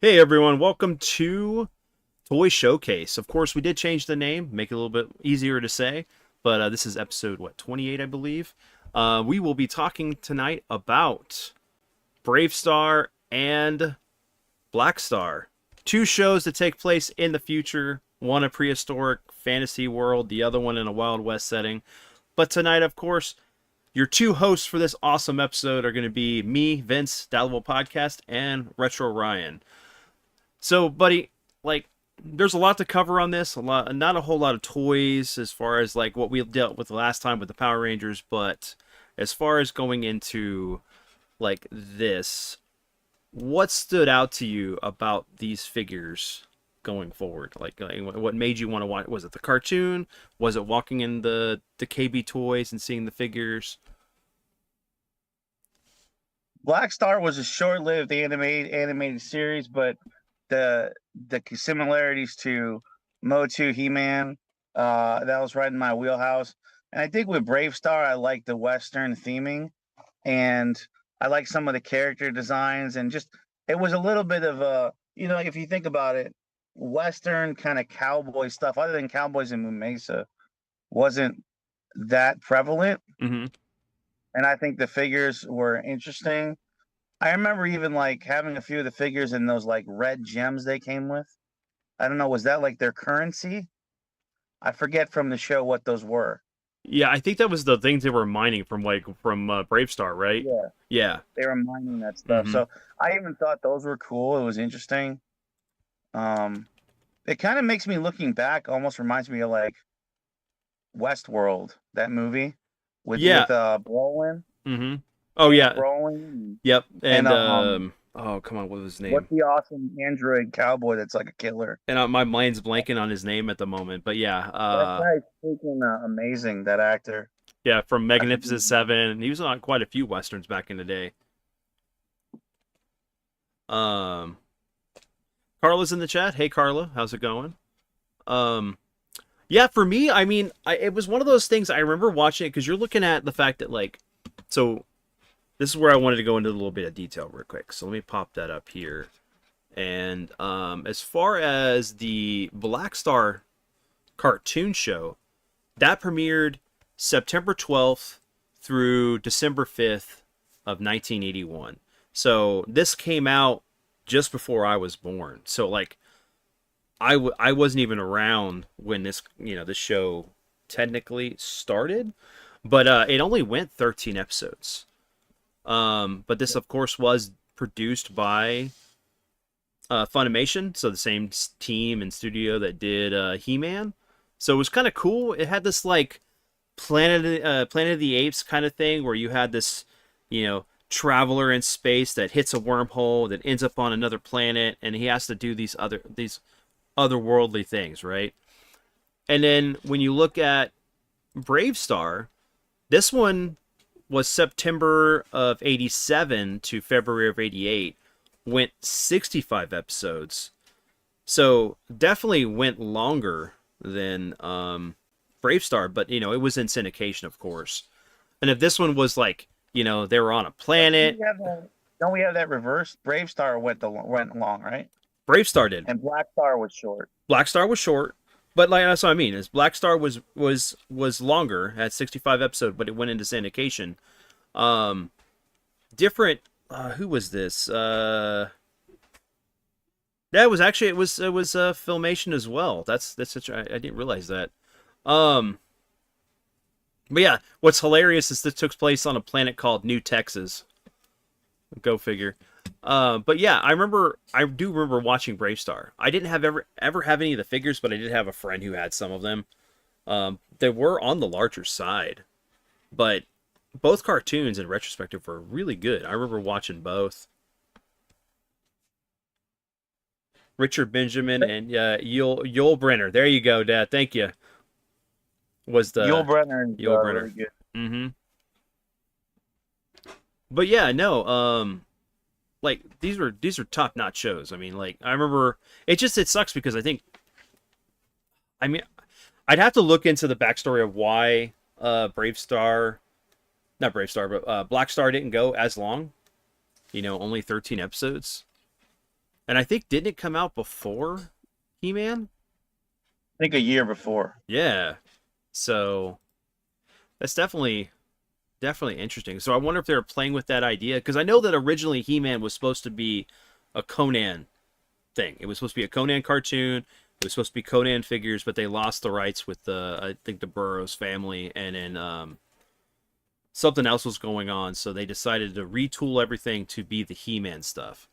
Hey everyone, welcome to Toy Showcase. Of course, we did change the name, make it a little bit easier to say, but this is episode, 28, I believe. We will be talking tonight about Brave Starr and Blackstar. Two shows that take place in the future, one a prehistoric fantasy world, the other one in a Wild West setting. But tonight, of course, your two hosts for this awesome episode are going to be me, Vince, Dallevel Podcast, and Retro Ryan. So, buddy, like, there's a lot to cover on this. Not a whole lot of toys as far as like what we dealt with last time with the Power Rangers, but as far as going into like this, what stood out to you about these figures going forward? Like what made you want to watch? Was it the cartoon? Was it walking in the KB Toys and seeing the figures? Blackstar was a short-lived animated series, but the similarities to Motu, He-Man, that was right in my wheelhouse. And I think with Brave Star, I like the Western theming, and I like some of the character designs, and just it was a little bit of a, if you think about it, Western kind of cowboy stuff, other than cowboys in Moon Mesa, wasn't that prevalent. Mm-hmm. And I think the figures were interesting. I remember even like having a few of the figures in those like red gems they came with. I don't know, was that like their currency? I forget from the show what those were. Yeah, I think that was the things they were mining from Brave Star, right? Yeah, Yeah. they were mining that stuff. Mm-hmm. So I even thought those were cool. It was interesting. Um, it kind of makes me looking back, almost reminds me of like Westworld, that movie with Yeah. Brolin, Mm-hmm. Oh James yeah. Brolin, Yep. and And oh come on, what was his what's name? the awesome android cowboy that's like a killer? And my mind's blanking on his name at the moment, but yeah, That guy's freaking amazing. That actor. yeah, from I forget Magnificent his name. Seven. He was on quite a few westerns back in the day. Um, Carla's in the chat. Hey Carla, how's it going? Um, yeah, for me, I mean, it was one of those things I remember watching it because you're looking at the fact that like, so this is where I wanted to go into a little bit of detail real quick. So let me pop that up here. And as far as the Black Star cartoon show, that premiered September 12th through December 5th of 1981. So this came out just before I was born. So like I wasn't even around when this show technically started, but it only went 13 episodes. But this of course was produced by Funimation, so the same team and studio that did He-Man. So it was kind of cool. It had this like Planet of the Apes kind of thing where you had this, traveler in space that hits a wormhole that ends up on another planet, and he has to do these otherworldly things, right? And then when you look at Brave Star, this one was September of 87 to February of 88, went 65 episodes. So definitely went longer than Brave Star, but it was in syndication, of course. And if this one was like, they were on a planet, Don't we have that reverse? Brave Star went long, right? Brave Star did. And Black Star was short. Black Star was short, but like that's what I mean. Is Black Star was longer, had 65 episodes, but it went into syndication. Different. Who was this? That was actually it was Filmation as well. That's such I didn't realize that. Um, but yeah, what's hilarious is this took place on a planet called New Texas. Go figure. But yeah, I do remember watching Brave Star. I didn't have ever have any of the figures, but I did have a friend who had some of them. They were on the larger side, but both cartoons in retrospective were really good. I remember watching both. Richard Benjamin and Yul Brenner. There you go, Dad. Thank you. Was Yul the Brynner is Yul Brenner? really good. Mm-hmm. But yeah, no. Like these are top notch shows. I mean, like I remember it sucks because I mean I'd have to look into the backstory of why Brave Star, not Brave Star, but Black Star didn't go as long. Only 13 episodes. And I think didn't it come out before He-Man? I think a year before. Yeah. So that's definitely interesting. So I wonder if they were playing with that idea because I know that originally He-Man was supposed to be a Conan thing. It was supposed to be a Conan cartoon. It was supposed to be Conan figures, but they lost the rights with the I think the Burroughs family, and then something else was going on, so they decided to retool everything to be the He-Man stuff.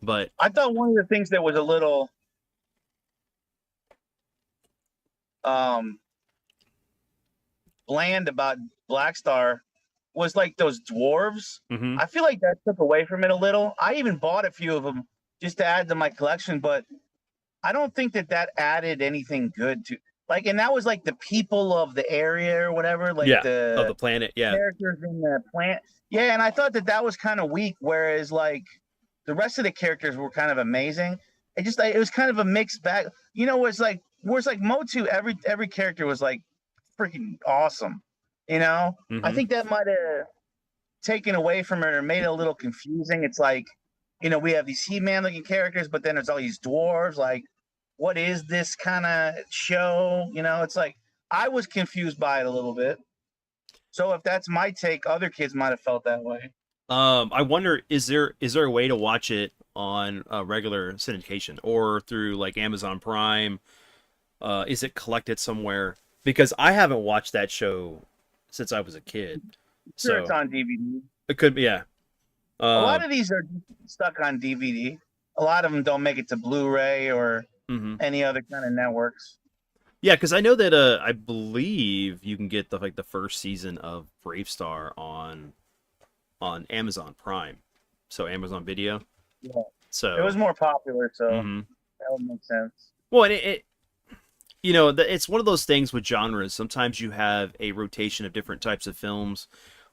But I thought one of the things that was a little um bland about Blackstar was like those dwarves. mhm. I feel like that took away from it a little. I even bought a few of them just to add to my collection, but I don't think that that added anything good to like. And that was like the people of the area or whatever, like Yeah, of the the planet, yeah. characters in the plant. Yeah, and I thought that that was kind of weak. Whereas like the rest of the characters were kind of amazing. It just like it was kind of a mixed bag. You know, it's like Motu. Every character was like freaking awesome. You know, I Mhm. think that might have taken away from it or made it a little confusing. It's like, you know, we have these He-Man looking characters, but then there's all these dwarves. Like, what is this kind of show? You know, it's like I was confused by it a little bit. So if that's my take, other kids might have felt that way. I wonder is there a way to watch it on regular syndication or through like Amazon Prime? Is it collected somewhere? Because I haven't watched that show since I was a kid, Sure, it's so on DVD. it could be, yeah. A lot Um, of these are stuck on DVD. A lot of them don't make it to Blu-ray or mhm. any other kind of networks. Yeah, because I know that I believe you can get the first season of Brave Star on Amazon Prime, so Amazon Video. Yeah, it was So, more popular, so hmm that would make sense. well, and it you know it's one of those things with genres. Sometimes you have a rotation of different types of films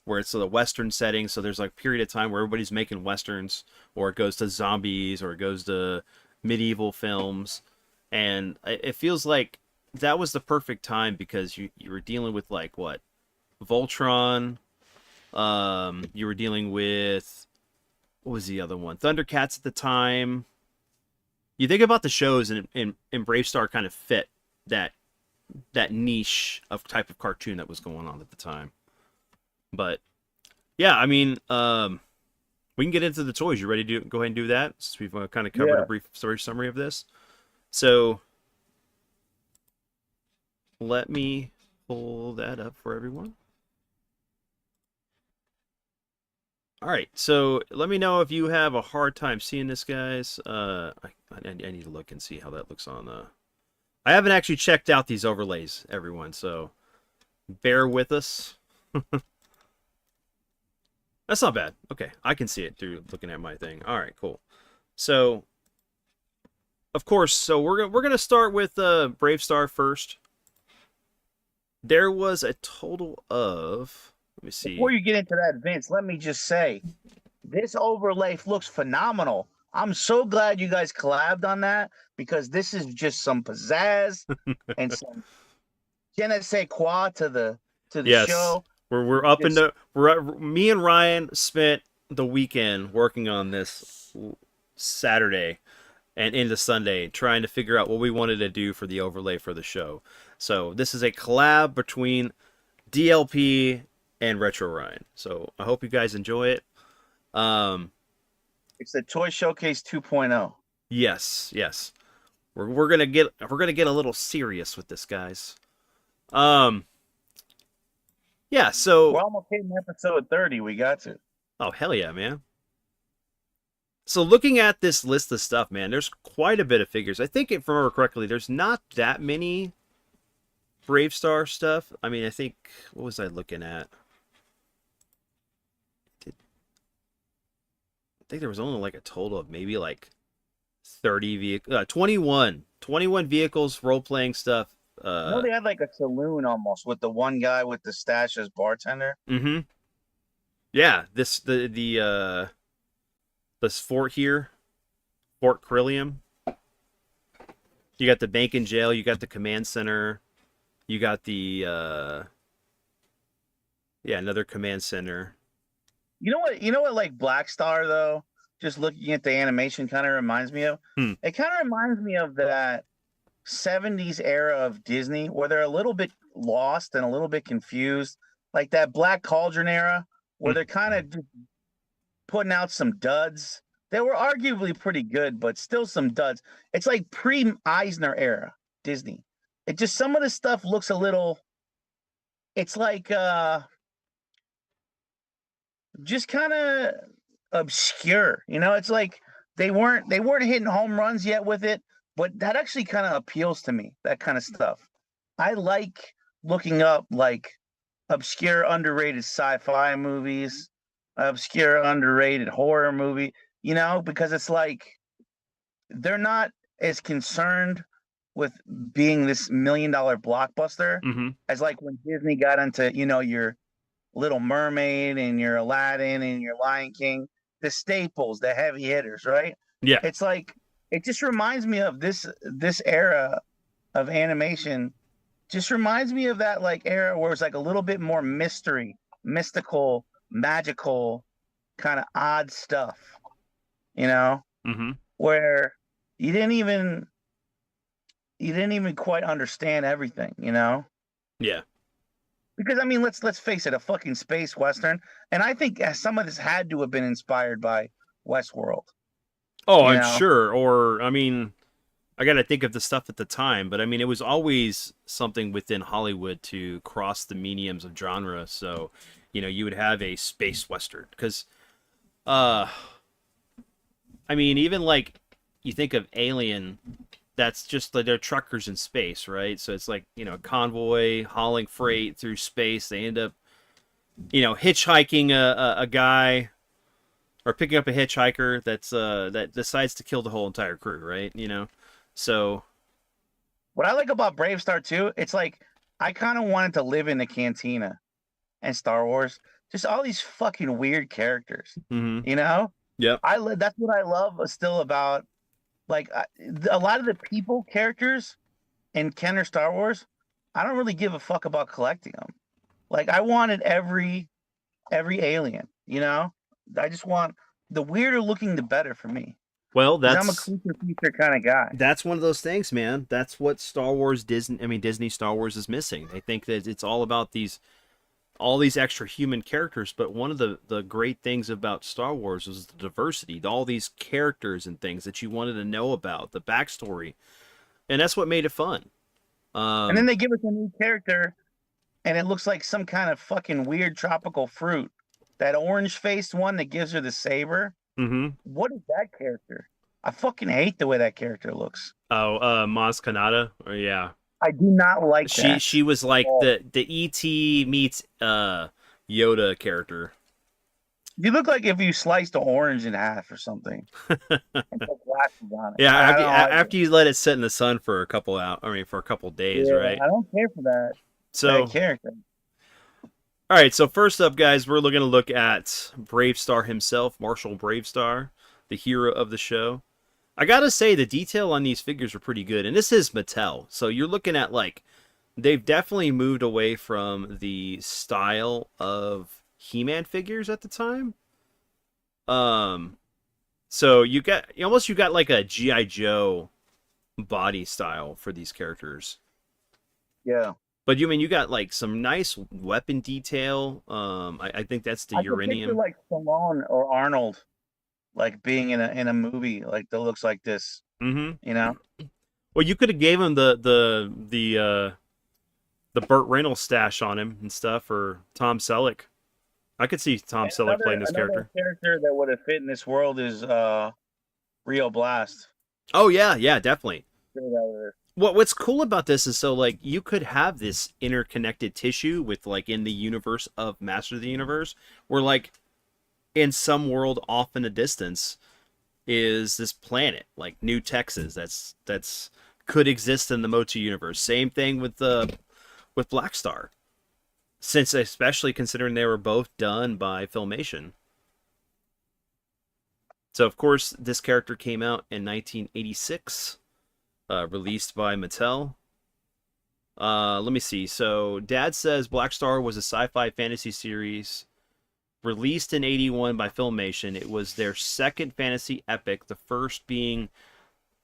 where it's the Western setting. So there's like a period of time where everybody's making Westerns, or it goes to zombies, or it goes to medieval films, and it feels like that was the perfect time because you were dealing with like what Voltron. You were dealing with what was the other one? Thundercats at the time. You think about the shows, and Brave Star kind of fit that that niche of type of cartoon that was going on at the time. But yeah, I mean, we can get into the toys. You ready to go ahead and do that? Since we've kind of covered a Yeah. brief story summary of this. So let me pull that up for everyone. All right, so let me know if you have a hard time seeing this, guys. I need to look and see how that looks on. I haven't actually checked out these overlays, everyone, so bear with us. That's not bad. Okay, I can see it through looking at my thing. All right, cool. So, of course, so we're gonna start with Brave Star first. There was a total of let me Before see. you get into that, Vince, let me just say this overlay looks phenomenal. I'm so glad you guys collabed on that because this is just some pizzazz and some je ne sais quoi to the Yes, show. we're up Just into me and Ryan spent the weekend working on this Saturday and into Sunday trying to figure out what we wanted to do for the overlay for the show. So this is a collab between DLP and Retro Ryan. So I hope you guys enjoy it. Um, it's the Toy Showcase 2.0. yes, yes. We're gonna get a little serious with this, guys. Um, yeah. We're So almost hitting episode 30. We got to. oh hell yeah, man. So looking at this list of stuff, man, there's quite a bit of figures. I think if I remember correctly, there's not that many Brave Star stuff. I mean, I think what was I looking at? I think there was only like a total of maybe like 30 vehicles, 21 vehicles, role playing stuff. I know they had like a saloon almost with the one guy with the stash as bartender. Mm-hmm. Yeah, this fort here, Fort Crillium. You got the bank and jail. You got the command center. You got the yeah, another command center. You know what? You know what? Like Blackstar though, just looking at the animation kind of reminds me of. Hmm. It kind of reminds me of that 70s era of Disney where they're a little bit lost and a little bit confused, like that Black Cauldron era where they're kind of putting out some duds. They were arguably pretty good, but still some duds. It's like pre-Eisner era Disney. It just some of the stuff looks a little. It's like just kind of obscure. You know, it's like they weren't hitting home runs yet with it, but that actually kind of appeals to me. That kind of stuff. I like looking up like obscure, underrated sci-fi movies, obscure, underrated horror movie. You know, because it's like they're not as concerned with being this $1 million blockbuster Mm-hmm. as like when Disney got into, your Little Mermaid and your Aladdin and your Lion King, the staples, the heavy hitters, right? Yeah. It's like it just reminds me of this era of animation. Just reminds me of that like era where it's like a little bit more mystery, mystical, magical, kind of odd stuff, you know, Mm-hmm. where you didn't even you didn't even quite understand everything, you know? Yeah. Because I mean, let's face it, a fucking space western, and I think some of this had to have been inspired by Westworld. Oh, You I'm know, sure. Or I mean, I got to think of the stuff at the time, but I mean, it was always something within Hollywood to cross the mediums of genre. So, you would have a space western because, uh, I mean, even like you think of Alien, that's just like they're truckers in space, right? So it's like a convoy hauling freight through space. They end up, hitchhiking a guy or picking up a hitchhiker that decides to kill the whole entire crew, right? So what I like about Brave Star too, it's like I kind of wanted to live in the cantina and Star Wars. Just all these fucking weird characters, hmm you know. yep. That's what I love still about like a lot of the people characters in Kenner Star Wars. I don't really give a fuck about collecting them. Like I wanted every alien, you know? I just want the weirder looking the better for me. Well, Because I'm a that's creature feature kind of guy. that's one of those things, man. That's what Star Wars Disney, I mean Disney Star Wars is missing. They think that it's all about these all these extra human characters, but one of the great things about Star Wars was the diversity, all these characters and things that you wanted to know about, the backstory, and that's what made it fun. And then Um, they give us a new character and it looks like some kind of fucking weird tropical fruit. That orange faced one that gives her the saber. hmm What is that character? I fucking hate the way that character looks. Oh, Maz Kanata, or yeah, I do not like she that. she was like Oh. the ET meets Yoda character. You look like if you sliced an orange in half or something and put glasses on it. Yeah, I don't like it. after you let it sit in the sun for a couple out, I mean for a couple days, Yeah, right? I don't care for that So, character. all right, so first up, guys, we're going to look at Brave Starr himself, Marshall Brave Starr, the hero of the show. I gotta say, the detail on these figures are pretty good, and this is Mattel, so you're looking at like they've definitely moved away from the style of He-Man figures at the time. Um, so you got like a GI Joe body style for these characters. Yeah. But you got like some nice weapon detail. I think that's the I could picture uranium. like Stallone or Arnold like being in a movie like that looks like this, Mm-hmm. you know? Well, you could have gave him the Burt Reynolds stash on him and stuff, or Tom Selleck. I could see Tom And Selleck playing this another character. character that would have fit in this world is Rio Blast. Oh yeah, yeah, definitely. Straight out of there. What's cool about this is so like you could have this interconnected tissue with like in the universe of Master of the Universe, where like in some world off in a distance is this planet like New Texas that's could exist in the Motu universe. Same thing with Blackstar, since especially considering they were both done by Filmation. So of course this character came out in 1986, released by Mattel. Let me see. So Dad says Blackstar was a sci-fi fantasy series Released in 81 by Filmation, it was their second fantasy epic, the first being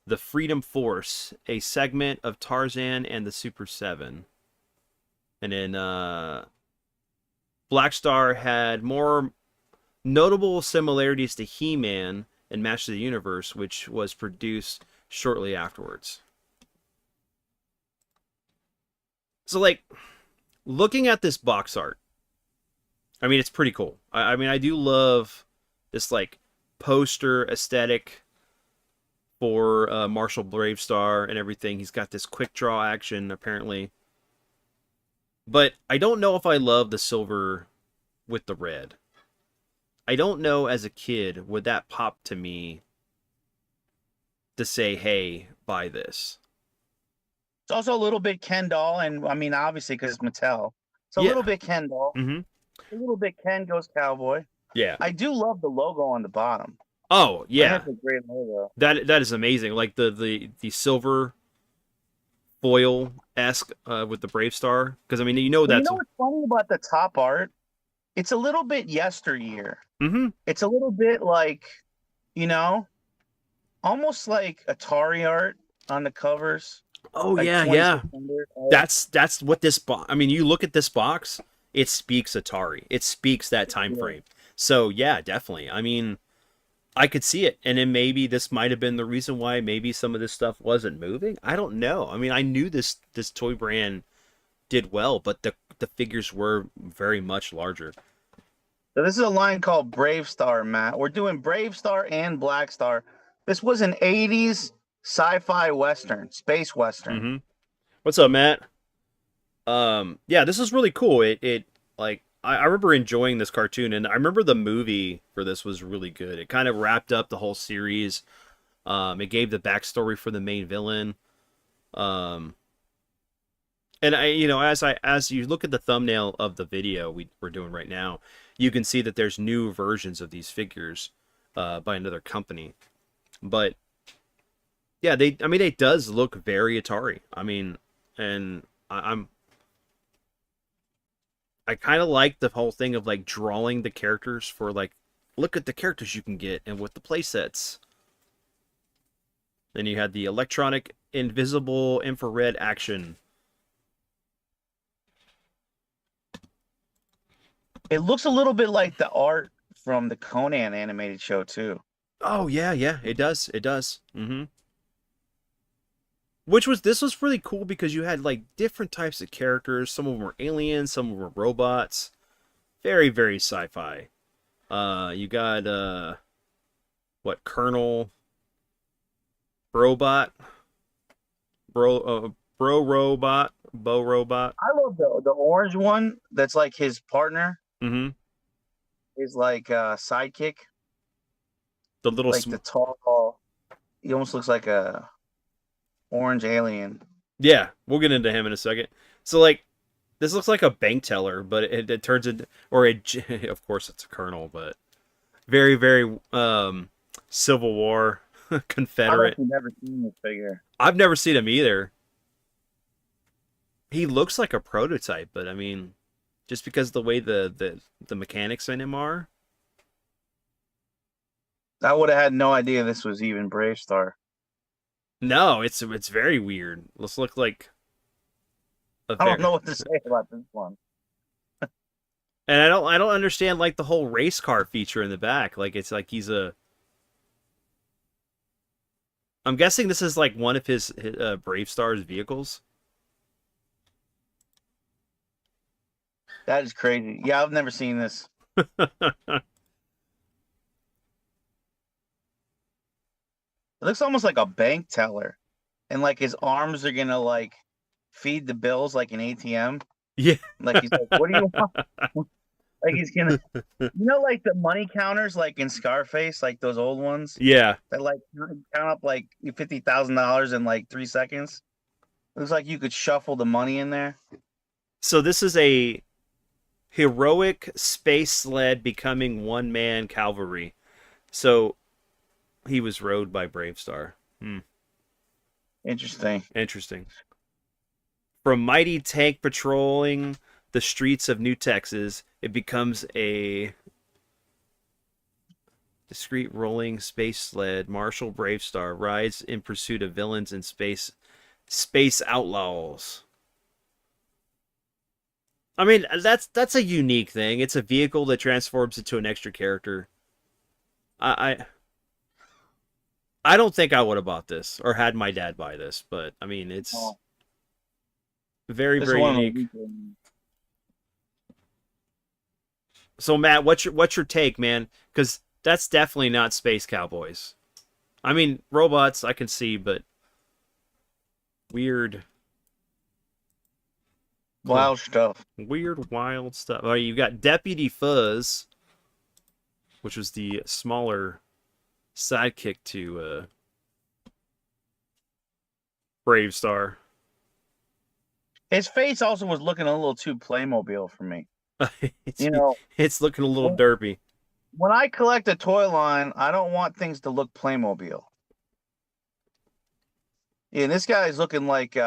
The Freedom Force, a segment of Tarzan and the Super Seven. And then Blackstar had more notable similarities to He-Man and Masters of the Universe, which was produced shortly afterwards. So, like, looking at this box art, I mean, it's pretty cool. I mean, I do love this, like, poster aesthetic for Marshall Brave Starr and everything. He's got this quick draw action, apparently. But I don't know if I love the silver with the red. I don't know as a kid would that pop to me to say, hey, buy this. It's also a little bit Ken doll, and I mean, obviously, because it's Mattel. It's a Yeah. little bit Ken doll. Mm-hmm. A little bit Ken goes cowboy. Yeah. I do love the logo on the bottom. Oh, yeah. That's a great logo. That is amazing. Like the silver foil esque with the Brave Star, because I mean you know But you that's know what's funny about the top art? It's a little bit yesteryear. mm-hmm. It's a little bit like, you know, almost like Atari art on the covers. Oh Like yeah, yeah. 2600. That's what this box. I mean, you look at this box, it speaks Atari. It speaks that time frame. So yeah, definitely. I mean, I could see it, and then maybe this might have been the reason why maybe some of this stuff wasn't moving. I don't know. I mean, I knew this toy brand did well, but the figures were very much larger. So this is a line called Brave Star, Matt. We're doing Brave Star and Black Star. This was an 80s sci-fi western, space western. Mm-hmm. What's up, Matt? Yeah, this is really cool. It like I remember enjoying this cartoon, and I remember the movie for this was really good. It kind of wrapped up the whole series. It gave the backstory for the main villain. Um, and as you look at the thumbnail of the video we're doing right now, you can see that there's new versions of these figures by another company. But yeah, it does look very Atari. I mean, and I kind of like the whole thing of like drawing the characters for like, look at the characters you can get and with the playsets. Then you had the electronic invisible infrared action. It looks a little bit like the art from the Conan animated show too. Oh yeah, yeah, it does. It does. Mm-hmm. This was really cool because you had like different types of characters. Some of them were aliens, some of them were robots. Very, very sci-fi. You got what, Colonel Brobot, Bro Robot, Bo Robot. I love the orange one that's like his partner, Mm-hmm. his like sidekick, The little like the tall. He almost looks like a orange alien. Yeah, we'll get into him in a second. So like, this looks like a bank teller, but it turns into, of course it's a colonel, but very, very Civil War Confederate. I've never seen this figure. I've never seen him either. He looks like a prototype, but I mean, just because the way the mechanics in him are. I would have had no idea this was even Brave Star. No, it's very weird. Let's look like. I don't know what to say about this one. And I don't understand like the whole race car feature in the back. Like it's like he's a. I'm guessing this is like one of his Brave Star's vehicles. That is crazy. Yeah, I've never seen this. It looks almost like a bank teller, and like his arms are gonna like feed the bills like an ATM. Yeah. Like he's like, "What do you want?" Like he's gonna, like the money counters, like in Scarface, like those old ones Yeah. that like count up like $50,000 in like 3 seconds. Looks like you could shuffle the money in there. So this is a heroic space sled becoming one-man cavalry. So he was rode by Brave Starr. Interesting. Interesting. From mighty tank patrolling the streets of New Texas, it becomes a Discreet rolling space sled. Marshall Brave Starr rides in pursuit of villains and space outlaws. I mean, that's a unique thing. It's a vehicle that transforms into an extra character. I I don't think I would have bought this or had my dad buy this, but I mean, it's Oh, very this is very one of the unique. weaker. So Matt, what's your take, man? Because that's definitely not Space Cowboys. I mean, robots I can see, but weird, Wild stuff. weird, wild stuff. Oh, you got Deputy Fuzz, which was the smaller sidekick to Brave Star. His face also was looking a little too Playmobil for me. it's You know, it's looking a little when, derpy. when I collect a toy line, I don't want things to look Playmobil. Yeah, this guy's looking like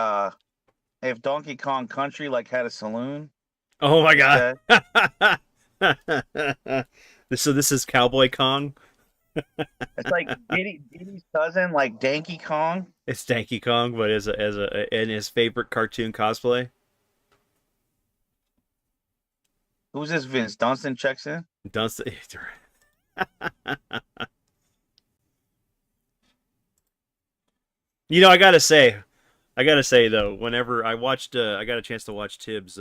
if Donkey Kong Country like had a saloon. Oh my This god. guy. So this is Cowboy Kong. It's like Diddy's cousin, like Danky Kong. It's Donkey Kong, but as a in his favorite cartoon cosplay. Who's this Vince Dunstan checks in? Dunst- you know, I gotta say though, whenever I got a chance to watch Tibbs'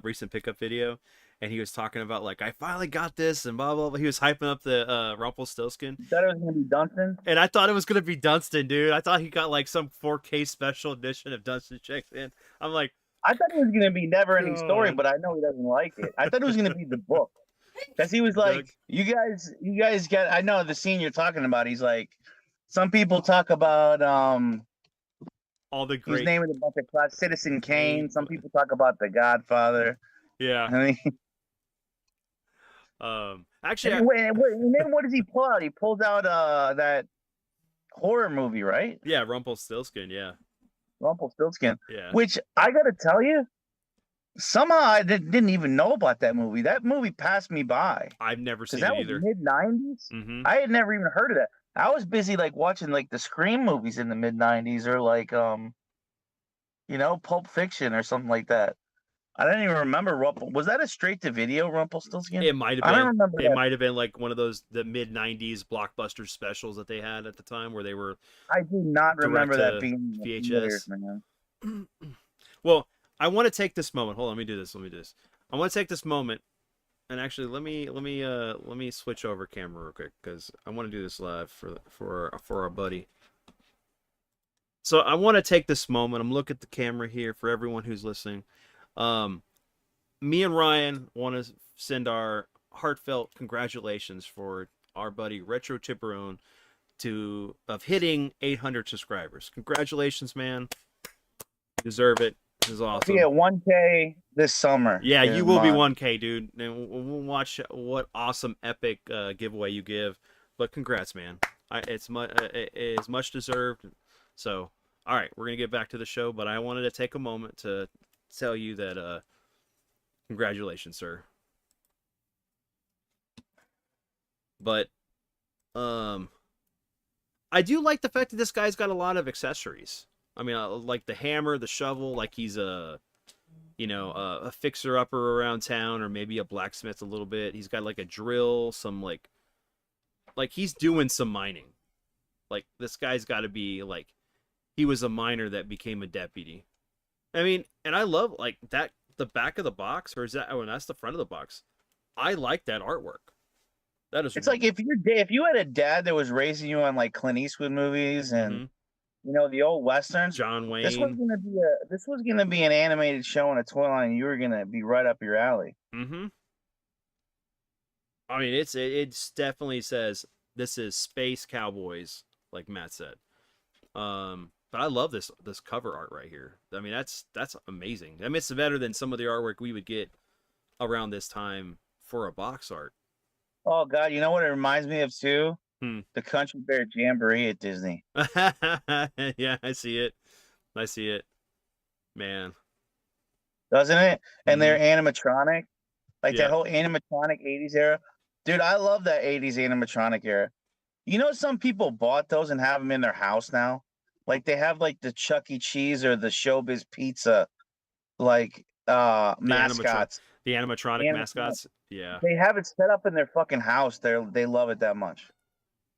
recent pickup video, and he was talking about like I finally got this and blah blah blah. He was hyping up the Rumpelstiltskin, You thought it was gonna be Dunstan? and I thought it was gonna be Dunstan, dude. I thought he got like some 4K special edition of Dunstan checks in. I'm like, I thought it was gonna be Never Ending Story, God. but I know he doesn't like it. I thought it was gonna be the book. Because he was like, Doug. you guys get I know the scene you're talking about. He's like, some people talk about All the he's great, naming a bunch of class Citizen Kane. Some people talk about The Godfather. yeah. I mean, Actually, and then what does he pull out? He pulls out that horror movie, right? yeah, Rumpelstiltskin, yeah, Rumpelstiltskin. yeah. Which I gotta tell you, somehow I didn't even know about that movie. That movie passed me by I've never because seen it that was either. mid-90s. Mm-hmm. I had never even heard of that. I was busy like watching like the Scream movies in the mid-90s or like Pulp Fiction or something like that. I didn't even remember Was that a straight to video Rumpelstiltskin? It might have I don't been. remember It that. might have been like one of those the mid '90s blockbuster specials that they had at the time, where they were I do not direct remember that to being in the theaters, VHS. man. Well, I want to take this moment. Hold on, let me do this. Let me do this. I want to take this moment and actually let me switch over camera real quick because I want to do this live for our buddy. So I want to take this moment. I'm looking at the camera here for everyone who's listening. Um, Me and Ryan want to send our heartfelt congratulations for our buddy Retro Chipperone of hitting 800 subscribers. Congratulations, man. You deserve it. This is awesome. Yeah, 1K this summer. Yeah, is you will be mine. 1K, dude. And we'll watch what awesome epic giveaway you give. But congrats, man. It is much deserved. So, all right, we're gonna get back to the show. But I wanted to take a moment to tell you that congratulations, sir. But I do like the fact that this guy's got a lot of accessories. I mean, like the hammer, the shovel, like he's a fixer upper around town, or maybe a blacksmith a little bit. He's got like a drill, some like he's doing some mining. Like this guy's got to be like he was a miner that became a deputy. I mean, and I love like that the back of the box, or is that oh, and that's the front of the box. I like that artwork. That is It's like if you had a dad that was raising you on like Clint Eastwood movies and Mhm. the old westerns, John this was Wayne. gonna be an animated show and a toy line. And you were gonna be right up your alley. Mm-hmm. I mean, it definitely says this is Space Cowboys, like Matt said. But I love this cover art right here. I mean, that's amazing. I mean, it's better than some of the artwork we would get around this time for a box art. Oh God, you know what it reminds me of too? Hmm. The Country Bear Jamboree at Disney. Yeah, I see it. I see it. Man. Doesn't it? And they're Mm-hmm. animatronic. Like that Yeah. whole animatronic 80s era. Dude, I love that 80s animatronic era. You know, some people bought those and have them in their house now. Like they have like the Chuck E. Cheese or the Showbiz Pizza like The animatron, mascots. the animatronic Animatronic. mascots. Yeah. They have it set up in their fucking house. They love it that much.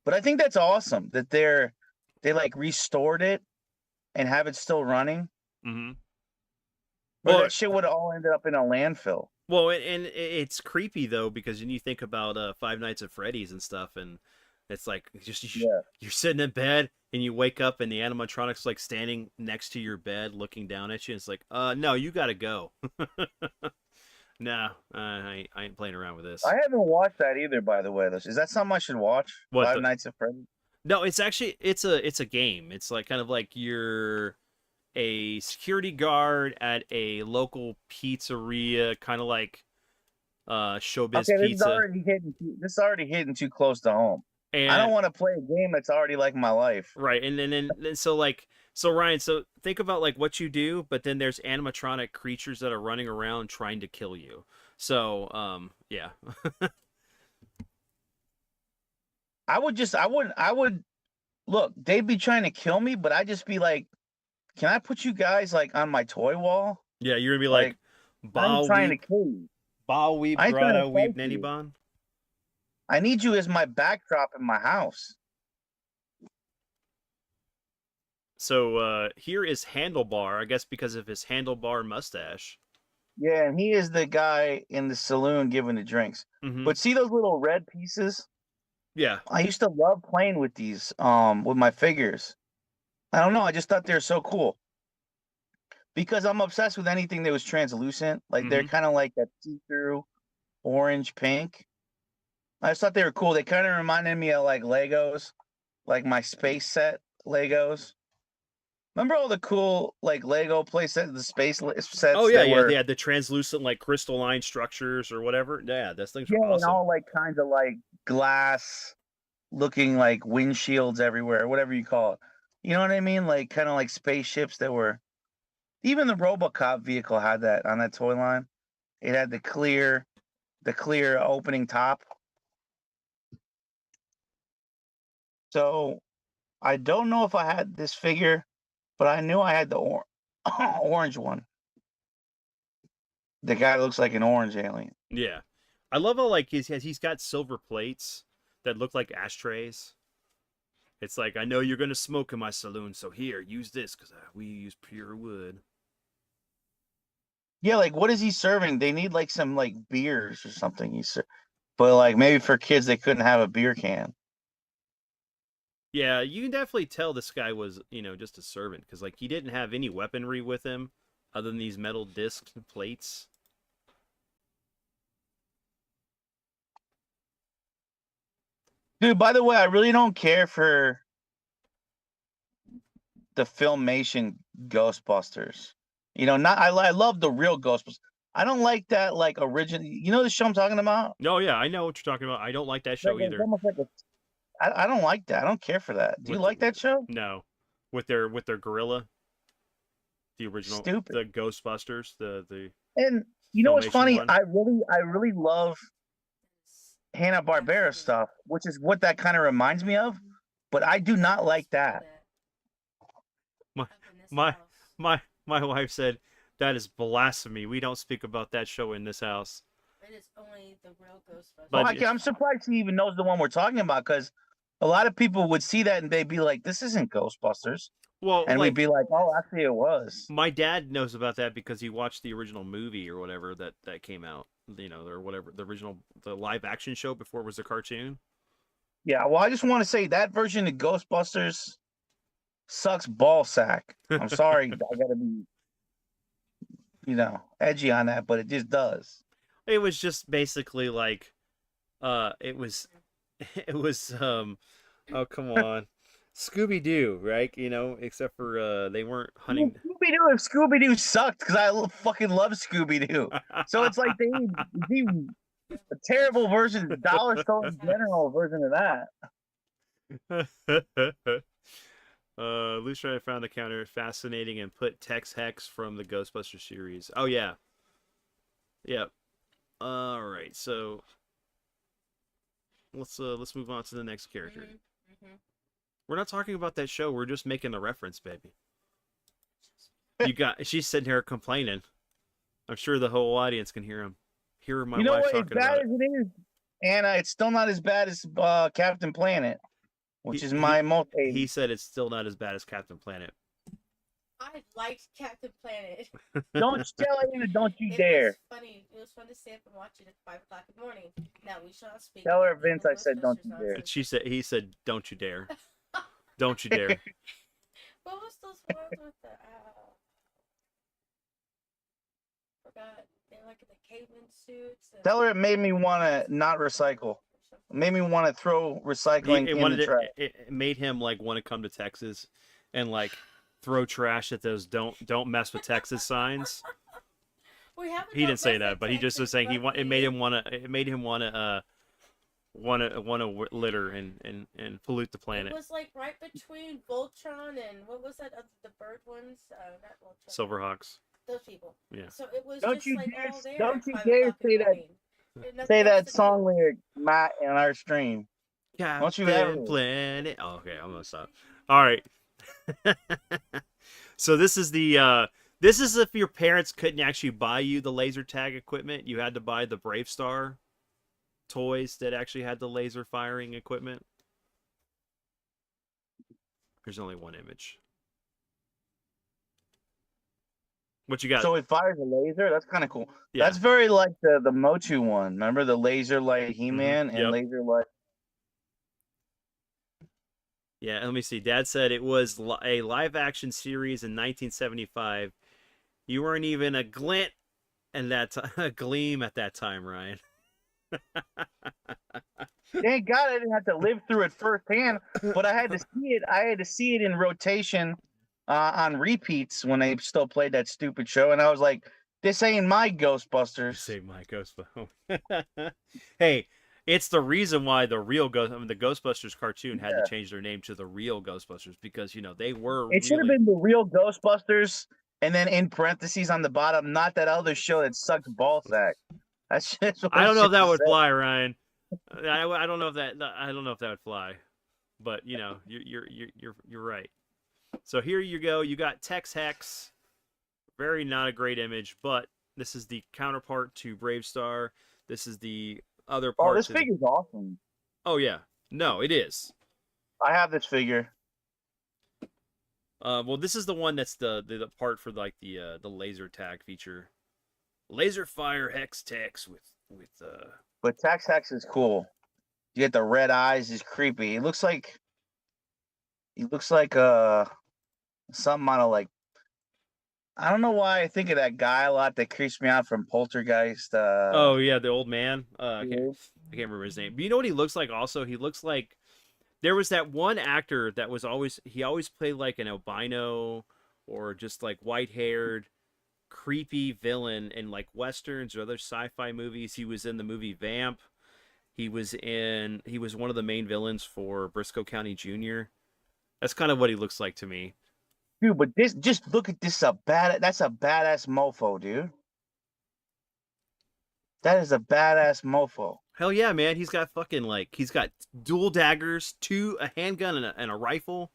But I think that's awesome that they like restored it and have it still running. Hmm. Or Well, that shit would have all ended up in a landfill. well, and it's creepy though because when you think about Five Nights at Freddy's and stuff, and it's like Yeah. you're sitting in bed and you wake up and the animatronic's like standing next to your bed looking down at you. And it's like, no, you gotta go. Nah, I ain't playing around with this. I haven't watched that either, by the way. Is that something I should watch? What Five the? Nights at Freddy's? No, it's actually it's a game. It's like kind of like you're a security guard at a local pizzeria, kind of like Showbiz Okay, Pizza. this is already hitting too close to home. I And don't want to play a game that's already like my life. right, and then so like so Ryan, so think about like what you do, but then there's animatronic creatures that are running around trying to kill you. So yeah. I would look, they'd be trying to kill me, but I'd just be like, can I put you guys like on my toy wall? Yeah, you're gonna be like Like, I ain't Ba trying to Weep, kill you. Ba Weep, I ain't trying to Grotto Weep, fight you. Nennybon. I need you as my backdrop in my house. So here is Handlebar, I guess because of his handlebar mustache. Yeah, and he is the guy in the saloon giving the drinks. Hmm. But see those little red pieces? Yeah. I used to love playing with these with my figures. I don't know, I just thought they were so cool. Because I'm obsessed with anything that was translucent. Like they're Hmm. kind of like that see-through orange pink. I just thought they were cool. They kind of reminded me of like Legos, like my space set Legos. Remember all the cool like Lego playset, the Oh sets yeah, that yeah. They were had the translucent like crystalline structures or whatever. Yeah, those things yeah, are and awesome. all like kinds of like glass looking like windshields everywhere, whatever you call it. You know what I mean? Like kind of like spaceships that were even the RoboCop vehicle had that on that toy line. It had the clear opening top. So I don't know if I had this figure, but I knew I had the orange one. The guy looks like an orange alien. Yeah, I love how like he's got silver plates that look like ashtrays. It's like I know you're gonna smoke in my saloon, so here, use this because we use pure wood. Yeah, like what is he serving? They need like some like beers or something. But like maybe for kids they couldn't have a beer can. Yeah, you can definitely tell this guy was just a servant because like he didn't have any weaponry with him other than these metal discs and plates. Dude, by the way, I really don't care for the filmation Ghostbusters. You know, not I love the real Ghostbusters. I don't like that like original. You know the show I'm talking about? No, yeah, I know what you're talking about. I don't like that Like show it's either. almost like I don't like that. I don't care for that. Do you With like that show? no, with their gorilla, the original, Stupid. the Ghostbusters, the And you know what's filmation funny? one. I really love Hanna-Barbera stuff, which is what that kind of reminds me of, but I do not like that. My my my wife said that is blasphemy. We don't speak about that show in this house. It is only the real Ghostbusters. Well, But I'm surprised he even knows the one we're talking about because a lot of people would see that and they'd be like, "This isn't Ghostbusters," well, and we'd like be like, "Oh, actually, it was." my dad knows about that because he watched the original movie or whatever that came out. Or whatever the live action show before it was a cartoon. Yeah. Well, I just want to say that version of Ghostbusters sucks ball sack. I'm sorry, I gotta be, edgy on that, but it just does. It was just basically like it was it was oh come on. Scooby Doo, right? Except for they weren't hunting. Scooby Doo if Scooby Doo sucked because fucking love Scooby Doo. So it's like they a terrible version, dollar store general version of that. Lucia found the counter fascinating and put Tex Hex from the Ghostbusters series. Oh yeah. Yep. All right. So let's move on to the next character. Mm-hmm. We're not talking about that show. We're just making a reference, baby. She's sitting here complaining. I'm sure the whole audience can hear my You know wife what? As talking bad about as it is, Anna, it's still not as bad as Captain Planet, which it. is my most He hated. said it's still not as bad as Captain Planet. I liked Captain Planet. Don't you tell Anna, don't you It dare. was funny. It was fun to stay up and watch it at 5 o'clock in the morning. Now we shall not speak. Tell her, about the Vince, evil I said, don't Ghostbusters you dare. nonsense. He said, don't you dare. Don't you dare. What was those ones with the forgot. They were like in the caveman suits. Tell her it made me want to not recycle. It made me want to throw recycling in the trash. It made him like want to come to Texas and like throw trash at those don't mess with Texas signs. He didn't say that, but he just was saying it made him want to litter and pollute the planet. It was like right between Voltron and what was that? The bird ones? Not Voltron. Silverhawks. Those people. Yeah. So it was Don't just you like dare- all there. don't at you 5 dare o'clock in say the that- morning. There's nothing Say else that to song do. lyric, Matt, in our stream. Don't you ever. Captain Planet. Oh, okay, I'm gonna stop. All right. So this is if your parents couldn't actually buy you the laser tag equipment, you had to buy the Brave Starr toys that actually had the laser firing equipment. There's only one image. What you got? So it fires a laser? That's kind of cool. Yeah. That's very like the Motu one. Remember the laser light He-Man and Yep. laser light. Yeah, let me see. Dad said it was a live action series in 1975. You weren't even a glint and a gleam at that time, Ryan. Thank God I didn't have to live through it firsthand, but I had to see it. I had to see it in rotation on repeats when they still played that stupid show, and I was like, "This ain't my Ghostbusters." Say my Ghostbusters. Hey, it's the reason why the Ghostbusters cartoon had to change their name to the real Ghostbusters because they were. It should have been the real Ghostbusters, and then in parentheses on the bottom, not that other show that sucked ballsack. That's just I don't know if that would fly, Ryan. I don't know if that would fly, but you're right. So here you go. You got Tex Hex. Very not a great image, but this is the counterpart to Brave Starr. This is the other part. Oh, this figure's awesome. Oh yeah, no, it is. I have this figure. Well, this is the one that's the part for like the laser tag feature. Laser fire Hex Tex with. But Tex Hex is cool. You get the red eyes. He's creepy. He looks like something out of like. I don't know why I think of that guy a lot that creeps me out from Poltergeist. Oh yeah, the old man. I can't remember his name. But you know what he looks like? Also, he looks like there was that one actor that was always played like an albino or just like white haired, creepy villain in like westerns or other sci-fi movies. He was in the movie Vamp. He was one of the main villains for Briscoe County Jr. That's kind of what he looks like to me. Dude, but just look at this. That's a badass mofo, dude. That is a badass mofo. Hell yeah, man. He's got he's got dual daggers, a handgun and a rifle.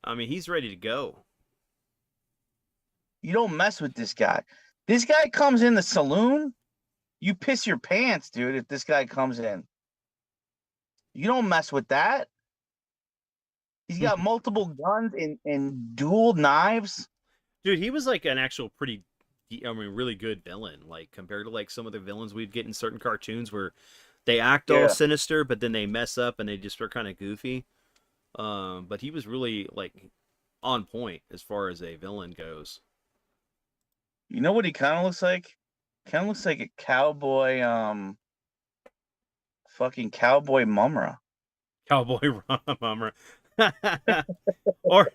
I mean, he's ready to go. You don't mess with this guy. This guy comes in the saloon, you piss your pants, dude, if this guy comes in. You don't mess with that. He's got multiple guns and dual knives. Dude, he was like an actual really good villain, like compared to like some of the villains we'd get in certain cartoons where they act all sinister, but then they mess up and they just are kind of goofy. But he was really like on point as far as a villain goes. You know what he kind of looks like? Kind of looks like a cowboy, fucking cowboy Mumra. Cowboy Mumra. Or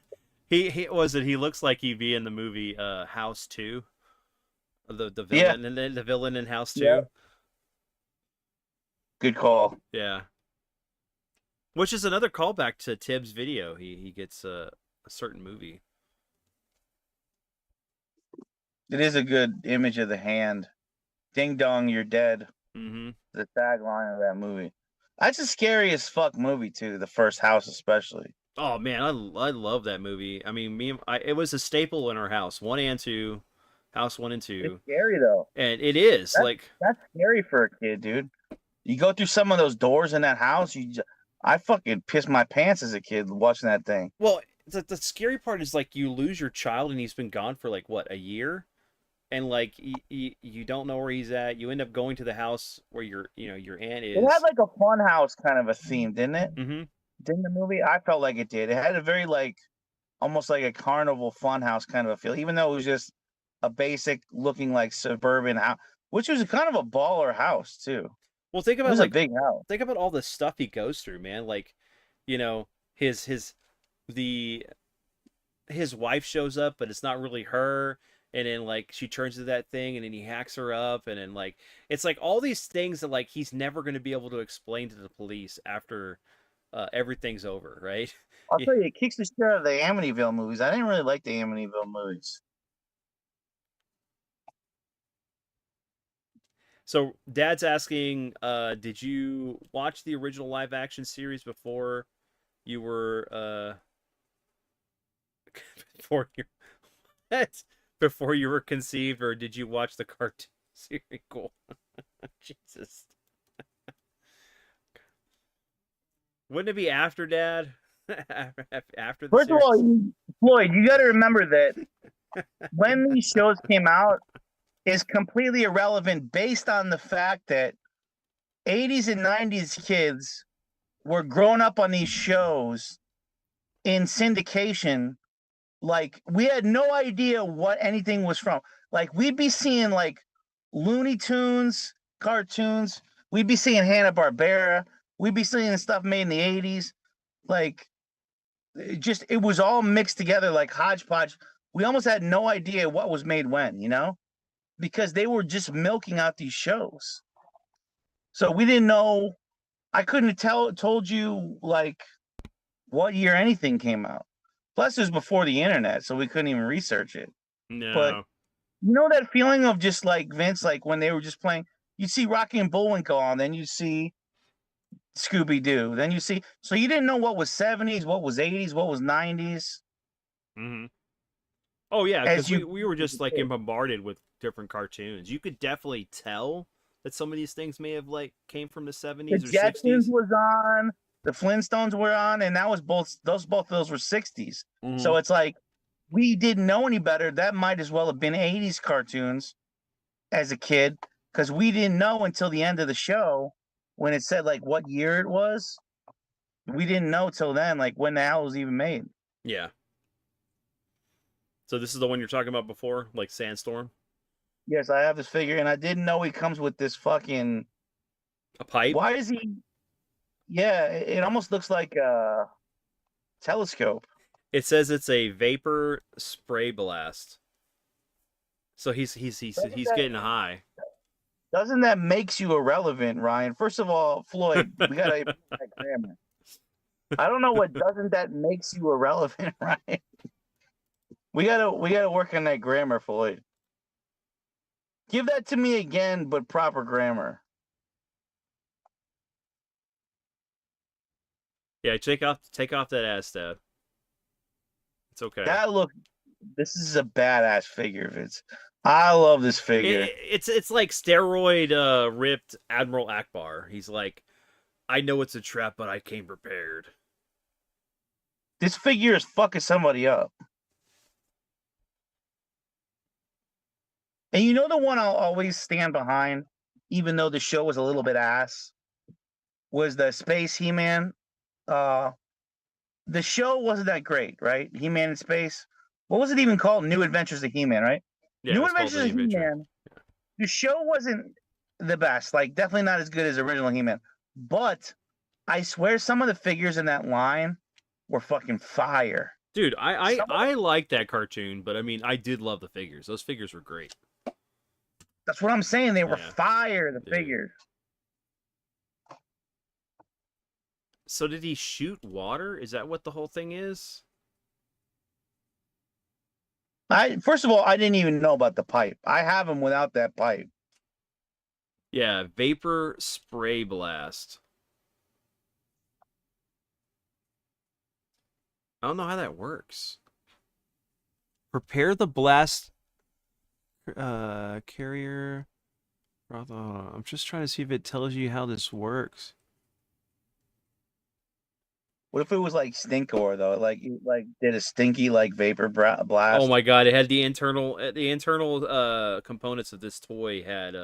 he looks like he'd be in the movie House 2. The villain and then the villain in House 2. Yeah. Good call. Yeah. Which is another callback to Tibbs' video. He gets a certain movie. It is a good image of the hand. Ding dong, you're dead. Mm-hmm. The tagline of that movie. That's a scary as fuck movie too. The first house, especially. Oh man, I love that movie. I mean, it was a staple in our house, one and two, house one and It's two, scary though. and it is That's like, that's scary for a kid, dude. You go through some of those doors in that house. I fucking pissed my pants as a kid watching that thing. well, the scary part is like you lose your child and he's been gone for like what, a year, and like you don't know where he's at. You end up going to the house where your aunt It had is. like a fun house kind of a theme, didn't it? Mm-hmm. Didn't the movie? I felt like it did. It had a very like almost like a carnival fun house kind of a feel, even though it was just a basic looking like suburban house, which was kind of a baller house too. Well, think It about was a like big house. think about all the stuff he goes through, man. Like, you know, his the his wife shows up, but it's not really her. And then like she turns to that thing, and then he hacks her up, and then like it's like all these things that like he's never going to be able to explain to the police after everything's over, right? I'll tell you, it kicks the shit out of the Amityville movies. I didn't really like the Amityville movies. So Dad's asking, did you watch the original live action series before you were before you what? Before you were conceived, or did you watch the cartoon series? Cool. Jesus. Wouldn't it be after Dad? After the First of all, series? Floyd, you got to remember that when these shows came out is completely irrelevant based on the fact that 80s and 90s kids were growing up on these shows in syndication. Like, we had no idea what anything was from. Like, we'd be seeing like Looney Tunes cartoons, we'd be seeing Hanna-Barbera, we'd be seeing stuff made in the 80s. Like, it was all mixed together like hodgepodge. We almost had no idea what was made when, because they were just milking out these shows. So we didn't know. I couldn't have told you like what year anything came out. Plus, it was before the internet, so we couldn't even research it. But No. you know that feeling of just like Vince, like when they were just playing, you see Rocky and Bullwinkle on, then you see Scooby Doo, then you see. So you didn't know what was 70s, what was 80s, what was 90s. Mm-hmm. Oh yeah, because As you we were just like bombarded with different cartoons. You could definitely tell that some of these things may have like came from the the 70s or Jetsons 60s. was on, the Flintstones were on, and that was both of those were 60s. Mm-hmm. So it's like we didn't know any better. That might as well have been 80s cartoons as a kid, because we didn't know until the end of the show when it said like what year it was. We didn't know till then, like when the hell it was even made. Yeah. So this is the one you're talking about before, like Sandstorm? Yes, I have this figure, and I didn't know he comes with this fucking. A pipe? Why is he? Yeah, it almost looks like a telescope. It says it's a vapor spray blast. So he's getting high. Doesn't that makes you irrelevant, Ryan? First of all, Floyd, we gotta improve that grammar. I don't know what doesn't that makes you irrelevant, Ryan. We gotta work on that grammar, Floyd. Give that to me again, but proper grammar. Yeah, take off that ass, Dad. It's okay. This is a badass figure, Vince. I love this figure. It's like steroid ripped Admiral Akbar. He's like, I know it's a trap, but I came prepared. This figure is fucking somebody up. And you know the one I'll always stand behind, even though the show was a little bit ass, was the Space He-Man. The show wasn't that great, right? He-Man in Space. What was it even called? New Adventures of He-Man, right? Yeah, New it's called Adventures the of Adventure. He-Man. The show wasn't the best. Like, definitely not as good as original He-Man. But I swear some of the figures in that line were fucking fire. Dude, I like that cartoon, but I mean, I did love the figures. Those figures were great. That's what I'm saying. They were Yeah. fire, the Dude. figures. So did he shoot water? Is that what the whole thing is? First of all, I didn't even know about the pipe. I have him without that pipe. Yeah, vapor spray blast. I don't know how that works. Prepare the blast carrier. I'm just trying to see if it tells you how this works. What if it was like Stinkor though? Like you like did a stinky like vapor Oh blast? my god, it had the internal components of this toy had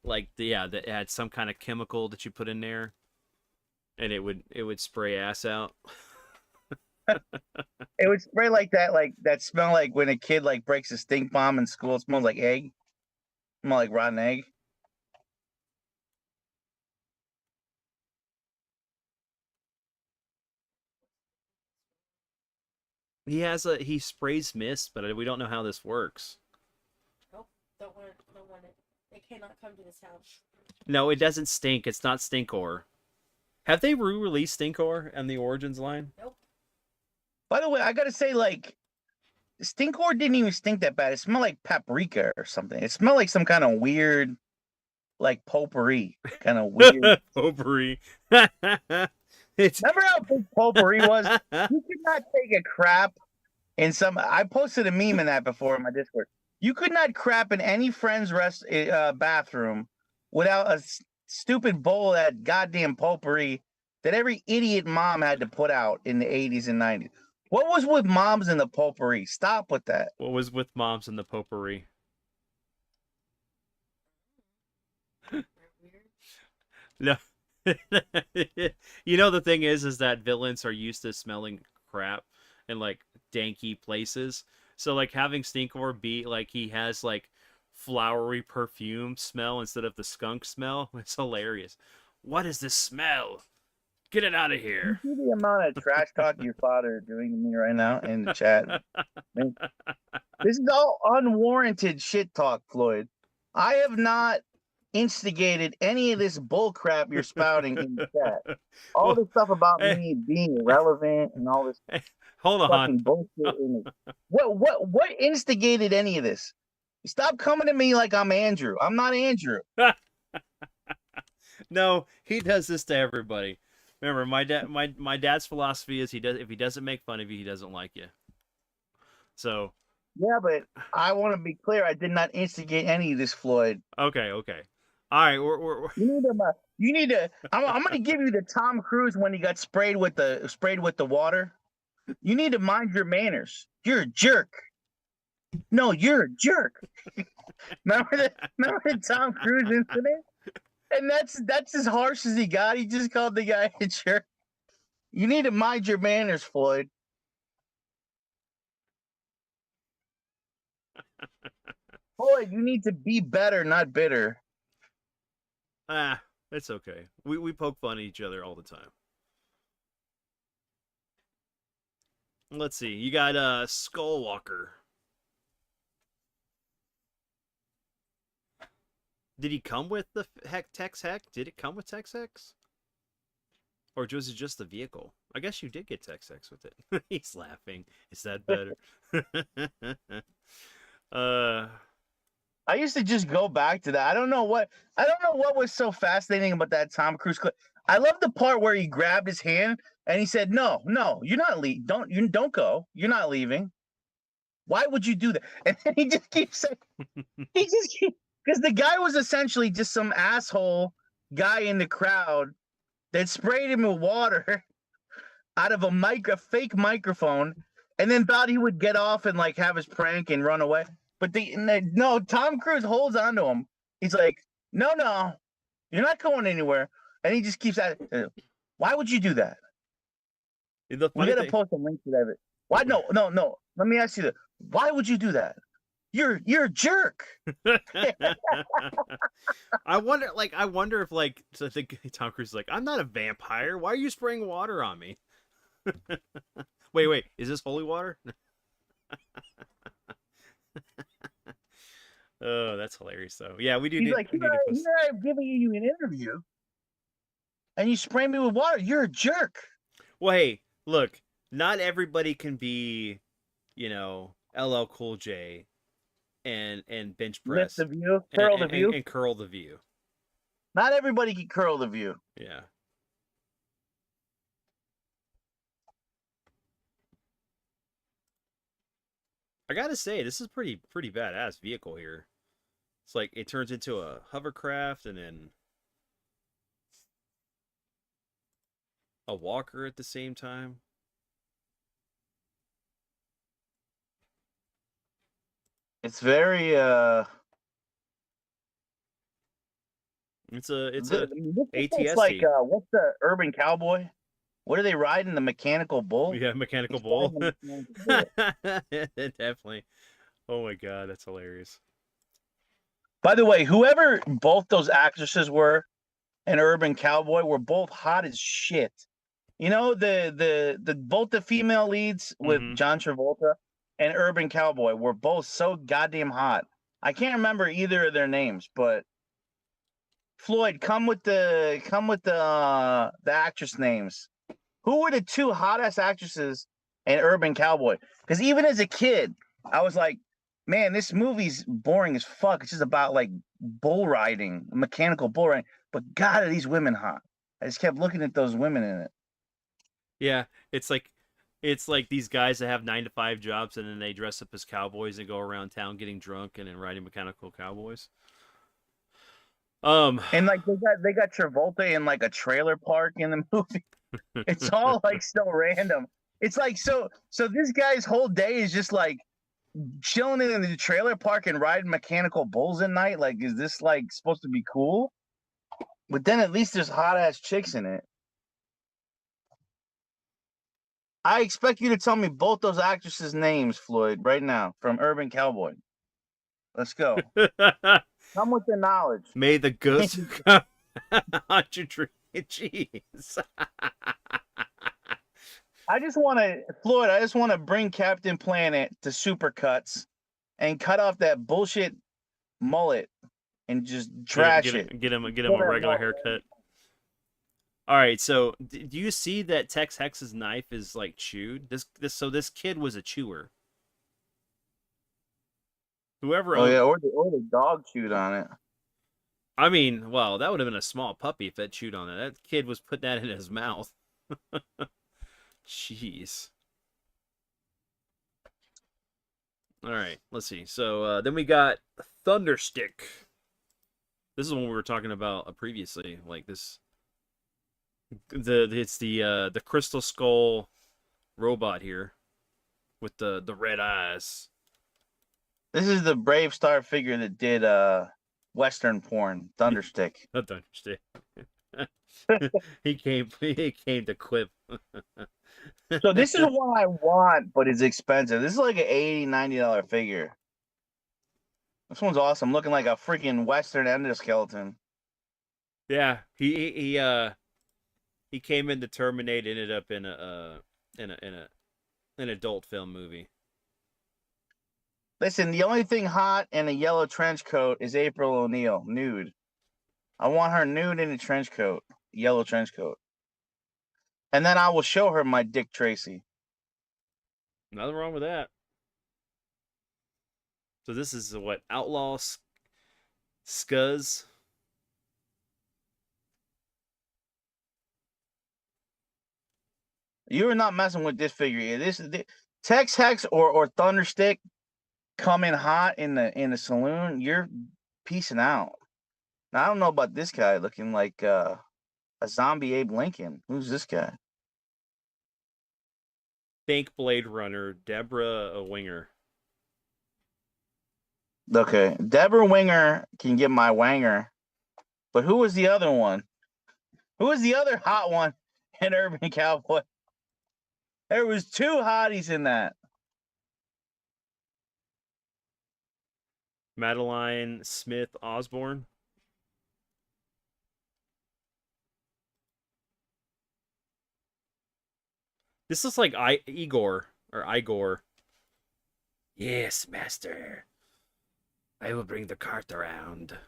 like that it had some kind of chemical that you put in there and it would spray ass out. It would spray like that smell like when a kid like breaks a stink bomb in school. It smells like egg. Smell like rotten egg. He sprays mist, but we don't know how this works. Nope, don't want it. It cannot come to this house. No, it doesn't stink. It's not Stinkor. Have they re-released Stinkor and the Origins line? Nope. By the way, I gotta say, like, Stinkor didn't even stink that bad. It smelled like paprika or something. It smelled like some kind of weird, like potpourri, kind of weird. Potpourri. It's Remember how big potpourri was? You could not take a crap in some. I posted a meme in that before in my Discord. You could not crap in any friend's bathroom without a stupid bowl of that goddamn potpourri that every idiot mom had to put out in the 80s and 90s. What was with moms and the potpourri? Stop with that. What was with moms and the potpourri? No. You know the thing is that villains are used to smelling crap in like danky places. So like having Stinkor be like he has like flowery perfume smell instead of the skunk smell, it's hilarious. What is this smell? Get it out of here. You see the amount of trash talk your father is doing to me right now in the chat. Man, this is all unwarranted shit talk, Floyd. I have not instigated any of this bull crap you're spouting in the chat. All this stuff about me being irrelevant and all this Hold on. fucking bullshit. What instigated any of this? Stop coming to me like I'm Andrew. I'm not Andrew. No, he does this to everybody. Remember, my dad's philosophy is if he doesn't make fun of you, he doesn't like you. So yeah, but I want to be clear. I did not instigate any of this, Floyd. Okay. All right, You need to. I'm going to give you the Tom Cruise when he got sprayed with the water. You need to mind your manners. You're a jerk. No, you're a jerk. remember the Tom Cruise incident? And that's as harsh as he got. He just called the guy a jerk. You need to mind your manners, Floyd. Floyd, you need to be better, not bitter. It's okay. We poke fun at each other all the time. Let's see. You got Skullwalker. Did he come with the Tex Hex? Did it come with Tex Hex? Or was it just the vehicle? I guess you did get Tex Hex with it. He's laughing. Is that better? I used to just go back to that. I don't know what was so fascinating about that Tom Cruise clip. I love the part where he grabbed his hand and he said, "No, you're not leaving. Don't go. You're not leaving. Why would you do that?" And then he just keeps saying, because the guy was essentially just some asshole guy in the crowd that sprayed him with water out of a fake microphone, and then thought he would get off and like have his prank and run away. But no, Tom Cruise holds on to him. He's like, no, you're not going anywhere. And he just keeps at it. Why would you do that? We got to post a link to that. Why? No. Let me ask you this. Why would you do that? You're a jerk. I wonder if like so Tom Cruise is like, I'm not a vampire. Why are you spraying water on me? Wait, is this holy water? Oh, that's hilarious though. Yeah, we do. He's like, here I'm giving you an interview, and you spray me with water. You're a jerk. Well, hey, look, not everybody can be, LL Cool J, and bench press, lift the view, curl the view, and curl the view. Not everybody can curl the view. Yeah. I gotta say, this is pretty badass vehicle here. It's like it turns into a hovercraft and then a walker at the same time. It's very It's a this looks like ATST. what's the urban cowboy? What are they riding? The mechanical bull? Yeah, mechanical He's bull. riding the mechanical bull. Definitely. Oh my god, that's hilarious. By the way, whoever both those actresses were and Urban Cowboy were both hot as shit. You know, the both the female leads with Hmm. John Travolta and Urban Cowboy were both so goddamn hot. I can't remember either of their names, but Floyd, come with the actress names. Who were the two hottest actresses in Urban Cowboy? Because even as a kid, I was like, man, this movie's boring as fuck. It's just about like bull riding, mechanical bull riding. But God, are these women hot? I just kept looking at those women in it. Yeah, it's like it's like these guys that have 9 to 5 jobs and then they dress up as cowboys and go around town getting drunk and then riding mechanical cowboys. Um, And like they got Travolta in like a trailer park in the movie. It's all like so random. It's like so this guy's whole day is just like chilling in the trailer park and riding mechanical bulls at night. Like, is this like supposed to be cool? But then at least there's hot ass chicks in it. I expect you to tell me both those actresses' names, Floyd, right now from Urban Cowboy. Let's go. Come with the knowledge. may the ghost come on your dream. Jeez. I just want to, Floyd. I just want to bring Captain Planet to Supercuts and cut off that bullshit mullet and just trash it. Get him Kill a that regular mullet. haircut. All right, so do you see that Tex Hex's knife is like chewed? This kid was a chewer. Whoever Oh owned, yeah, or the dog chewed on it. I mean, well, that would have been a small puppy if it chewed on it. That kid was putting that in his mouth. Jeez. All right, let's see. So then we got Thunderstick. This is one we were talking about previously. Like this, it's the Crystal Skull robot here with the red eyes. This is the Brave Star figure that did Western porn, Thunderstick. Not Thunderstick. He came to quip. So this is one I want, but it's expensive. This is like an $80-$90 figure. This one's awesome, looking like a freaking Western endoskeleton. Yeah, he came in to Terminate, ended up in a an adult film movie. Listen, the only thing hot in a yellow trench coat is April O'Neil, nude. I want her nude in a trench coat, yellow trench coat. And then I will show her my Dick Tracy. Nothing wrong with that. So this is what Outlaw Scuzz. You're not messing with this figure. Tex Hex or Thunderstick coming hot in the saloon. You're piecing out. Now, I don't know about this guy looking like a zombie Abe Lincoln. Who's this guy? Think Blade Runner, Deborah Winger. Okay, Deborah Winger can get my wanger, but who was the other one? Who was the other hot one in Urban Cowboy? There was two hotties in that. Madeline Smith Osborne. This looks like Igor. Yes, master. I will bring the cart around.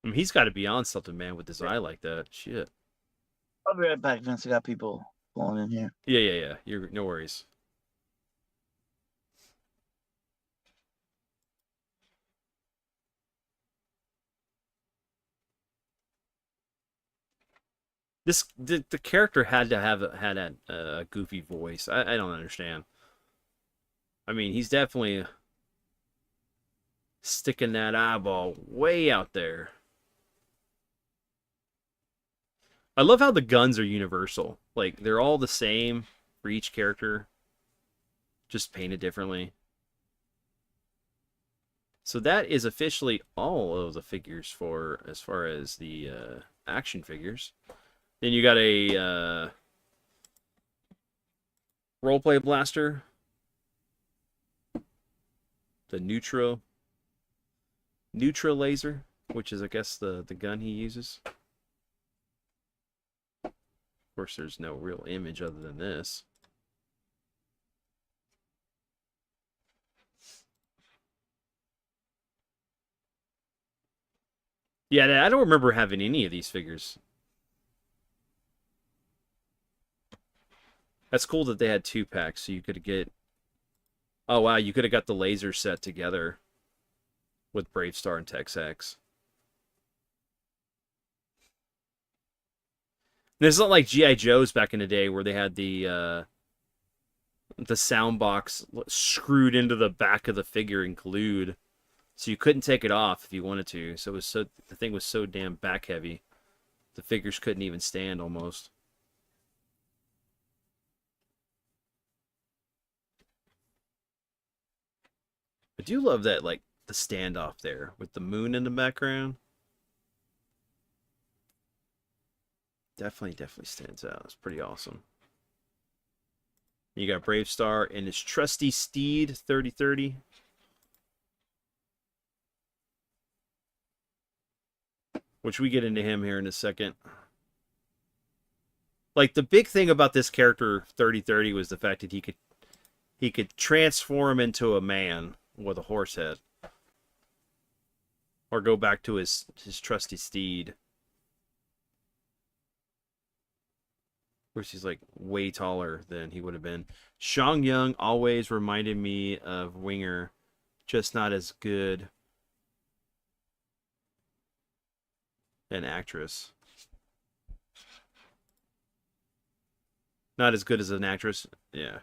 I mean, he's got to be on something, man, with his eye like that. Shit. I'll be right back, Vince. I got people pulling in here. Yeah. You're no worries. The character had to have had a goofy voice. I don't understand. I mean, he's definitely sticking that eyeball way out there. I love how the guns are universal. Like they're all the same for each character, just painted differently. So that is officially all of the figures for as far as the action figures. Then you got a roleplay blaster, the Neutra laser, which is I guess the gun he uses. Of course, there's no real image other than this. Yeah, I don't remember having any of these figures. That's cool that they had 2-packs, so you could get... Oh, wow, you could have got the laser set together with Brave Starr and Tex-Hex. It's not like G.I. Joe's back in the day where they had the sound box screwed into the back of the figure and glued. So you couldn't take it off if you wanted to. So the thing was so damn back heavy. The figures couldn't even stand almost. I do love that, like, the standoff there with the moon in the background. Definitely stands out. It's pretty awesome. You got Brave Starr and his trusty steed, 3030. Which we get into him here in a second. Like, the big thing about this character, 3030, was the fact that he could transform into a man with a horse head. Or go back to his trusty steed. Of course, he's like way taller than he would have been. Shang Yang always reminded me of Winger, just not as good an actress. Not as good as an actress. Yeah.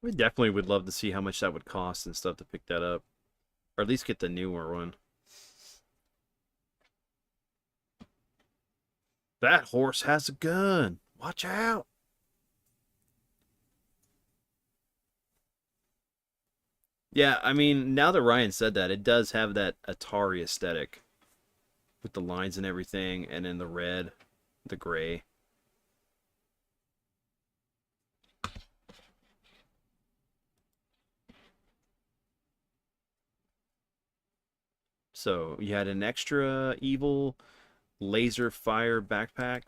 We definitely would love to see how much that would cost and stuff to pick that up. Or at least get the newer one. That horse has a gun. Watch out. Yeah, I mean, now that Ryan said that, it does have that Atari aesthetic. With the lines and everything, and then the red, the gray. So, you had an extra evil laser fire backpack.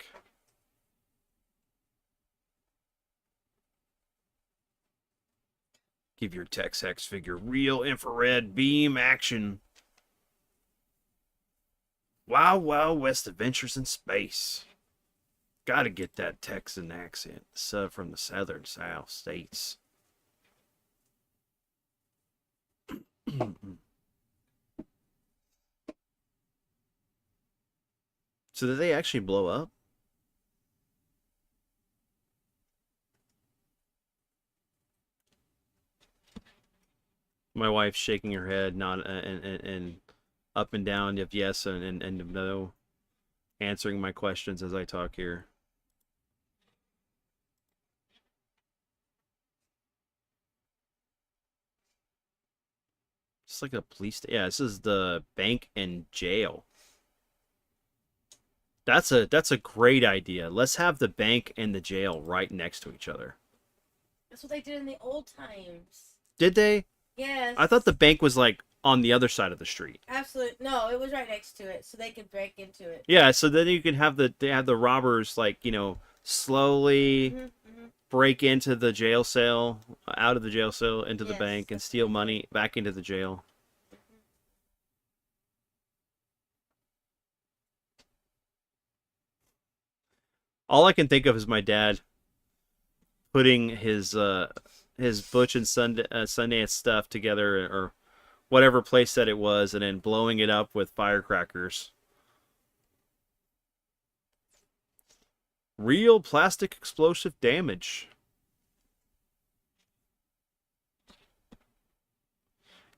Give your Tex-Hex figure real infrared beam action. Wild Wild West adventures in space. Gotta get that Texan accent. Sub from the southern South states. So did they actually blow up? My wife's shaking her head, not and up and down of yes and no, answering my questions as I talk here. It's like a police. Yeah, this is the bank and jail. That's a great idea. Let's have the bank and the jail right next to each other. That's what they did in the old times. Did they? Yes. I thought the bank was like on the other side of the street. Absolutely. No, it was right next to it, so they could break into it. Yeah, so then you can have the robbers like, slowly break into the jail cell, out of the jail cell, into the bank, and steal money back into the jail. All I can think of is my dad putting his Butch and Sundance stuff together, or whatever place that it was, and then blowing it up with firecrackers. Real plastic explosive damage.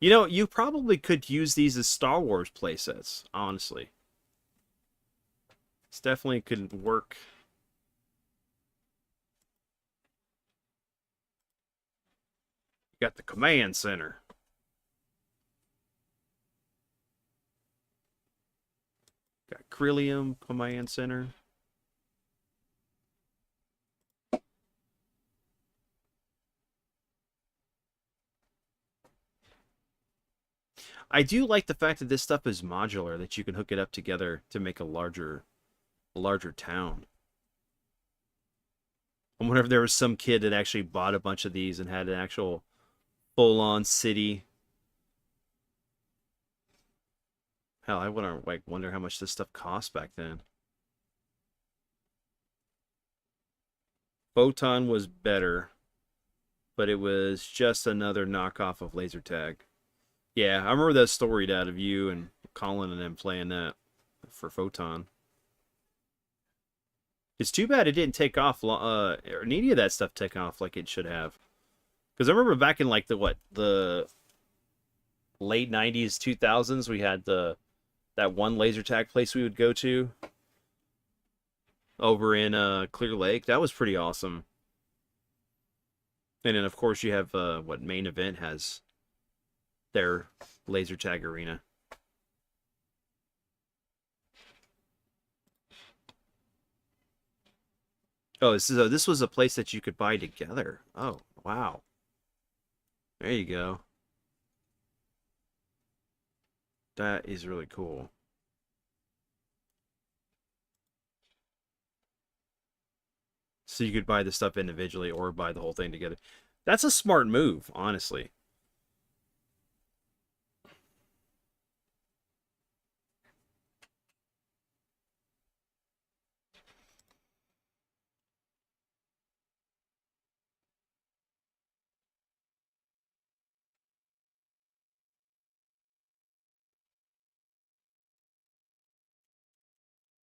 You know, you probably could use these as Star Wars playsets, honestly. This definitely could work. You got the command center. Got Krillium command center. I do like the fact that this stuff is modular, that you can hook it up together to make a larger town. I wonder if there was some kid that actually bought a bunch of these and had an actual full-on city. Hell, I wonder how much this stuff cost back then. Photon was better, but it was just another knockoff of laser tag. Yeah, I remember that story, Dad, of you and Colin and them playing that for Photon. It's too bad it didn't take off, or any of that stuff take off like it should have. Because I remember back in like the late 90s, 2000s, we had that one laser tag place we would go to over in Clear Lake. That was pretty awesome. And then of course you have what Main Event has their laser tag arena. Oh, this was a place that you could buy together. Oh, wow. There you go. That is really cool. So you could buy the stuff individually or buy the whole thing together. That's a smart move, honestly.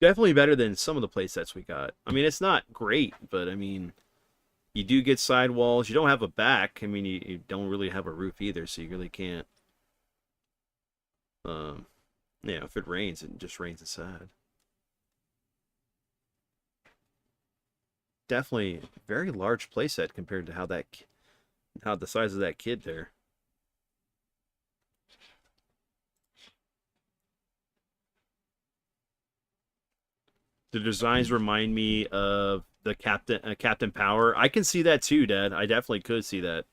Definitely better than some of the play sets we got. I mean, it's not great, but I mean, you do get sidewalls. You don't have a back. I mean, you don't really have a roof either, so you really can't. Um, yeah, if it rains, it just rains inside. Definitely very large playset compared to how the size of that kid there. The designs remind me of the Captain Power. I can see that too, Dad. I definitely could see that.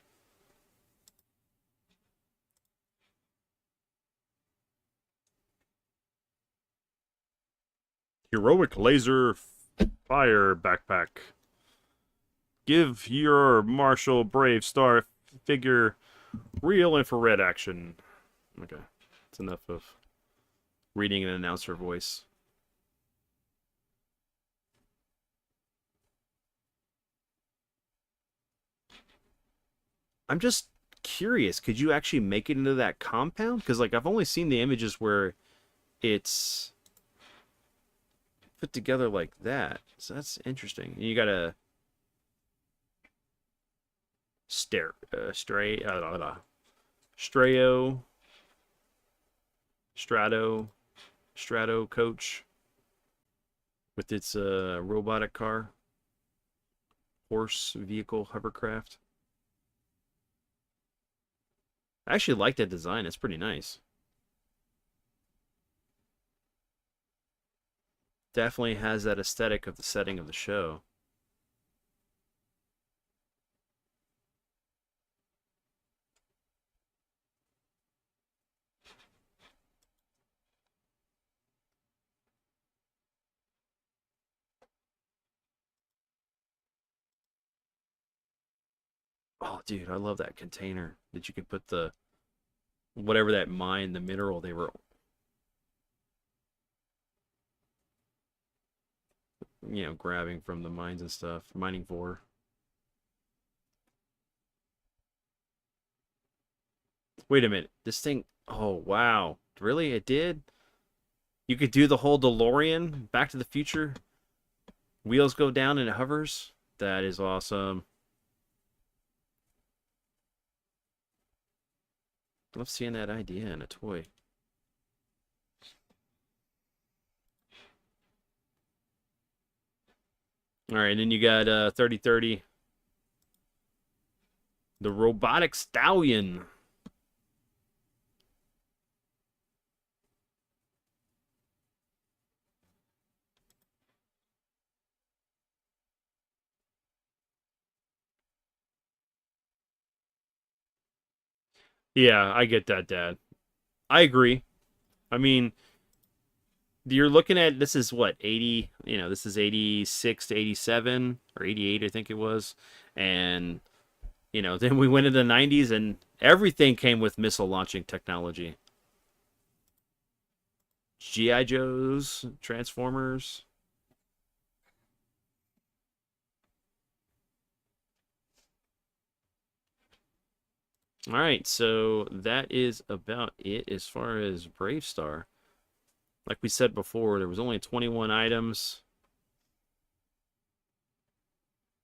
Heroic laser fire backpack. Give your Marshal Brave Starr figure real infrared action. Okay, it's enough of reading an announcer voice. I'm just curious, could you actually make it into that compound? Because like I've only seen the images where it's put together like that. So that's interesting. You got a Strayo, Strato coach with its robotic car, horse vehicle hovercraft. I actually like that design. It's pretty nice. Definitely has that aesthetic of the setting of the show. Oh, dude, I love that container that you can put the whatever that mine, the mineral they were grabbing from the mines and stuff, mining for. Wait a minute. This thing. Oh, wow. Really? It did? You could do the whole DeLorean, Back to the Future. Wheels go down and it hovers. That is awesome. I love seeing that idea in a toy. All right, and then you got 3030. The Robotic Stallion. Yeah, I get that, Dad. I agree. I mean, you're looking at this is what 80, this is 86 to 87 or 88 I think it was. And then we went into the 90s and everything came with missile launching technology. GI Joes, Transformers. All right, so that is about it as far as Brave Star. Like we said before, there was only 21 items.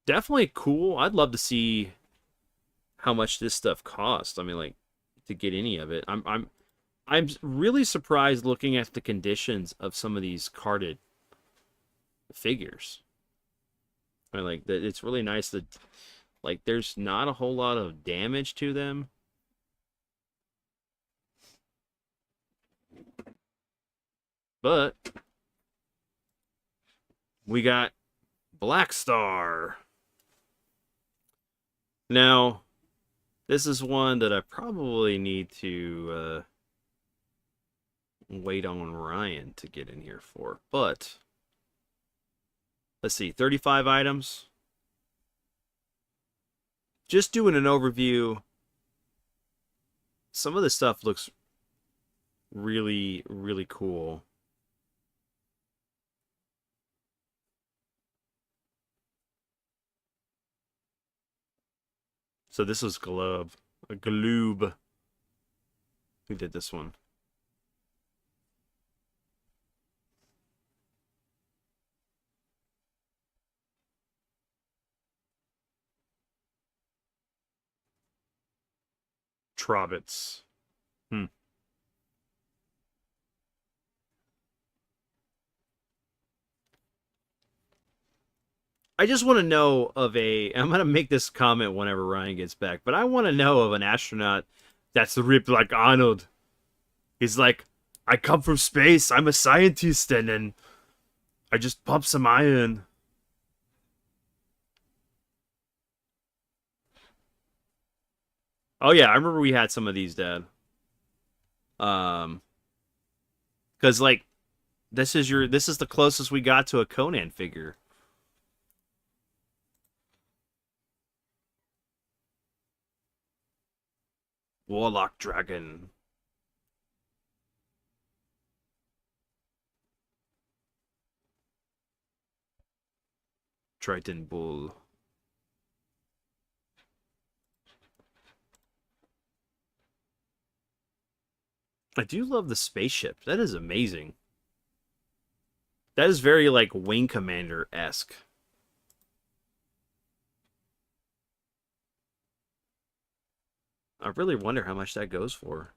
Definitely cool. I'd love to see how much this stuff costs. I mean, like, to get any of it. I'm really surprised looking at the conditions of some of these carded figures. I mean, like, it's really nice that, like, there's not a whole lot of damage to them. But we got Blackstar. Now, this is one that I probably need to wait on Ryan to get in here for. But, let's see, 35 items. Just doing an overview. Some of this stuff looks really, really cool. So this was Gloob. Gloob. Who did this one? Trobits. I just want to know of I'm going to make this comment whenever Ryan gets back, but I want to know of an astronaut that's ripped like Arnold. He's like, I come from space, I'm a scientist, and then I just pump some iron. Oh yeah, I remember we had some of these, Dad. Um, because like, this is the closest we got to a Conan figure. Warlock Dragon. Triton Bull. I do love the spaceship. That is amazing. That is very like Wing Commander-esque. I really wonder how much that goes for.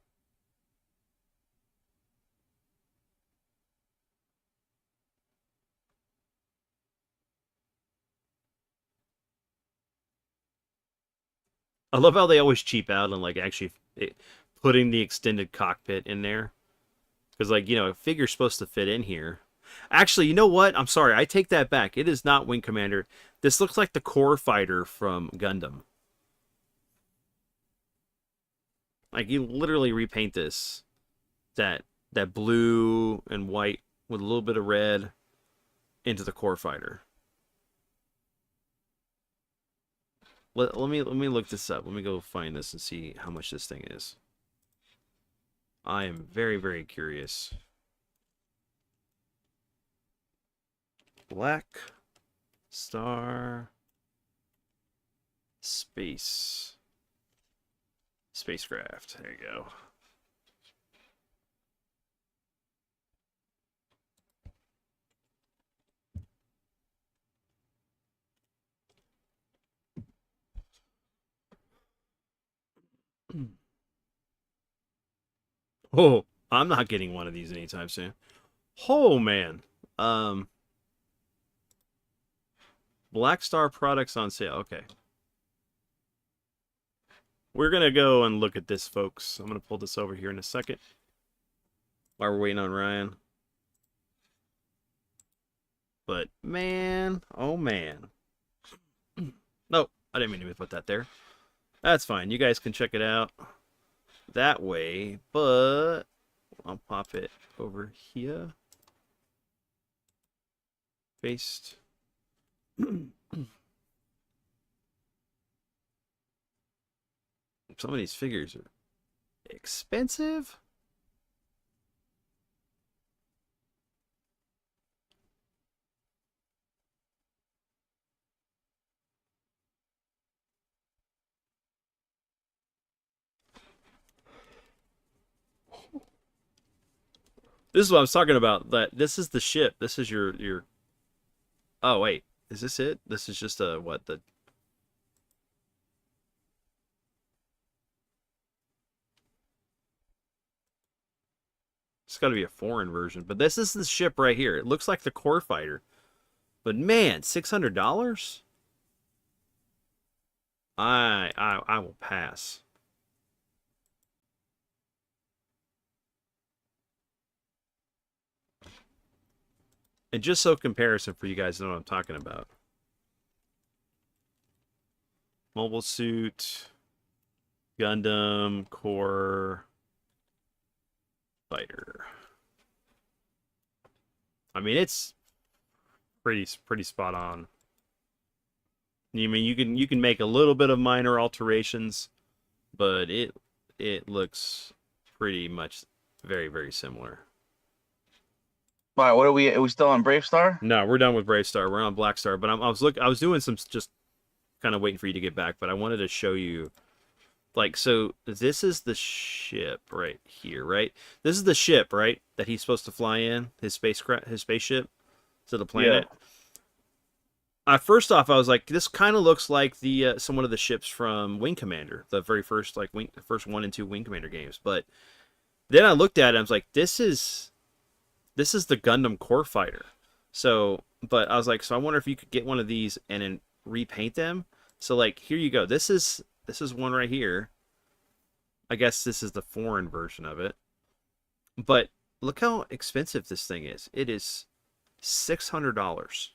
I love how they always cheap out on like actually putting the extended cockpit in there. Because like, a figure's supposed to fit in here. Actually, you know what? I'm sorry. I take that back. It is not Wing Commander. This looks like the core fighter from Gundam. Like, you literally repaint this. That blue and white with a little bit of red into the core fighter. Let me look this up. Let me go find this and see how much this thing is. I am very, very curious. Black Star Space Spacecraft. There you go. Oh, I'm not getting one of these anytime soon. Oh man. Um Blackstar products on sale. Okay. We're gonna go and look at this, folks. I'm gonna pull this over here in a second while we're waiting on Ryan. But man, oh man. Nope, I didn't mean to put that there. That's fine. You guys can check it out that way, but I'll pop it over here. Paste. Some of these figures are expensive. This is what I was talking about. That this is the ship. This is your. Oh wait, is this it? This is just a what the. It's got to be a foreign version, but this is the ship right here. It looks like the core fighter, but man, $600. I will pass. And just so comparison for you guys to know what I'm talking about. Mobile suit, Gundam, core, fighter. I mean, it's pretty spot on. I mean, you can make a little bit of minor alterations, but it looks pretty much very similar. All right, what are we? Are we still on Brave Star? No, we're done with Brave Star. We're on Blackstar, but I was doing some just kind of waiting for you to get back, but I wanted to show you, like, so this is the ship right here, right? This is the ship, right, that he's supposed to fly in, his spaceship to the planet. Yeah. First off, I was like, this kind of looks like the some one of the ships from Wing Commander, the very first first 1 and 2 Wing Commander games. But then I looked at it, and I was like, this is the Gundam Core Fighter. So, but I was like, so I wonder if you could get one of these and then repaint them. So, like, here you go. This is one right here. I guess this is the foreign version of it. But look how expensive this thing is. It is $600.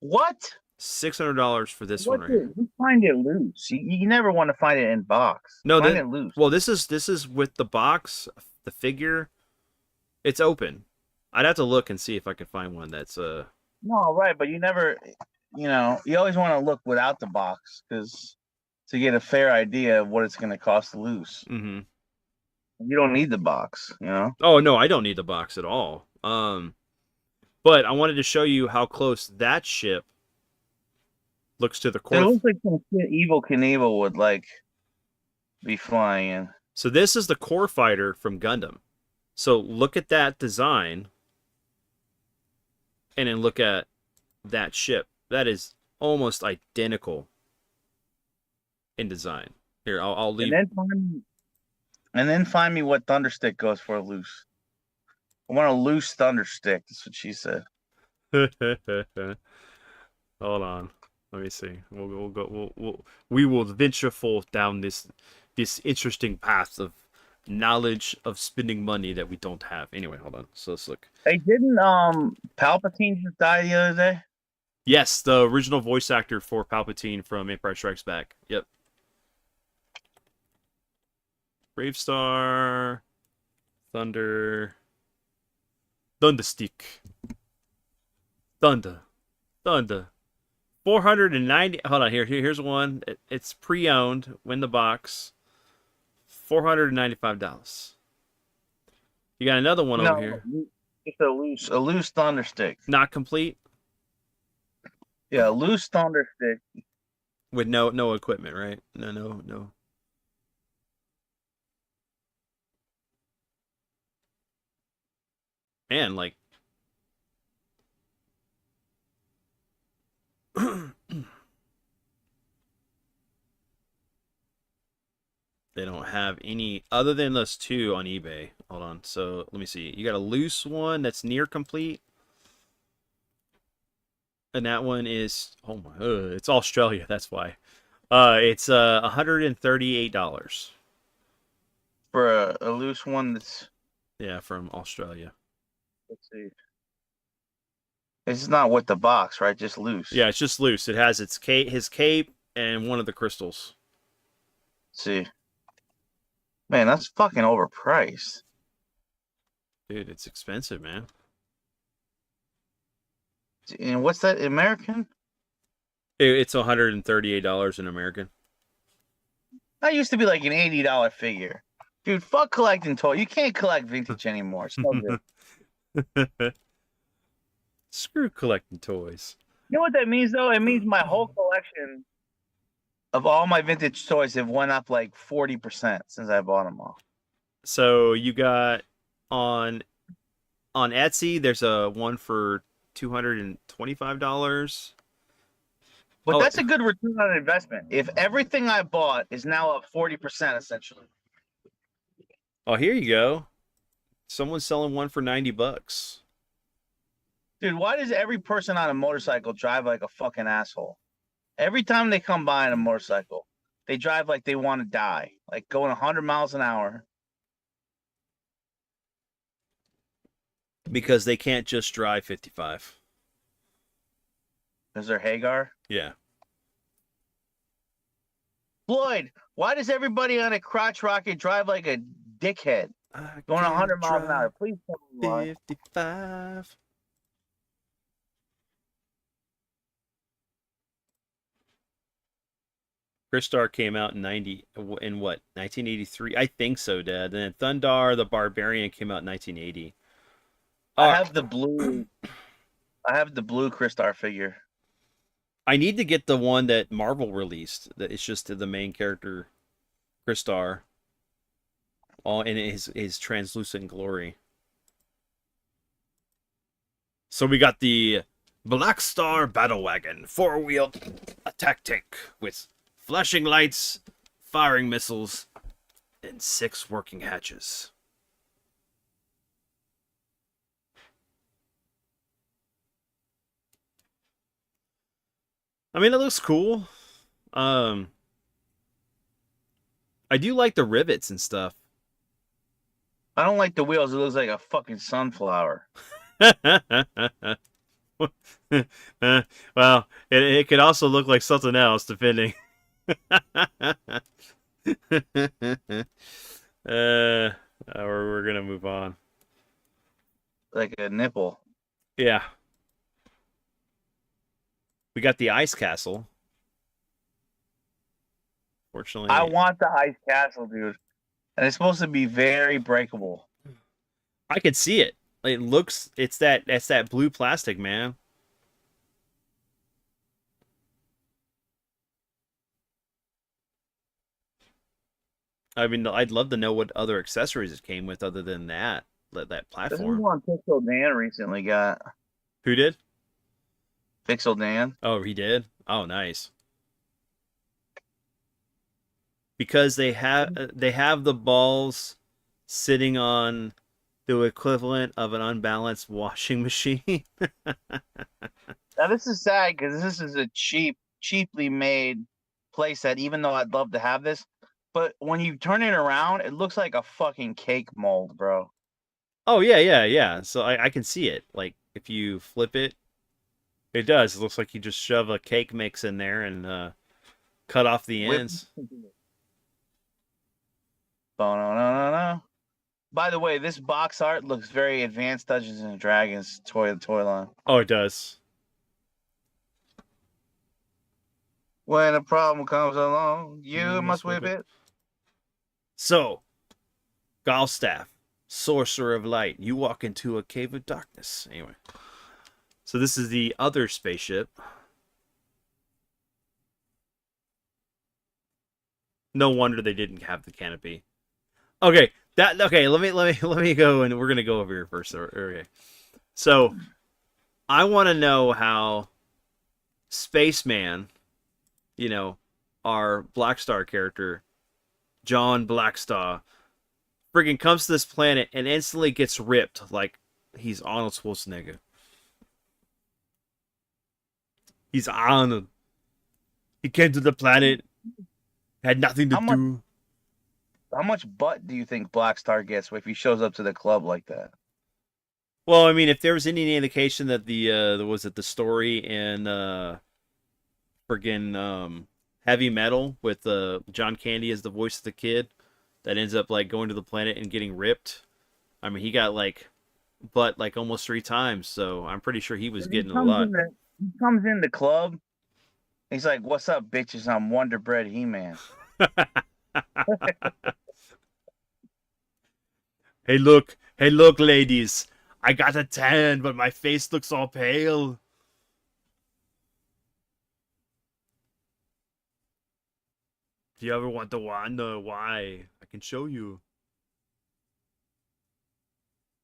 What? $600 for this one right here. You find it loose. You never want to find it in box. No, find it loose. Well, this is with the box, the figure. It's open. I'd have to look and see if I could find one that's No, right, but you never, you always want to look without the box because to get a fair idea of what it's going to cost to loose. Mm-hmm. You don't need the box, Oh no, I don't need the box at all. But I wanted to show you how close that ship looks to the core. It looks like some shit Evil Knievel would like be flying in. So this is the core fighter from Gundam. So look at that design, and then look at that ship. That is almost identical in design. Here, I'll leave. And then find me what Thunderstick goes for loose. I want a loose Thunderstick. That's what she said. Hold on. Let me see. We will venture forth down this interesting path of knowledge of spending money that we don't have. Anyway, hold on. So let's look. Hey, didn't Palpatine just die the other day? Yes, the original voice actor for Palpatine from Empire Strikes Back. Yep. Brave Starr, Thunderstick, Thunder. 490. Hold on, here's one. It's pre-owned. Win the box. $495. You got another one over here. Just a loose thunder stick. Not complete Yeah, a loose thunder stick. with no equipment, right? No. Man, like they don't have any other than those two on eBay. Hold on. So let me see. You got a loose one that's near complete, and that one is oh my, it's Australia. That's why. It's $138. For a loose one that's, Yeah, from Australia. let's see. It's not with the box, right? Just loose. Yeah, it's just loose. It has its his cape, and one of the crystals. Let's see. Man, that's fucking overpriced. Dude, it's expensive, man. And what's that, American? It's $138 in American. That used to be like an $80 figure. Dude, fuck collecting toys. You can't collect vintage anymore. It's no good. Screw collecting toys. You know what that means, though? It means my whole collection of all my vintage toys have went up like 40% since I bought them all. So you got on Etsy, there's a one for $225. But Oh, that's a good return on investment. If everything I bought is now up 40%, essentially. oh, here you go. Someone's selling one for $90. Dude, why does every person on a motorcycle drive like a fucking asshole? Every time they come by on a motorcycle, they drive like they want to die, like going 100 miles an hour. Because they can't just drive 55. Is there Hagar? Yeah. Floyd, why does everybody on a crotch rocket drive like a dickhead? Going 100 miles an hour. Please tell me why. 55. Brave Starr came out in what 1983? I think so, Dad. And then Thundar the Barbarian came out in 1980. I have the blue Crystar figure. I need to get the one that Marvel released. That it's just the main character, Crystar, all in his translucent glory. So we got the Blackstar Battle Wagon, four-wheeled attack tank with flashing lights, firing missiles, and 6 working hatches. I mean, it looks cool. I do like the rivets and stuff. I don't like the wheels. It looks like a fucking sunflower. Well, it could also look like something else, depending. We're gonna move on. Like a nipple. Yeah. We got the ice castle. Fortunately, I want the ice castle, dude. And it's supposed to be very breakable. I could see it. It looks it's that blue plastic, man. I mean, I'd love to know what other accessories it came with other than that This is platform. one Pixel Dan recently got. Who did? Pixel Dan. Oh, he did. Oh, nice. Because they have the balls sitting on the equivalent of an unbalanced washing machine. Now this is sad because this is a cheaply made playset, even though I'd love to have this. But when you turn it around, it looks like a fucking cake mold, bro. Oh yeah. So I can see it. Like if you flip it, it does. It looks like you just shove a cake mix in there and cut off the ends. Ba-na-na-na-na. By the way, this box art looks very Advanced Dungeons and Dragons toy line. Oh, it does. When a problem comes along, you must whip it. So, golf staff. sorcerer of light. You walk into a cave of darkness. Anyway, so this is the other spaceship. No wonder they didn't have the canopy. Okay, let me go, and we're gonna go over here first. Okay, so I want to know how Spaceman, our Blackstar character, John Blackstar, friggin' comes to this planet and instantly gets ripped like he's Arnold Schwarzenegger. He's Arnold. He came to the planet, had nothing to How much do. how much butt do you think Blackstar gets if he shows up to the club like that? Well, I mean, if there was any indication that the story in friggin' Heavy Metal with John Candy as the voice of the kid that ends up like going to the planet and getting ripped. I mean, he got like butt like almost 3 times, so I'm pretty sure he was getting a lot. He comes in the club. He's like, "What's up, bitches? I'm Wonder Bread He-Man." Hey, look, ladies. I got a tan, but my face looks all pale. Do you ever want to wonder why? I can show you.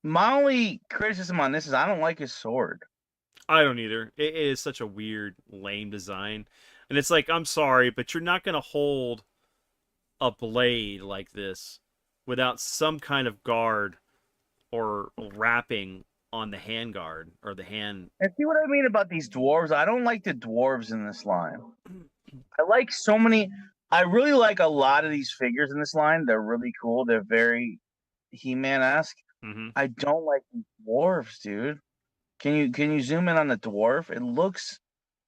My only criticism on this is I don't like his sword. I don't either. It is such a weird, lame design. And it's like, I'm sorry, but you're not going to hold a blade like this without some kind of guard or wrapping on the hand guard or the hand. And see what I mean about these dwarves? I don't like the dwarves in this line. I like so many. I really like a lot of these figures in this line. They're really cool. They're very He-Man-esque. Mm-hmm. I don't like these dwarves, dude. Can you zoom in on the dwarf? It looks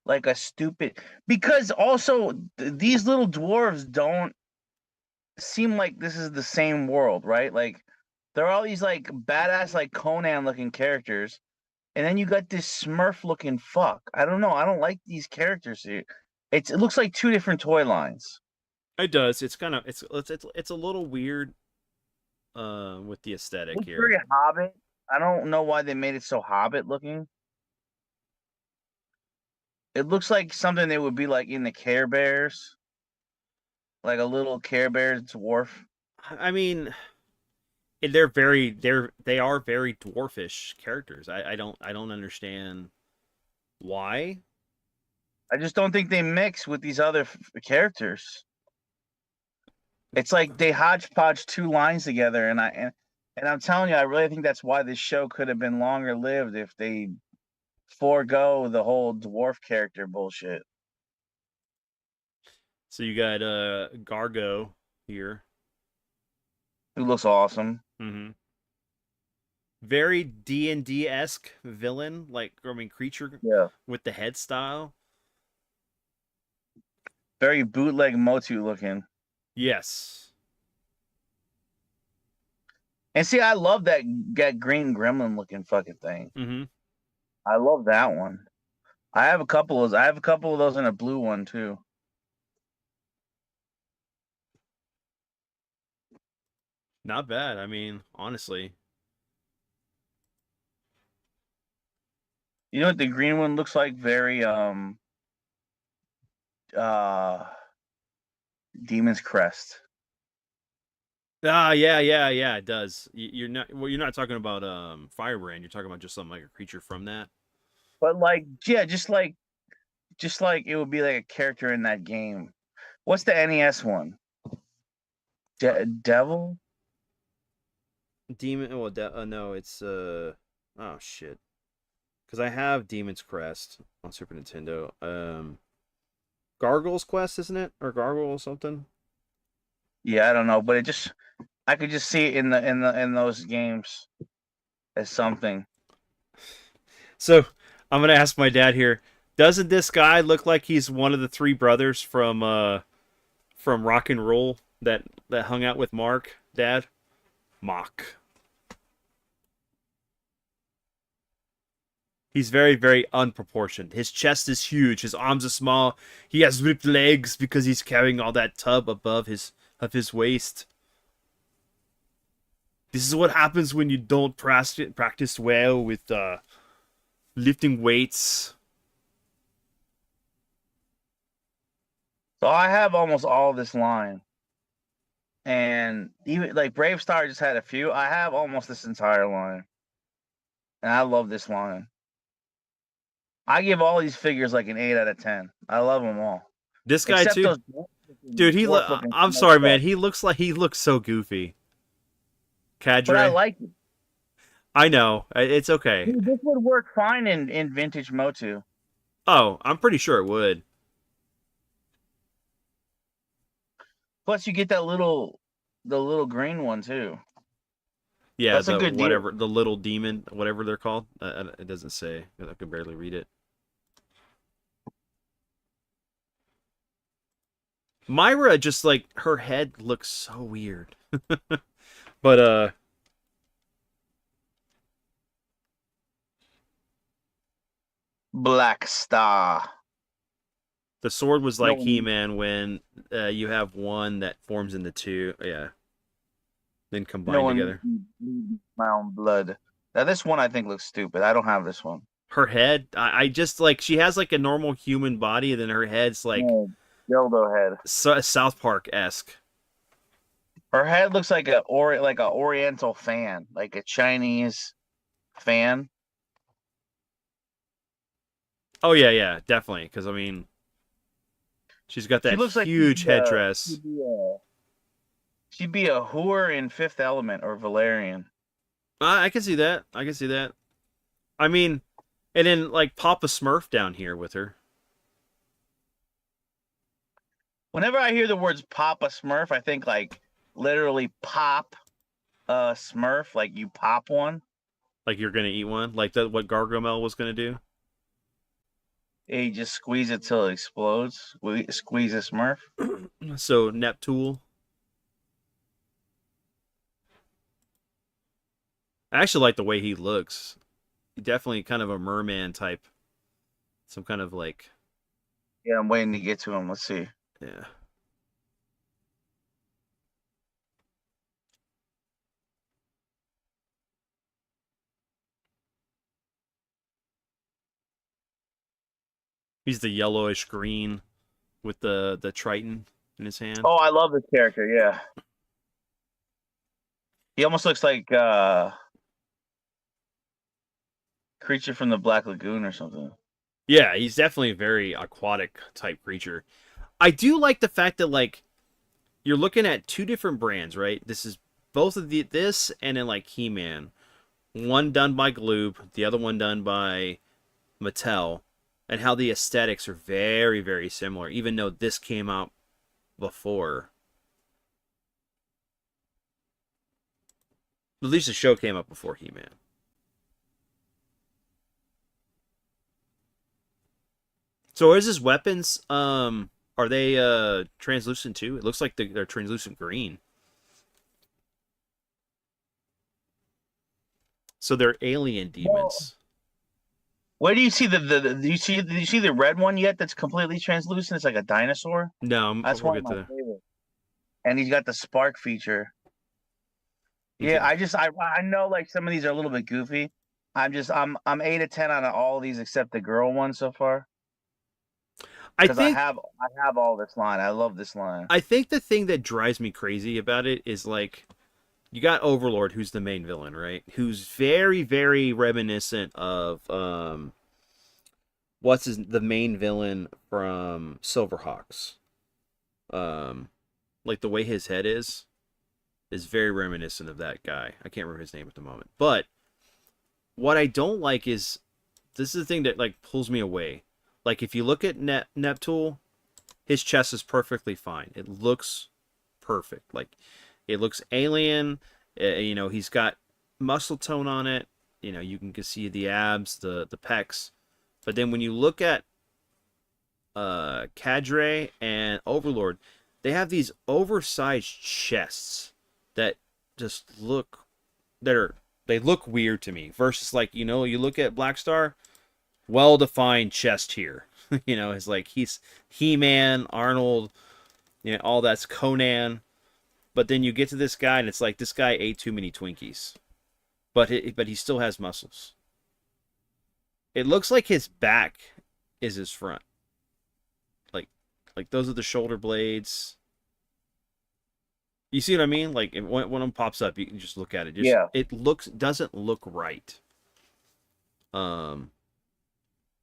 like a stupid, because also these little dwarves don't seem like this is the same world, right? Like there are all these like badass like Conan looking characters, and then you got this Smurf looking fuck. I don't know. I don't like these characters here. It looks like two different toy lines. It does. It's kind of it's a little weird with the aesthetic Looks here. very Hobbit. I don't know why they made it so Hobbit looking. It looks like something that would be like in the Care Bears, like a little Care Bears dwarf. I mean, they are very dwarfish characters. I don't understand why. I just don't think they mix with these other characters. It's like they hodgepodge two lines together, and I'm telling you, I really think that's why this show could have been longer lived if they forego the whole dwarf character bullshit. So you got Gargo here. Who looks awesome. Mm-hmm. Very D&D-esque villain, like creature Yeah. with the head style. Very bootleg Motu looking. Yes. And see, I love that green gremlin looking fucking thing. Mm-hmm. I love that one. I have a couple of those and a blue one too. Not bad. I mean, honestly. You know what the green one looks like? Very Demon's Crest. Yeah, it does. You're not talking about Firebrand. You're talking about just something like a creature from that. But like, yeah, just like it would be like a character in that game. What's the NES one? Devil? Demon. Well, no, it's oh shit. Because I have Demon's Crest on Super Nintendo. Gargoyle's Quest, isn't it, or Gargoyle or something? Yeah, I don't know, but I could just see it in those games as something. So I'm gonna ask my dad here. Doesn't this guy look like he's one of the three brothers from Rock and Roll that hung out with Mark, Dad? Mock. He's very, very unproportioned. His chest is huge. His arms are small. He has ripped legs because he's carrying all that tub above his waist. This is what happens when you don't practice well with lifting weights. So I have almost all this line. And even like Brave Star just had a few. I have almost this entire line. And I love this line. I give all these figures like an 8 out of 10. I love them all. This guy Except too, those dude. dwarf looking I'm sorry, man. He looks so goofy. but I Cadre. like it. I know. It's okay. Dude, this would work fine in vintage Motu. Oh, I'm pretty sure it would. Plus you get the little green one too. Yeah, That's a the good deal. whatever, the little demon, whatever they're called. It doesn't say. I can barely read it. Myra, just like her head looks so weird. But Blackstar. the sword was No like one, He-Man when you have one that forms into two. Yeah, then no combined one together. makes me bleed my own blood. Now this one I think looks stupid. I don't have this one. Her head, I just like she has like a normal human body, and then her head's like No, dildo head. South Park esque. Her head looks like a Oriental fan, like a Chinese fan. Oh yeah, definitely. Because I mean, she's got She that looks like huge headdress. she'd be a whore in Fifth Element or Valerian. I can see that. I can see that. I mean, and then like Papa Smurf down here with her. Whenever I hear the words Papa Smurf, I think like literally pop a Smurf, like you pop one. Like you're gonna eat one, like that what Gargamel was gonna do. And you just squeeze it till it explodes. Squeeze a Smurf. So Neptune. I actually like the way he looks. Definitely kind of a merman type. Some kind of like Yeah, I'm waiting to get to him. Let's see. yeah. He's the yellowish green with the Triton in his hand. Oh, I love this character. Yeah, he almost looks like creature from the Black Lagoon or something. Yeah, he's definitely a very aquatic type creature. I do like the fact that like you're looking at two different brands, right? This is both of this and then like He-Man. One done by Gloob, the other one done by Mattel, and how the aesthetics are very, very similar, even though this came out before. At least the show came out before He-Man. So is his weapons are they translucent too? It looks like they're translucent green. So they're alien demons. Where do you see do you see the red one yet? That's completely translucent. It's like a dinosaur. No, That's we'll one of get my to. favorites. And he's got the spark feature. Yeah, I know like some of these are a little bit goofy. I'm 8 to 10 out of all of these except the girl one so far. I Because think I have all this line. I love this line. I think the thing that drives me crazy about it is like you got Overlord, who's the main villain, right? Who's very, very reminiscent of the main villain from Silverhawks. Like the way his head is very reminiscent of that guy. I can't remember his name at the moment. But what I don't like is this is the thing that like pulls me away. Like if you look at Neptune, his chest is perfectly fine. It looks perfect. Like it looks alien. He's got muscle tone on it. You can see the abs, the pecs. But then when you look at Cadre and Overlord, they have these oversized chests that just look they look weird to me. Versus like you look at Blackstar, well-defined chest here. It's like he's He-Man, Arnold, all that's Conan. But then you get to this guy, and it's like this guy ate too many Twinkies, but he still has muscles. It looks like his back is his front. Like like those are the shoulder blades. You see what I mean? Like when one pops up, you can just look at it. Just Yeah. it looks doesn't look right. Um,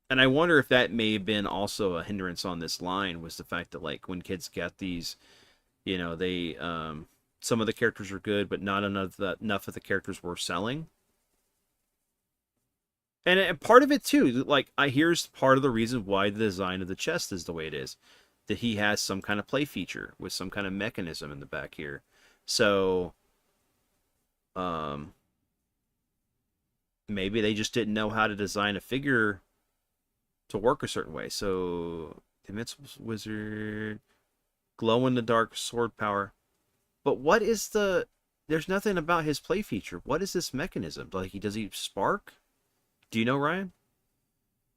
and I wonder if that may have been also a hindrance on this line was the fact that like when kids get these, they some of the characters are good, but not enough of the characters were selling. And part of it too, like here's part of the reason why the design of the chest is the way it is, that he has some kind of play feature with some kind of mechanism in the back here. So, um, maybe they just didn't know how to design a figure to work a certain way. So, the Invincible Wizard, glow in the dark sword power. But what is the? There's nothing about his play feature. What is this mechanism? Like, does he spark? Do you know, Ryan?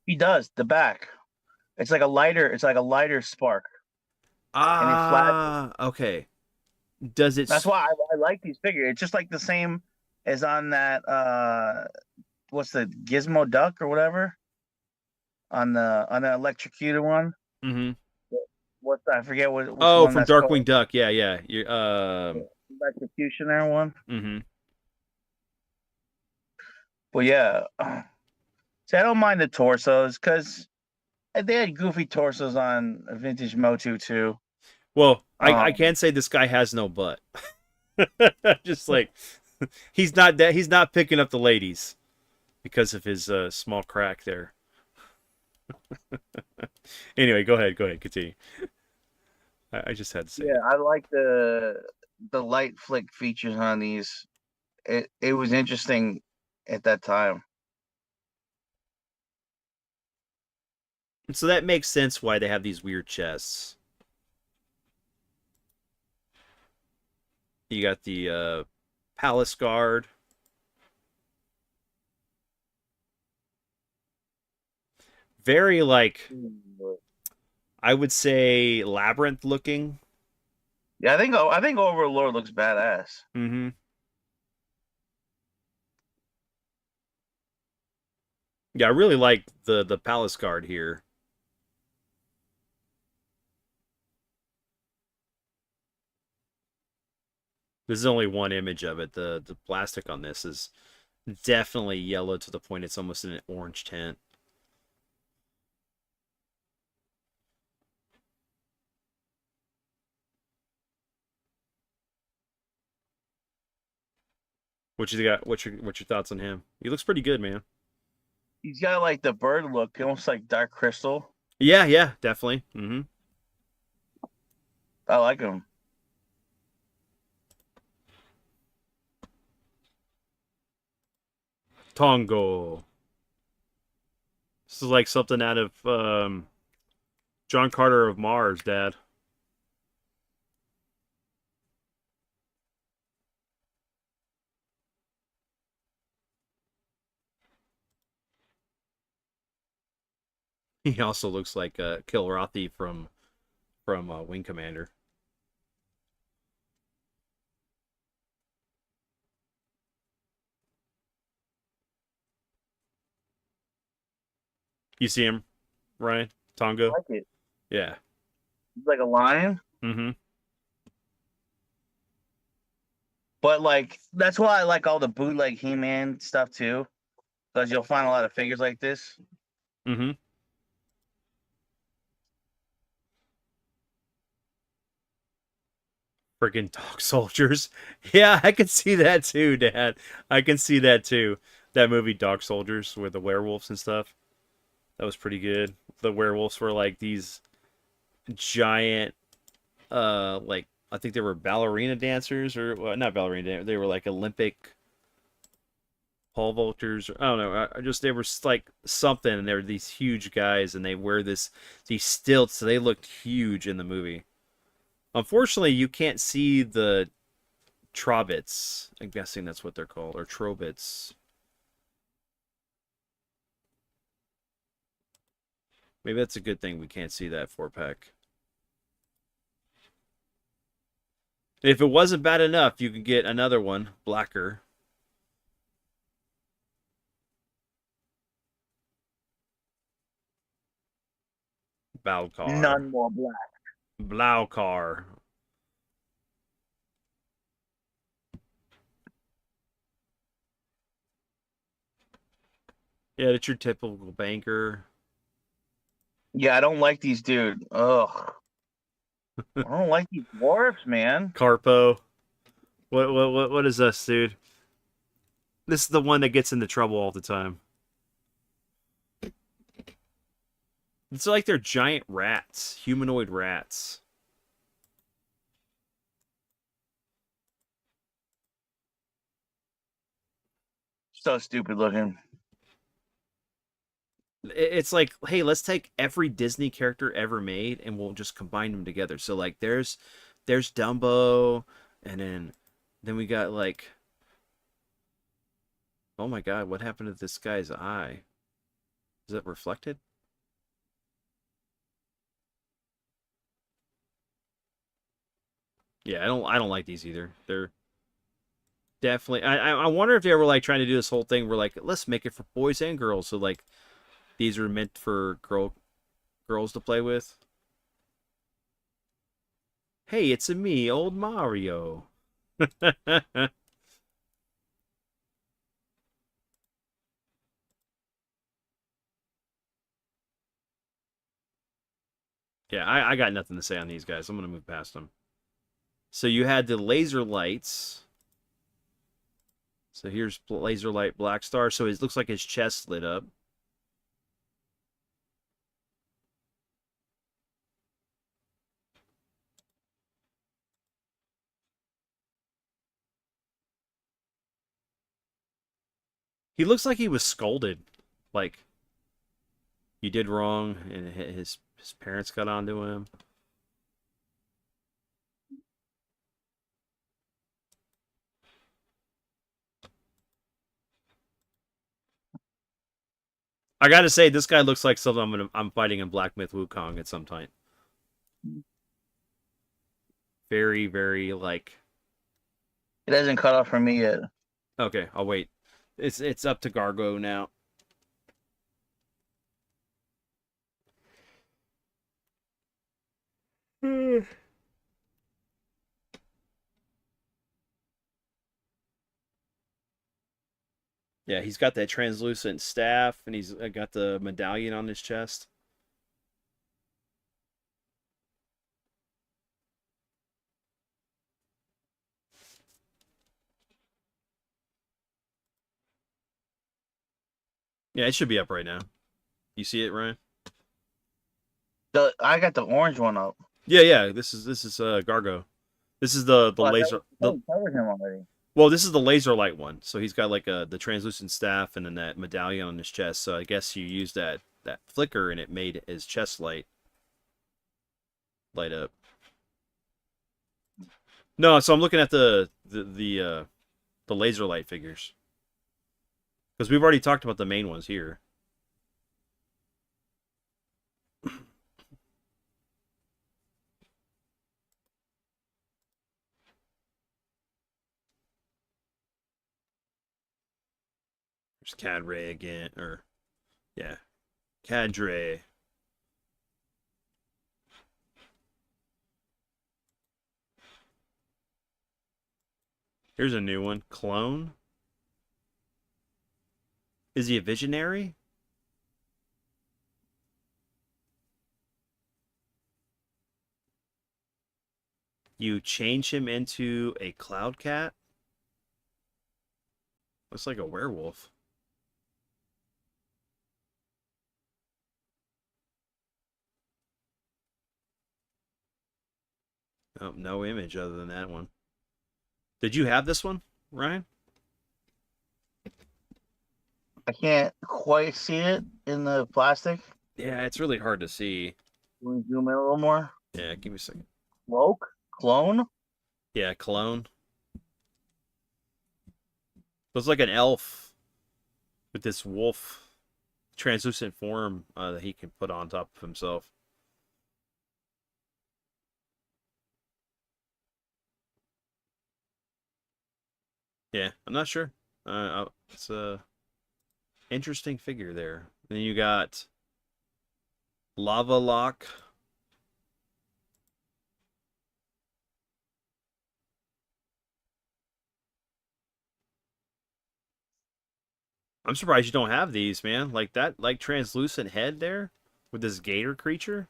He does the back. It's like a lighter. It's like a lighter spark, and it flashes. Ah, okay. Does it? That's why I like these figures. It's just like the same as on that. What's the Gizmo Duck or whatever on the electrocuted one. Mm-hmm. What I forget which Oh, one from that's called. Darkwing Duck. Yeah, yeah. Electrocutioner one. Mm-hmm. But yeah, see, I don't mind the torsos because they had goofy torsos on vintage Motu too. Well, I Um, can say this guy has no butt. Just like he's not picking up the ladies because of his small crack there. Anyway, go ahead, continue. I just had to say yeah, it. I like the light flick features on these. It was interesting at that time. And so that makes sense why they have these weird chests. You got the Palace Guard. Very like I would say labyrinth looking. Yeah, I think Overlord looks badass. Mm-hmm. Yeah, I really like the Palace Guard here. This is only one image of it. The plastic on this is definitely yellow to the point it's almost in an orange tint. What you got? What's your thoughts on him? He looks pretty good, man. He's got like the bird look, almost like Dark Crystal. Yeah, yeah, definitely. Mm-hmm. I like him. Tongo. This is like something out of John Carter of Mars, Dad. He also looks like Kilrathi from Wing Commander. You see him, Ryan? I Tongo? like it. Yeah. He's like a lion, Mm-hmm. but like that's why I like all the bootleg He-Man stuff too, because you'll find a lot of figures like this. Mm-hmm. Friggin' dog soldiers. Yeah, I can see that too, Dad. I can see that too. That movie Dog Soldiers with the werewolves and stuff. That was pretty good. The werewolves were like these giant like I think they were ballerina dancers or well, not ballerina dancers. They were like Olympic pole vaulters. I don't know. I just they were like something and they were these huge guys and they wear these stilts so they looked huge in the movie. Unfortunately, you can't see the Trobits. I'm guessing that's what they're called, or Trobits. Maybe that's a good thing we can't see that 4-pack. If it wasn't bad enough, you could get another one, blacker. Balcar. None more black. Blaucar. Yeah, that's your typical banker. Yeah, I don't like these dude. Ugh. I don't like these dwarfs, man. Carpo. What is this, dude? This is the one that gets into trouble all the time. It's like they're giant rats, humanoid rats. So stupid looking. It's like, hey, let's take every Disney character ever made and we'll just combine them together. So like there's Dumbo, and then we got like, oh my god, what happened to this guy's eye? Is it reflected? Yeah, I don't like these either. They're definitely I wonder if they were like trying to do this whole thing where like let's make it for boys and girls. So like these are meant for girls to play with. Hey, it's a me, old Mario. Yeah, I got nothing to say on these guys. I'm gonna move past them. So you had the laser lights. So here's laser light Blackstar. So it looks like his chest lit up. He looks like he was scolded, like you did wrong, and his parents got onto him. I gotta say, this guy looks like something I'm fighting in Black Myth Wukong at some time. Very, very like. It hasn't cut off for me yet. Okay, I'll wait. It's up to Gargo now. Yeah, he's got that translucent staff, and he's got the medallion on his chest. Yeah, it should be up right now. You see it, Ryan? I got the orange one up. Yeah. This is Gargo. This is the Oh, laser. covered him already. Well, this is the laser light one. So he's got like the translucent staff and then that medallion on his chest. So I guess you used that flicker and it made his chest light up. No, so I'm looking at the laser light figures because we've already talked about the main ones here. There's Cadre again, or yeah, Cadre. Here's a new one. Clone. Is he a visionary? You change him into a cloud cat? Looks like a werewolf. Oh, no image other than that one. Did you have this one, Ryan? I can't quite see it in the plastic. Yeah, it's really hard to see. Can we zoom in a little more? Yeah, give me a second. Cloak? Clone? Yeah, clone. Looks like an elf with this wolf translucent form that he can put on top of himself. Yeah, I'm not sure. It's a interesting figure there. Then you got Lava Lock. I'm surprised you don't have these, man. Like that, like translucent head there with this gator creature.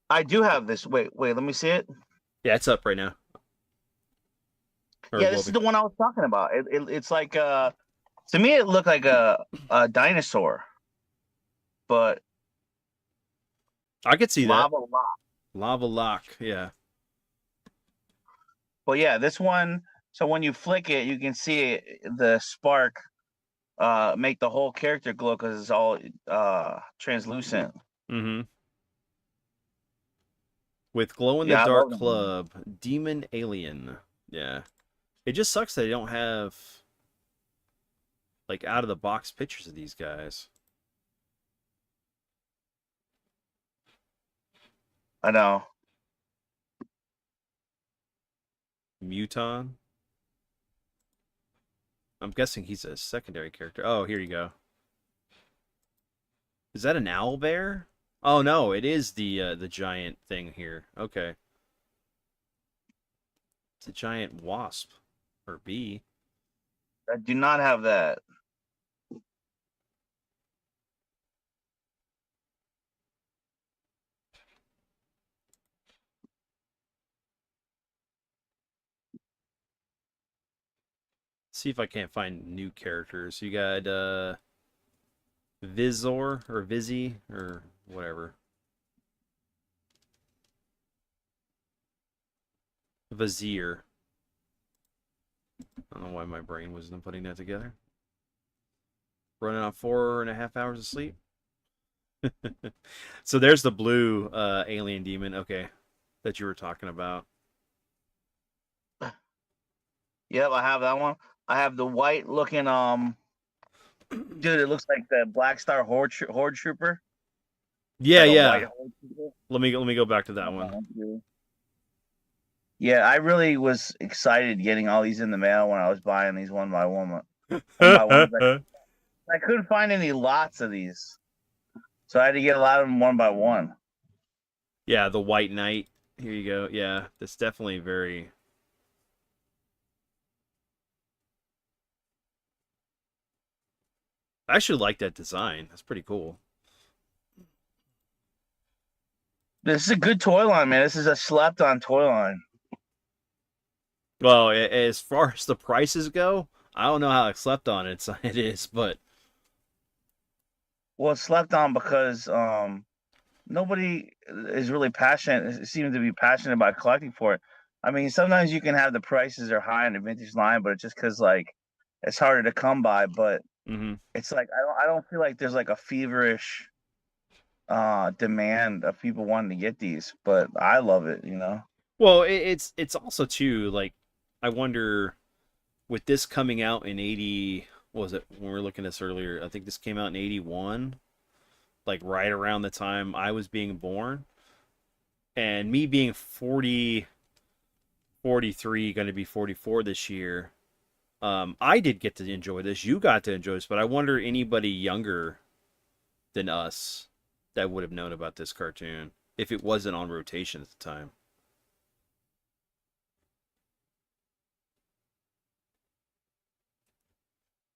I do have this. Wait, let me see it. Yeah, it's up right now. Or Yeah, will this is be. the one I was talking about. It's like to me it looked like a dinosaur, but I could see that. lava lock. Lava Lock. Yeah. But yeah, this one. So when you flick it, you can see it, the spark make the whole character glow because it's all translucent. Mm-hmm. With glow in the Yeah, I dark love them. club, demon alien. Yeah. It just sucks that they don't have like out of the box pictures of these guys. I know. Muton. I'm guessing he's a secondary character. Oh, here you go. Is that an owl bear? Oh no, it is the giant thing here. Okay. It's a giant wasp or bee. I do not have that. See if I can't find new characters. You got Vizor or Vizzy or whatever. Vizier. I don't know why my brain wasn't putting that together. Running on 4.5 hours of sleep. So there's the blue alien demon. Okay, that you were talking about. Yep, I have that one. I have the white looking dude. It looks like the Blackstar Horde Trooper. It's Yeah, like a white yeah. Horde Trooper. Let me go back to that Have that one. one too. Yeah, I really was excited getting all these in the mail when I was buying these one by one. One by one. I couldn't find any lots of these, so I had to get a lot of them one by one. Yeah, the White Knight. Here you go. Yeah, that's definitely very. I actually like that design. That's pretty cool. This is a good toy line, man. This is a slept on toy line. Well, as far as the prices go, I don't know how I slept on it. It is, but Well, it's slept on because nobody is really passionate. Seems to be passionate about collecting for it. I mean, sometimes you can have the prices are high in the vintage line, but it's just because like it's harder to come by. But mm-hmm. it's like I don't feel like there's like a feverish demand of people wanting to get these. But I love it, you know. Well, it's also too like I wonder with this coming out in 80. What was it when we were looking at this earlier? I think this came out in 81, like right around the time I was being born, and me being 40, 43, going to be 44 this year. I did get to enjoy this. You got to enjoy this, but I wonder anybody younger than us that would have known about this cartoon if it wasn't on rotation at the time.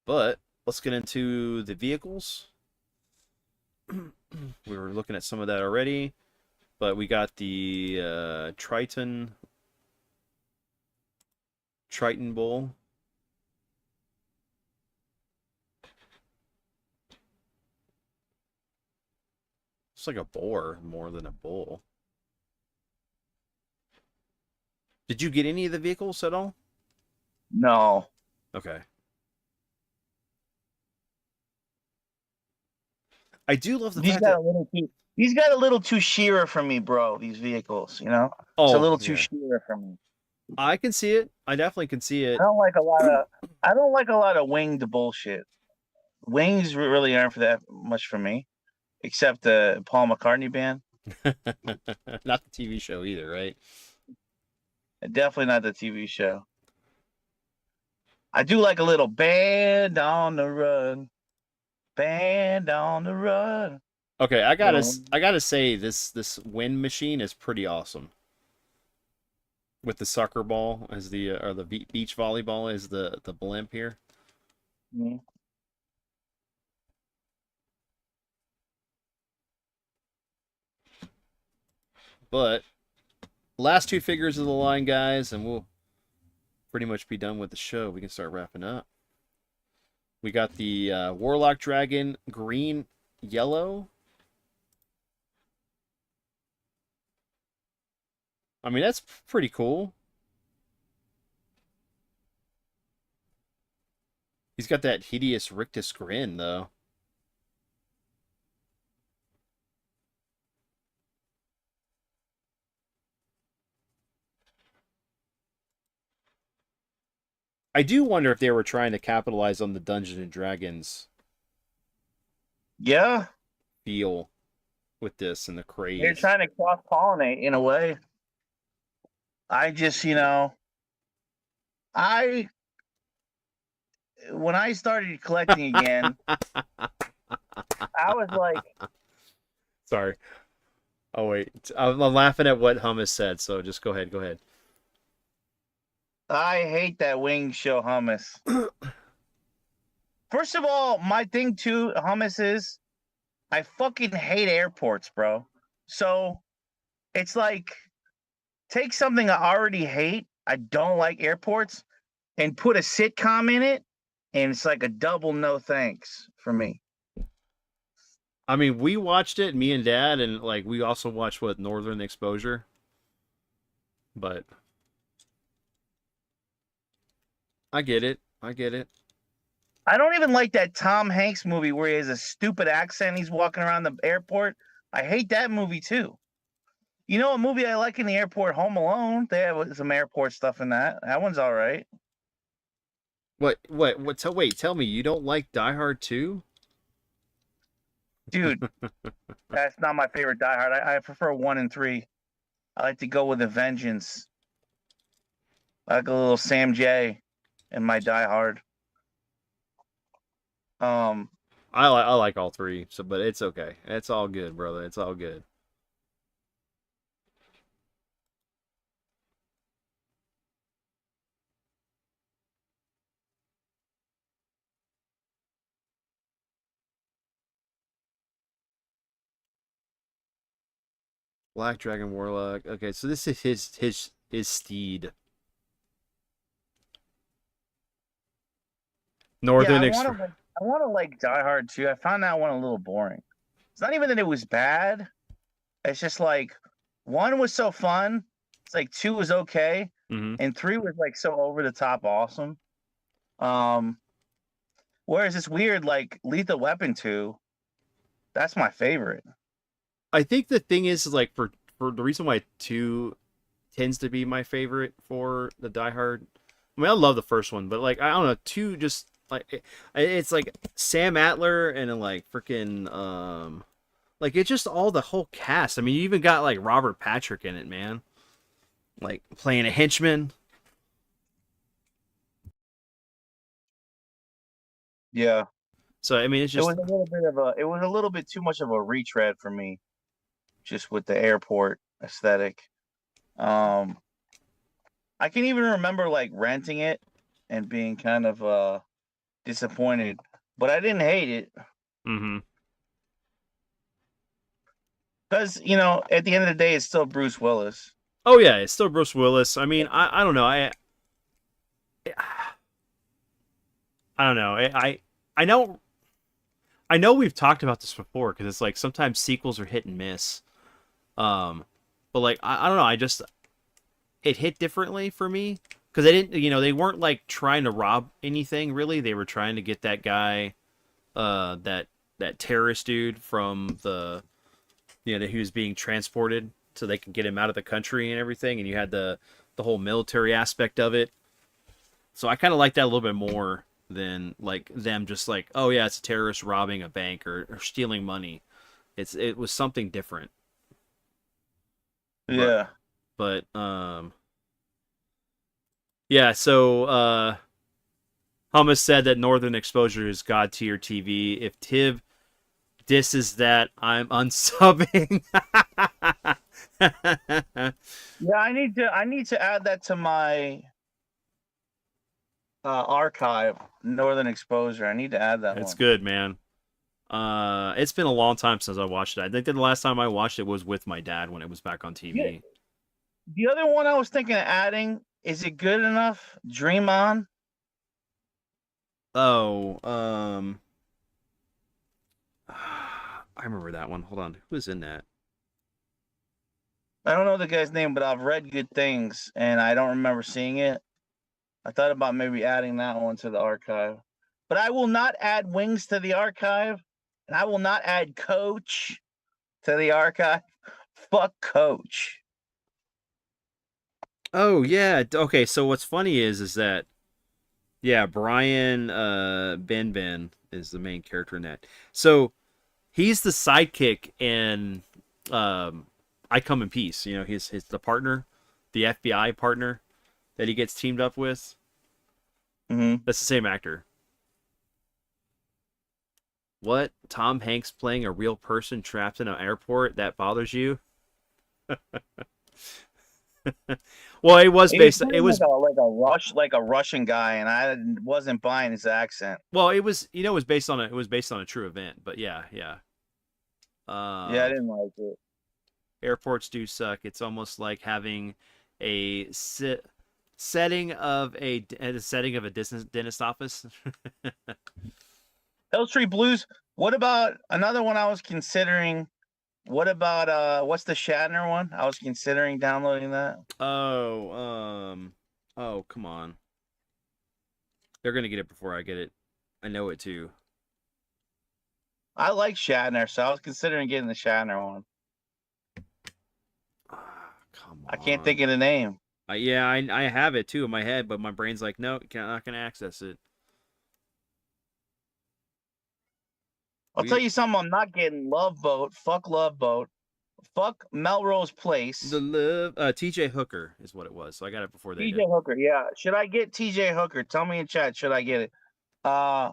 But let's get into the vehicles. We were looking at some of that already, but we got the Triton Bull. It's like a boar more than a bull. Did you get any of the vehicles at all? No, Okay. I do love the these fact got that a little too. These got a little too sheer for me, bro. These vehicles, you know, it's a oh little too yeah, sheer for me. I can see it. I definitely can see I it. don't like a lot of. I don't like a lot of winged bullshit. Wings really aren't for that much for me, except the Paul McCartney band. Not the TV show either, right? Definitely not the TV show. I do like a little band on the run, band on the run. Okay, Little I gotta say this wind machine is pretty awesome. With the soccer ball as the or the beach volleyball as the blimp here. Mhm. But last two figures of the line, guys, and we'll pretty much be done with the show. We can start wrapping up. We got the Warlock Dragon green, yellow. I mean, that's pretty cool. He's got that hideous rictus grin, though. I do wonder if they were trying to capitalize on the Dungeons and Dragons Yeah, feel with this and the they're craze. trying to cross pollinate in a way. I just, I when I started collecting again, I was like, Sorry. Oh wait, I'm laughing at what Hummus said. So just go ahead. Go ahead. I hate that wing show hummus. First of all, my thing too, hummus is I fucking hate airports, bro. So it's like take something I already hate. I don't like airports and put a sitcom in it, and it's like a double no thanks for me. I mean, we watched it, me and Dad, and like we also watched what Northern Exposure. But I get it. I get it. I don't even like that Tom Hanks movie where he has a stupid accent. He's walking around the airport. I hate that movie too. You know a movie I like in the airport? Home Alone. They have some airport stuff in that. That one's all right. What? Wait, tell me, you don't like Die Hard 2? Dude, that's not my favorite Die Hard. I prefer 1 and 3. I like to go with a vengeance. I like a little Sam J in my Die Hard. Um, I like all three, so but it's okay. It's all good, brother. It's all good. Black Dragon Warlock. Okay, so this is his steed. yeah, Northern I Ex. want to like I want to like Die Hard too. I found that one a little boring. It's not even that it was bad. It's just like 1 was so fun. It's like 2 was okay, Hmm. and 3 was like so over the top awesome. Um, whereas it's weird like Lethal Weapon 2, that's my favorite. I think the thing is like for the reason why 2 tends to be my favorite for the Die Hard. I mean, I love the first one, but like I don't know, 2 just like it's like Sam Atler and then like freaking like it's just all the whole cast. I mean, you even got like Robert Patrick in it, man. Like playing a henchman. Yeah. So I mean, it's just It was a little bit too much of a retread for me, just with the airport aesthetic. Um, I can even remember like renting it and being kind of disappointed, but I didn't hate it mm-hmm. because at the end of the day, it's still Bruce Willis. Oh yeah, it's still Bruce Willis. I mean, I don't know. I don't know. I know we've talked about this before because it's like sometimes sequels are hit and miss. Um, but like I don't know. I just it hit differently for me because they didn't. They weren't like trying to rob anything really. They were trying to get that guy, that terrorist dude from the that he was being transported so they can get him out of the country and everything. And you had the whole military aspect of it. So I kind of like that a little bit more than like them just like, oh yeah, it's a terrorist robbing a bank or stealing money. It was something different. But Yeah. but yeah, so Hummus said that Northern Exposure is god tier TV. If Tiv disses that, I'm unsubbing. Yeah, I need to add that to my archive. Northern Exposure. I need to add that It's one. good, man. It's been a long time since I watched it. I think that the last time I watched it was with my dad when it was back on Yeah, TV. the other one I was thinking of adding, is it good enough? Dream On. Oh, I remember that one. Hold on, who was in that? I don't know the guy's name, but I've read good things and I don't remember seeing it. I thought about maybe adding that one to the archive. But I will not add Wings to the archive, and I will not add Coach to the archive. Fuck Coach. Oh yeah. Okay, so what's funny is that yeah, Brian Ben is the main character in that. So he's the sidekick in I Come in Peace. You know, he's the partner, the FBI partner that he gets teamed up with. Mm-hmm. That's the same actor. What? Tom Hanks playing a real person trapped in an airport? That bothers you? Well, it was He was based. It playing was like a Russian guy, and I wasn't buying his accent. well. It was it was based on a true event. But yeah, yeah. Yeah, I Um, didn't like it. Airports do suck. It's almost like having a setting of a dentist office. Hill Street Blues. What about another one I was considering? What about what's the Shatner one? I was considering downloading that. Oh, oh, come on. They're gonna get it before I get it. I know it too. I like Shatner, so I was considering getting the Shatner one. Ah, come I can't on. think of the name. Yeah, I have it too in my head, but my brain's like, no, not gonna access it. I'll tell We you something. I'm not getting Love Boat. Fuck Love Boat. Fuck Melrose the Place. live T.J. Hooker is what it was, so I got it before they TJ did. Hooker. Yeah. Should I get TJ Hooker? Tell me in chat. Should I get it? Uh,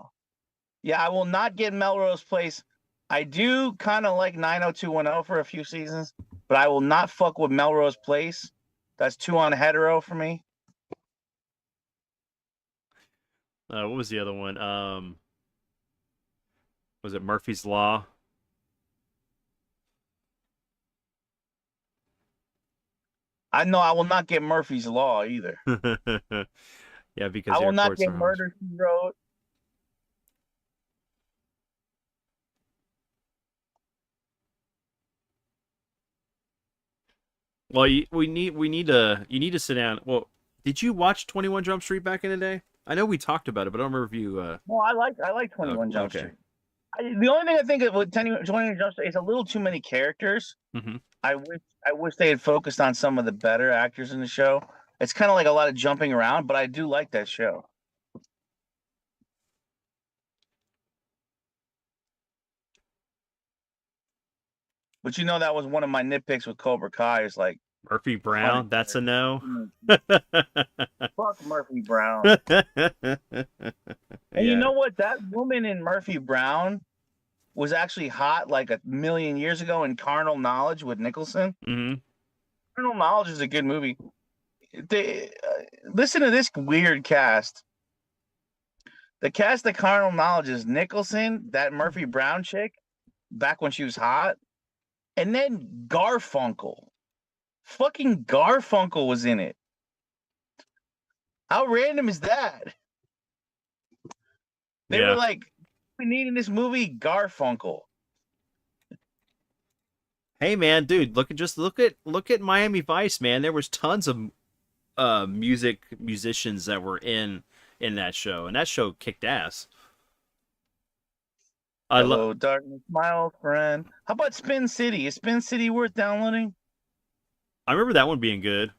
yeah. I will not get Melrose Place. I do kind of like 90210 for a few seasons, but I will not fuck with Melrose Place. That's two on hetero for me. What was the other one? Was it Murphy's Law? I know I will not get Murphy's Law either. Yeah, because I will not airports get are hard. Murder She Wrote. Well, we need to you need to sit down. Well, did you watch 21 Jump Street back in the day? I know we talked about it, but I don't remember if you. No, I like Oh, 21 Jump okay. Street. The only thing I think of with 21 Jump Street is a little too many characters. Hmm. I wish they had focused on some of the better actors in the show. It's kind of like a lot of jumping around, but I do like that show. But you know that was one of my nitpicks with Cobra Kai is like Murphy 100 Brown. That's a no. fuck Murphy Brown. And you Yeah. know what? That woman in Murphy Brown was actually hot like a million years ago in Carnal Knowledge with Nicholson. Hmm. Carnal Knowledge is a good movie. Listen to this weird cast. The cast of Carnal Knowledge is Nicholson, that Murphy Brown chick, back when she was hot, and then Garfunkel. Fucking Garfunkel was in it. How random is that? They were Yeah. like, we need in this movie Garfunkel. Hey man, dude, look at Miami Vice, man. There was tons of musicians that were in that show, and that show kicked ass. I love. Hello, darkness, my old friend. How about Spin City? Is Spin City worth downloading? I remember that one being good.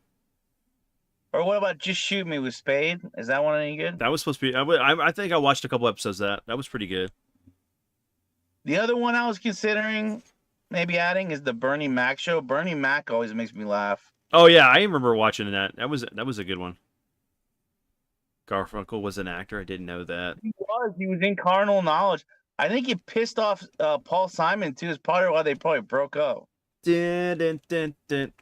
Or what about Just Shoot Me with Spade? Is that one any good? That was supposed to be. I think I watched a couple episodes of that. That was pretty good. The other one I was considering maybe adding is the Bernie Mac show. Bernie Mac always makes me laugh. Oh yeah, I remember watching that. That was a good one. Garfunkel was an actor. I didn't know that. He was in Carnal Knowledge. I think it pissed off Paul Simon too. Is part of why they probably broke up. Dun, dun, dun, dun.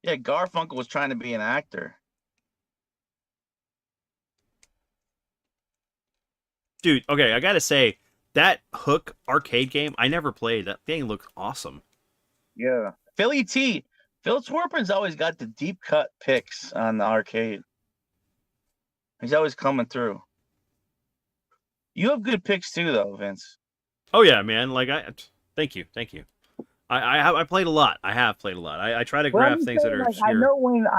Yeah, Garfunkel was trying to be an actor. Dude, okay, I gotta say, that Hook arcade game, I never played. That thing looked awesome. Yeah. Philly T. Phil Twerpen's always got the deep cut picks on the arcade. He's always coming through. You have good picks too, though, Vince. Oh yeah, man. Like thank you. I played a lot. I have played a lot. I try to grab things that are I obscure.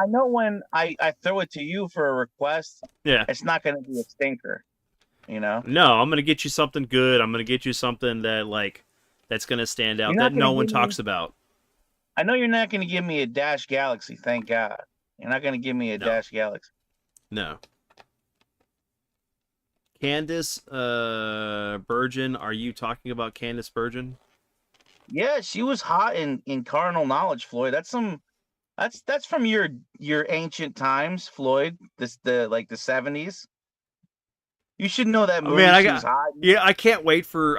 know when I throw it to you for a request, Yeah. it's not gonna be a stinker. You know? No, I'm gonna get you something good. I'm gonna get you something that's gonna stand out that no one talks about. I know you're not gonna give me a Dash Galaxy, thank God. You're not gonna give me a Dash Galaxy. No. Candace Bergen, are you talking about Candace Bergen? Yeah, she was hot in Carnal Knowledge, Floyd. That's from your ancient times, Floyd. The 70s. You should know that movie. Man, She was hot. yeah, I can't wait for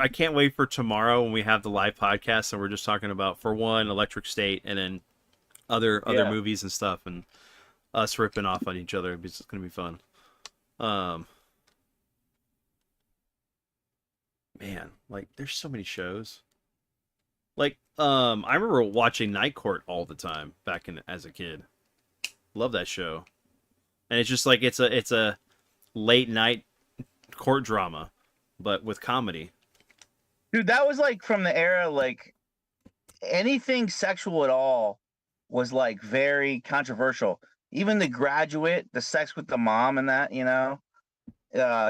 tomorrow when we have the live podcast and we're just talking about, for one, Electric State, and then other movies and stuff, and us ripping off on each other. It's gonna be fun. Man, like there's so many shows. Like, I remember watching Night Court all the time back as a kid. Love that show. And it's just like it's a late night court drama, but with comedy. Dude, that was like from the era, like anything sexual at all was like very controversial. Even The Graduate, the sex with the mom and that,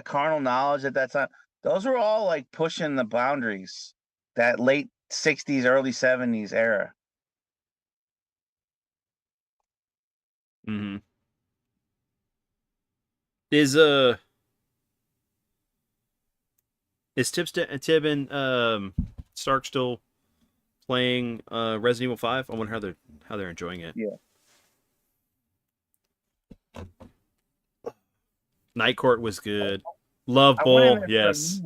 Carnal Knowledge at that time. Those were all like pushing the boundaries. That late 60s, early 70s era. Mm-hmm. Is Tib and Stark still playing Resident Evil 5? I wonder how they're enjoying it. Yeah. Night Court was good. Love Bowl, yes.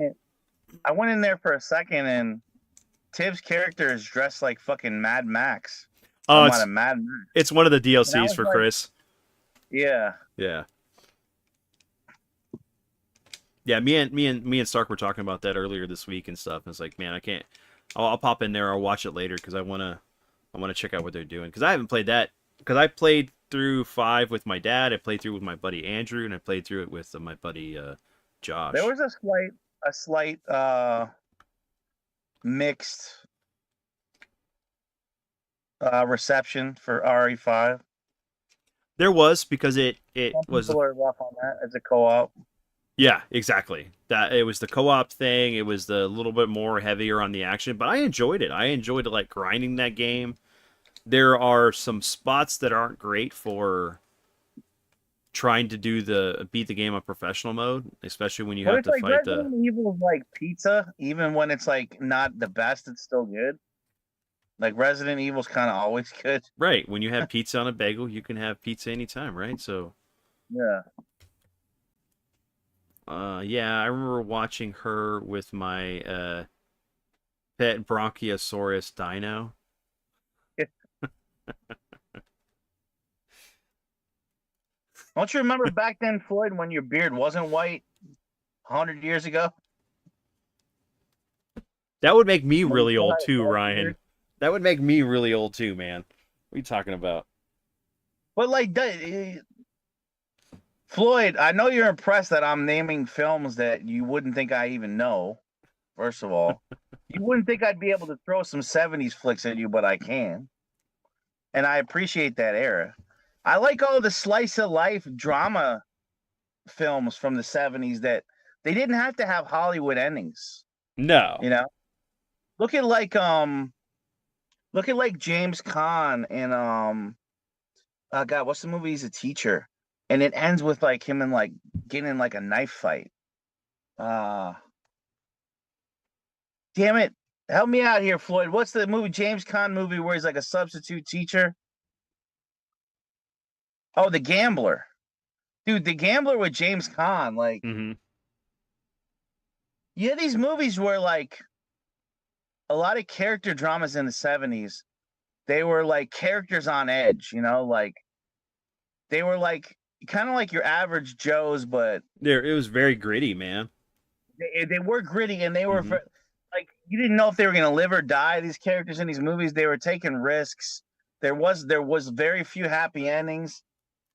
I went in there for a second, and Tib's character is dressed like fucking Mad Max. Oh, Mad Max. It's one of the DLCs for Chris. Yeah. Yeah. Yeah, me and Stark were talking about that earlier this week and stuff. And it's like, man, I can't. I'll pop in there. I'll watch it later because I wanna check out what they're doing, because I haven't played that. Because I played through 5 with my dad. I played through with my buddy Andrew, and I played through it with my buddy Josh. There was a slight mixed reception for RE5. There was, because it was. People are rough on that as a co-op. Yeah, exactly. That it was the co-op thing. It was the little bit more heavier on the action, but I enjoyed it. I enjoyed like grinding that game. There are some spots that aren't great for trying to beat the game on professional mode, especially when you have to like fight Resident Evil's like pizza. Even when it's like not the best, it's still good. Like Resident Evil's kind of always good. Right. When you have pizza on a bagel, you can have pizza anytime, right? So yeah. Yeah, I remember watching her with my pet Bronchiosaurus dino. Don't you remember back then, Floyd, when your beard wasn't white 100 years ago? That would make me really old too, Ryan. That would make me really old too, man. What are you talking about? But like, Floyd, I know you're impressed that I'm naming films that you wouldn't think I even know. First of all, you wouldn't think I'd be able to throw some 70s flicks at you, but I can. And I appreciate that era. I like all the slice of life drama films from the 70s that they didn't have to have Hollywood endings. No. Look at like James Caan and God, what's the movie? He's a teacher. And it ends with like him and like getting in like a knife fight. Damn it. Help me out here, Floyd. What's the movie James Caan movie where he's like a substitute teacher? Oh, The Gambler. Dude, The Gambler with James Caan. Like, Mm-hmm. yeah, these movies were like a lot of character dramas in the 70s. They were like characters on edge, like they were like kind of like your average Joes, but There, it was very gritty, man. they were gritty and they were Mm-hmm. like you didn't know if they were going to live or die. These characters in these movies, they were taking risks. There was very few happy endings.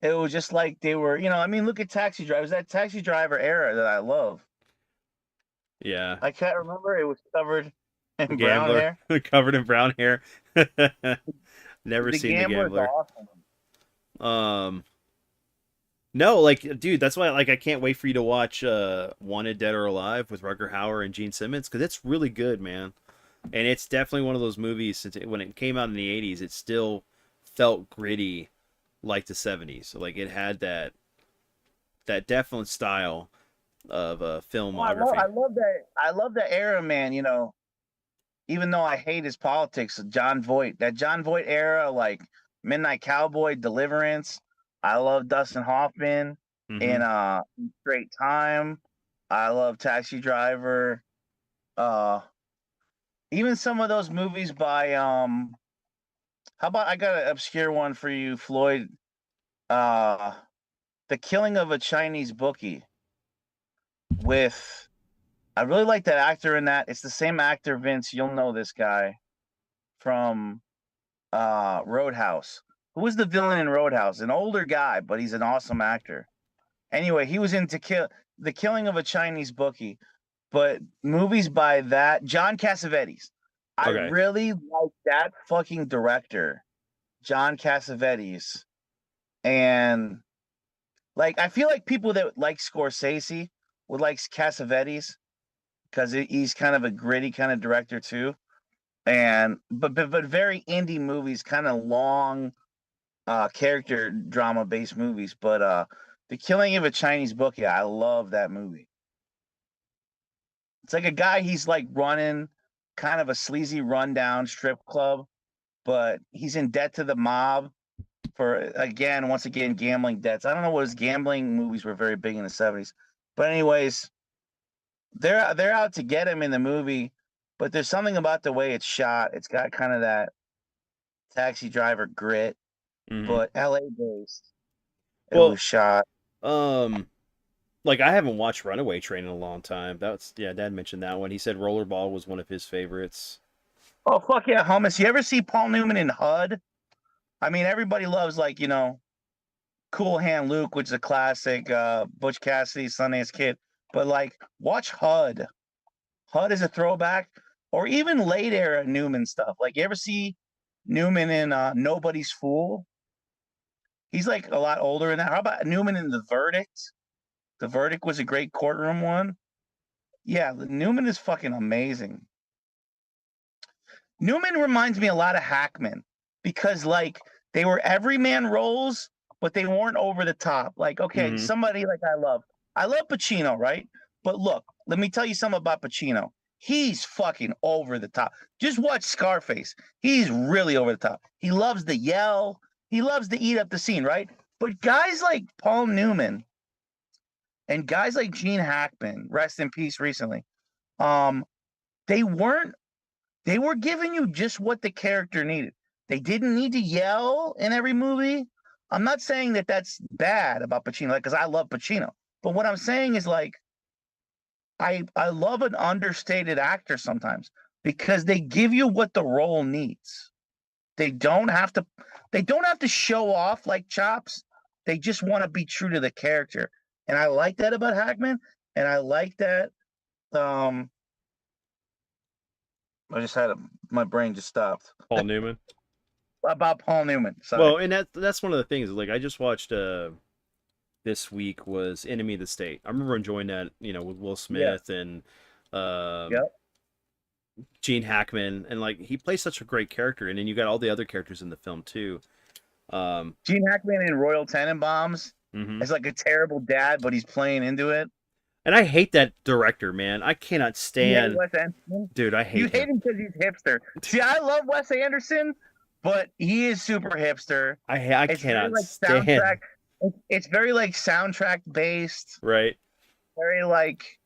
It was just like they were, I mean, look at Taxi Driver. It was that Taxi Driver era that I love. Yeah, I can't remember. It was covered the in brown Gambler, hair. covered in brown hair. Never The seen the Gambler is Gambler. awesome. Um, no, like, dude, that's why, like, I can't wait for you to watch Wanted Dead or Alive with Rutger Hauer and Gene Simmons because it's really good, man. And it's definitely one of those movies. When it came out in the '80s, it still felt gritty, like the '70s. So, like, it had that definite style of Oh, I filmography. love that. I love the era, man. Even though I hate his politics, John Voight era, like Midnight Cowboy, Deliverance. I love Dustin Hoffman Hmm. in Straight Time. I love Taxi Driver. Uh, Even some of those movies by how about I got an obscure one for you, Floyd. Uh, The Killing of a Chinese Bookie with I really like that actor in that. It's the same actor, Vince. You'll know this guy from Roadhouse. Who was the villain in Roadhouse? An older guy, but he's an awesome actor. Anyway, he was in The Killing of a Chinese Bookie, but movies by that John Cassavetes. I Okay. really like that fucking director, John Cassavetes, and like I feel like people that like Scorsese would like Cassavetes because he's kind of a gritty kind of director too. And but very indie movies, kind of long character drama based movies. But The Killing of a Chinese Bookie, I love that movie. It's like a guy, he's like running kind of a sleazy rundown strip club, but he's in debt to the mob for once again gambling debts. I don't know what his gambling movies were very big in the 70s. But anyways, they're out to get him in the movie, but there's something about the way it's shot. It's got kind of that Taxi Driver grit, Hmm. but LA based. It Well, was shot. um, like I haven't watched Runaway Train in a long time. That's yeah, Dad mentioned that one. He said Rollerball was one of his favorites. Oh fuck yeah, hummus! You ever see Paul Newman in HUD? I mean, everybody loves like Cool Hand Luke, which is a classic. Butch Cassidy, Sundance Kid, but like watch HUD. HUD is a throwback, or even late era Newman stuff. Like you ever see Newman in Nobody's Fool? He's like a lot older than that. How about Newman in The Verdict? The Verdict was a great courtroom one. Yeah, Newman is fucking amazing. Newman reminds me a lot of Hackman because like they were everyman roles, but they weren't over the top. Like, okay, Hmm. somebody like I love. I love Pacino, right? But look, let me tell you something about Pacino. He's fucking over the top. Just watch Scarface. He's really over the top. He loves to yell. He loves to eat up the scene, right? But guys like Paul Newman and guys like Gene Hackman, rest in peace recently, um, they weren't they were giving you just what the character needed. They didn't need to yell in every movie. I'm not saying that that's bad about Pacino, like, because I love Pacino. But what I'm saying is like I love an understated actor sometimes because they give you what the role needs. They don't have to they don't have to show off like chops. They just want to be true to the character. And I like that about Hackman. And I like that um I just had my brain just stopped Paul Newman. about Paul Newman. Sorry. Well, and that's one of the things. Like I just watched this week was Enemy of the State. I remember enjoying that, with Will Yeah. Smith and um, Yep. Gene Hackman, and like he plays such a great character, and then you got all the other characters in the film too. Um, Gene Hackman in Royal Tenenbaums hmm. is like a terrible dad, but he's playing into it. And I hate that director, man. I cannot You hate stand. Wes Anderson? Dude, I You hate hate him. him because he's hipster. See, I love Wes Anderson, but he is super hipster. I It's very cannot like soundtrack. stand. It's very like soundtrack based. Right. Very like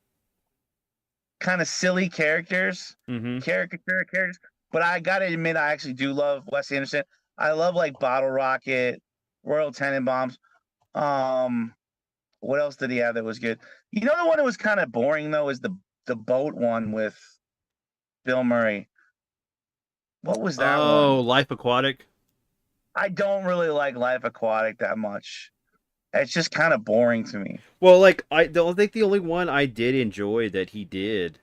kind of silly characters, Mm-hmm. caricature characters. But I gotta admit, I actually do love Wes Anderson. I love like Bottle Rocket, Royal Tenenbaums. Um, what else did he have that was good? You know, the one that was kind of boring though is the boat one with Bill Murray. What was that Oh, one? Life Aquatic. I don't really like Life Aquatic that much. It's just kind of boring to me. Well, like I don't think the only one I did enjoy that he did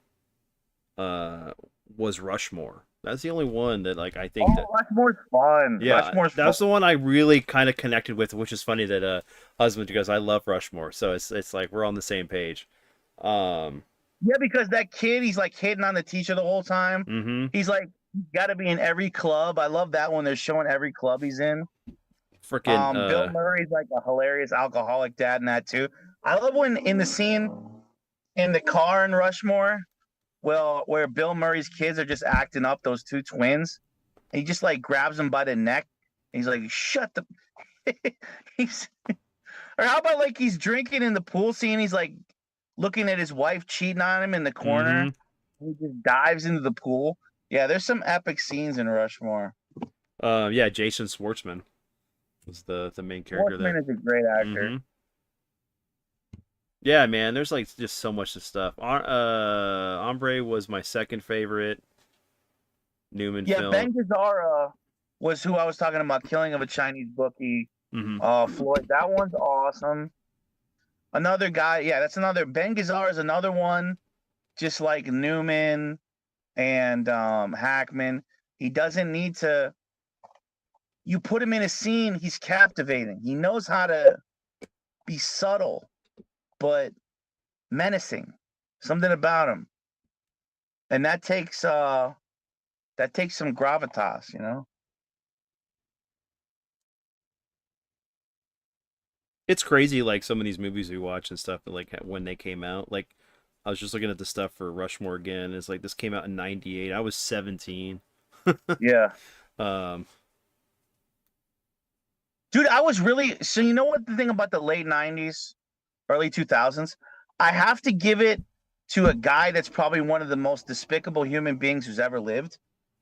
uh was Rushmore. That's the only one that like I think Oh, that Rushmore's fun. yeah, Rushmore's fun. that's the one I really kind of connected with, which is funny that husband goes, I love Rushmore. So it's like we're on the same page. Um Yeah, because that kid, he's like hitting on the teacher the whole time. mm-hmm. He's like, got to be in every club. I love that one. They're showing every club he's in. Freaking Bill Murray's like a hilarious alcoholic dad in that too. I love when in the scene in the car in Rushmore, well, where Bill Murray's kids are just acting up, those two twins. He just like grabs them by the neck. He's like, shut the. he's, or how about like he's drinking in the pool scene? He's like looking at his wife cheating on him in the mm-hmm. corner. He just dives into the pool. Yeah, there's some epic scenes in Rushmore. Yeah, Jason Schwartzman was the main character Horseman there. is a great actor. Mm-hmm. Yeah, man, there's like just so much of stuff. Ombre was my second favorite Newman Yeah, film. Ben Gazzara was who I was talking about, Killing of a Chinese Bookie. Mm-hmm. Floyd, that one's awesome. Another guy, yeah, that's another. Ben Gazzara is another one, just like Newman and Hackman. He doesn't need to. You put him in a scene, he's captivating. He knows how to be subtle, but menacing. Something about him, and that takes some gravitas, you know. It's crazy, like some of these movies we watch and stuff, like when they came out. Like I was just looking at the stuff for Rushmore again. It's like this came out in '98. I was 17. Yeah. Um, Dude, I was really so you know what the thing about the late 90s, early 2000s? I have to give it to a guy that's probably one of the most despicable human beings who's ever lived,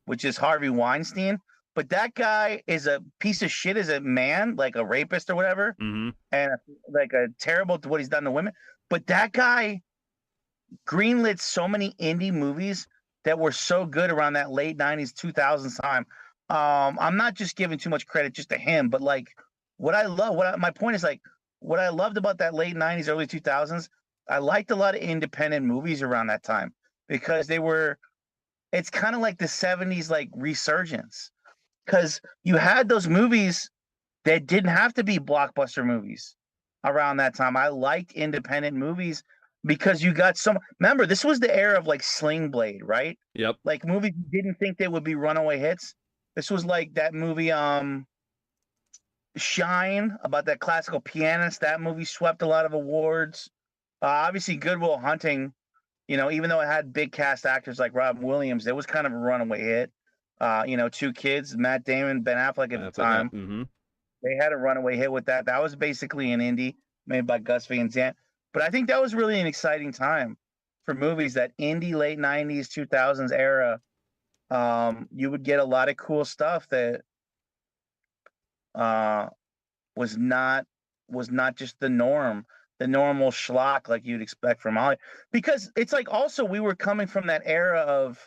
which is Harvey Weinstein. But that guy is a piece of shit as a man, like a rapist or whatever, mm-hmm. and like a terrible to what he's done to women. But that guy greenlit so many indie movies that were so good around that late 90s, 2000s time. I'm not just giving too much credit just to him, but like what I love, my point is like what I loved about that late 90s, early 2000s, I liked a lot of independent movies around that time because it's kind of like the 70s like resurgence because you had those movies that didn't have to be blockbuster movies around that time. I liked independent movies because you got some. Remember, this was the era of like Sling Blade, right? Yep. Like movies you didn't think they would be runaway hits. This was like that movie, Shine, about that classical pianist. That movie swept a lot of awards. Obviously, Good Will Hunting. You know, even though it had big cast actors like Robin Williams, it was kind of a runaway hit. Two kids, Matt Damon, Ben Affleck at the time. Mm-hmm. They had a runaway hit with that. That was basically an indie made by Gus Van Sant. But I think that was really an exciting time for movies. That indie late '90s, 2000s era. You would get a lot of cool stuff that uh, was not just the norm, the normal schlock like you'd expect from Hollywood. Because it's like also we were coming from that era of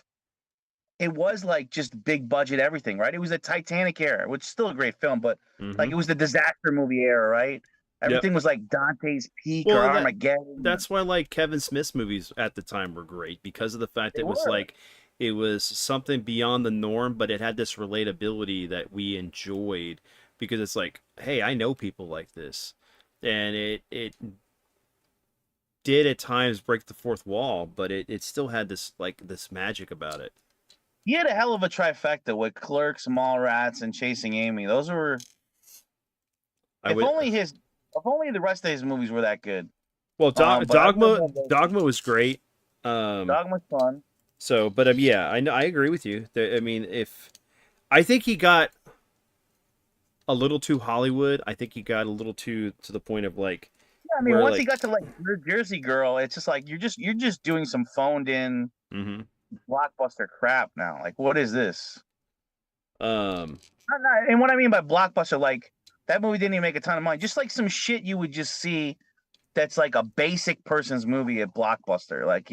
it was like just big budget everything, right? It was a Titanic era, which is still a great film, but Mm-hmm. like it was the disaster movie era, right? Yep. Everything was like Dante's Peak or Well, Armageddon. that's why like Kevin Smith's movies at the time were great because of the fact that They it was were. like it was something beyond the norm, but it had this relatability that we enjoyed because it's like, hey, I know people like this, and it did at times break the fourth wall, but it still had this magic about it. He had a hell of a trifecta with Clerks, Mallrats, and Chasing Amy. Those were I would if only the rest of his movies were that good. Well, But I really love those. Dogma was great. Um, Dogma's fun. so, but yeah, I know I agree with you. I mean, if I think he got a little too Hollywood, I think he got a little too to the point of like Yeah, I mean, where once he like, got to like New Jersey Girl, it's just like you're just doing some phoned in hmm blockbuster crap now. Like, what is this? um, And what I mean by blockbuster, like that movie didn't even make a ton of money. Just like some shit you would just see that's like a basic person's movie at Blockbuster. Like,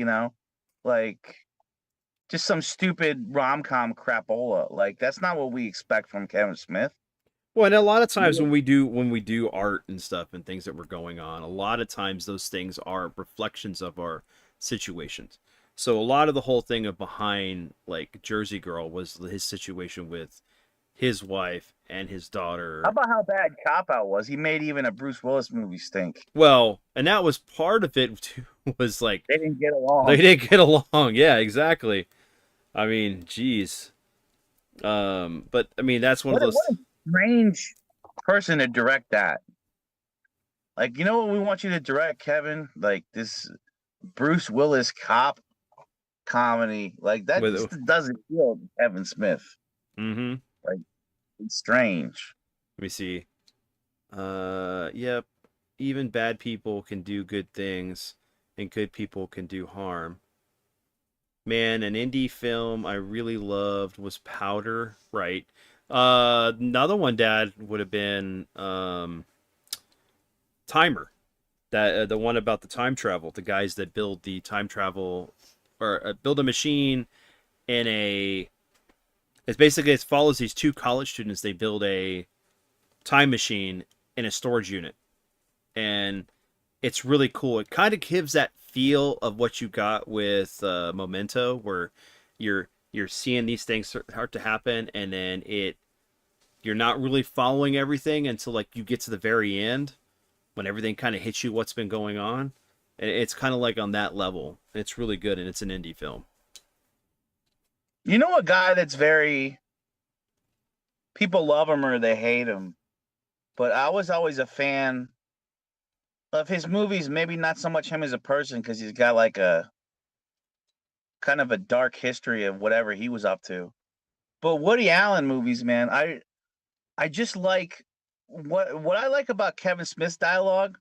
like just some stupid rom com crapola. Like, that's not what we expect from Kevin Smith. well, and a lot of times Yeah. when we do art and stuff and things that were going on, a lot of times those things are reflections of our situations. So a lot of the whole thing of behind like Jersey Girl was his situation with his wife and his How daughter. about how bad Cop Out was? He made even a Bruce Willis movie stink. Well, and that was part of it too, was like They didn't get they along. didn't get along. Yeah, exactly. I mean, geez. But I mean, that's one of What those. a strange person to direct that. Like, you know what we want you to direct, Kevin? Like this Bruce Willis cop comedy. Like that With just doesn't feel Kevin Smith. mm-hmm. Like, it's strange. Let me see. Yep. Even bad people can do good things, and good people can do harm. Man, an indie film I really loved was Powder. Right. Another one, Dad, would have been Timer. That the one about the time travel. The guys that build the time travel or build a machine in a. It's basically it follows these two college students. They build a time machine in a storage unit, and it's really cool. It kind of gives that feel of what you got with Memento, where you're seeing these things start to happen, and then you're not really following everything until like you get to the very end when everything kind of hits you what's been going on. And it's kind of like on that level. It's really good, and it's an indie film. You know a guy that's very people love him or they hate him, but I was always a fan of his movies. Maybe not so much him as a person because he's got like a kind of a dark history of whatever he was up to. But Woody Allen movies, man, I just like what I like about Kevin Smith's dialogue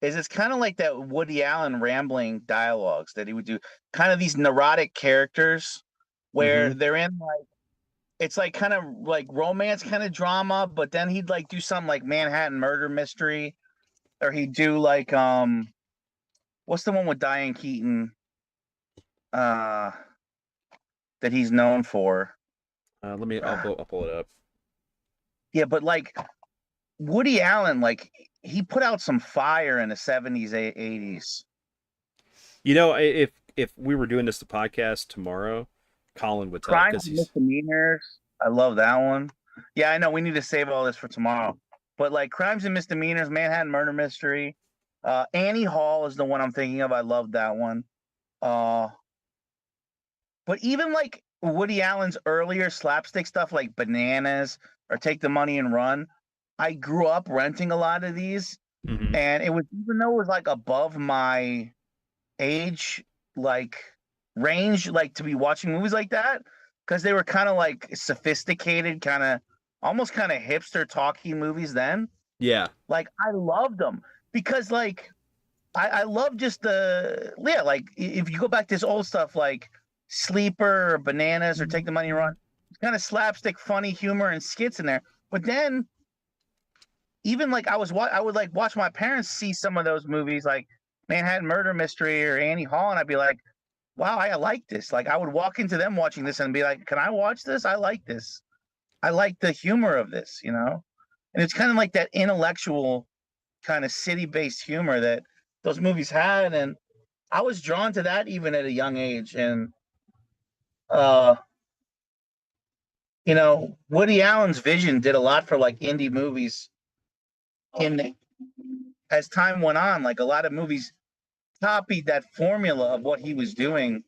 is it's kind of like that Woody Allen rambling dialogues that he would do, kind of these neurotic characters Mm-hmm. where they're in like it's like kind of like romance kind of drama, but then he'd like do something like Manhattan Murder Mystery, or he'd do like what's the one with Diane Keaton uh that he's known for? Let me. I'll pull it up. Yeah, but like Woody Allen, like he put out some fire in the 70s, 80s. You know, if we were doing this the podcast tomorrow, Colin would tell Crimes because and he's Misdemeanors. I love that one. Yeah, I know we need to save all this for tomorrow. But like Crimes and Misdemeanors, Manhattan Murder Mystery, Annie Hall is the one I'm thinking of. I love that one. Uh, but even like Woody Allen's earlier slapstick stuff like Bananas or Take the Money and Run, I grew up renting a lot of these, mm-hmm. and it was even though it was like above my age like range like to be watching movies like that because they were kind of like sophisticated kind of almost kind of hipster talky movies then Yeah. like I loved them because like I love just the yeah like if you go back to this old stuff like Sleeper or Bananas or Take the Money and Run, it's kind of slapstick funny humor and skits in there, but then even like I would like watch my parents see some of those movies like Manhattan Murder Mystery or Annie Hall, and I'd be like, "Wow, I like this." Like I would walk into them watching this and be like, "Can I watch this? I like this. I like the humor of this," you know. And it's kind of like that intellectual kind of city-based humor that those movies had, and I was drawn to that even at a young age. And uh, Woody Allen's vision did a lot for like indie movies. In as time went on, like a lot of movies copied that formula of what he was doing,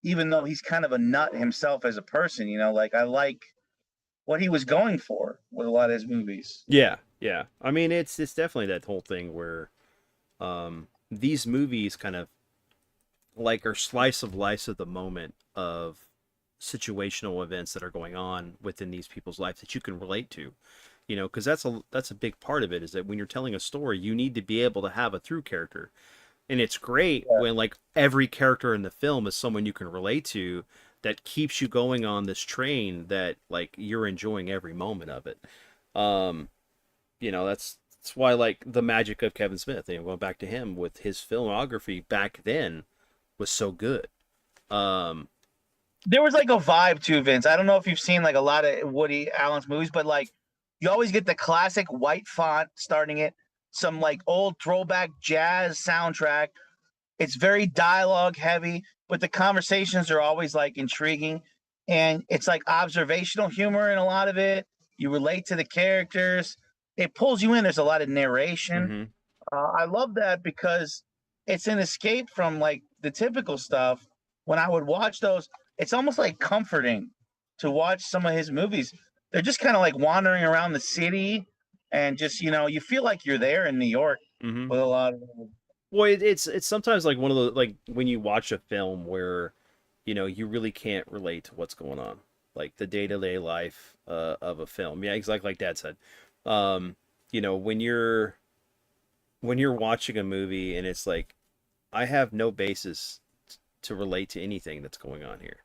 even though he's kind of a nut himself as a person, like I like what he was going for with a lot of his movies. Yeah. Yeah. I mean, it's definitely that whole thing where these movies kind of like are slice of life of the moment of situational events that are going on within these people's lives that you can relate to, you know, because that's a big part of it, is that when you're telling a story you need to be able to have a through character. And it's great Yeah. when like every character in the film is someone you can relate to, that keeps you going on this train, that like you're enjoying every moment of it. um you know, that's why like the magic of Kevin Smith, you know, going back to him with his filmography back then was so good. um There was like a vibe to Vince. I don't know if you've seen like a lot of Woody Allen's movies, but like you always get the classic white font starting it, some like old throwback jazz soundtrack. It's very dialogue heavy, but the conversations are always like intriguing. And it's like observational humor in a lot of it. You relate to the characters. It pulls you in. There's a lot of narration. mhm. I love that because it's an escape from like the typical stuff. When I would watch those, it's almost like comforting to watch some of his movies. They're just kind of like wandering around the city and just, you feel like you're there in New York Mhm. with a lot of them. Well, it's sometimes like one of the, like when you watch a film where, you know, you really can't relate to what's going on, like the day-to-day life of a film. Yeah, exactly like Dad said. um you know, when you're watching a movie and it's like, I have no basis to relate to anything that's going on here.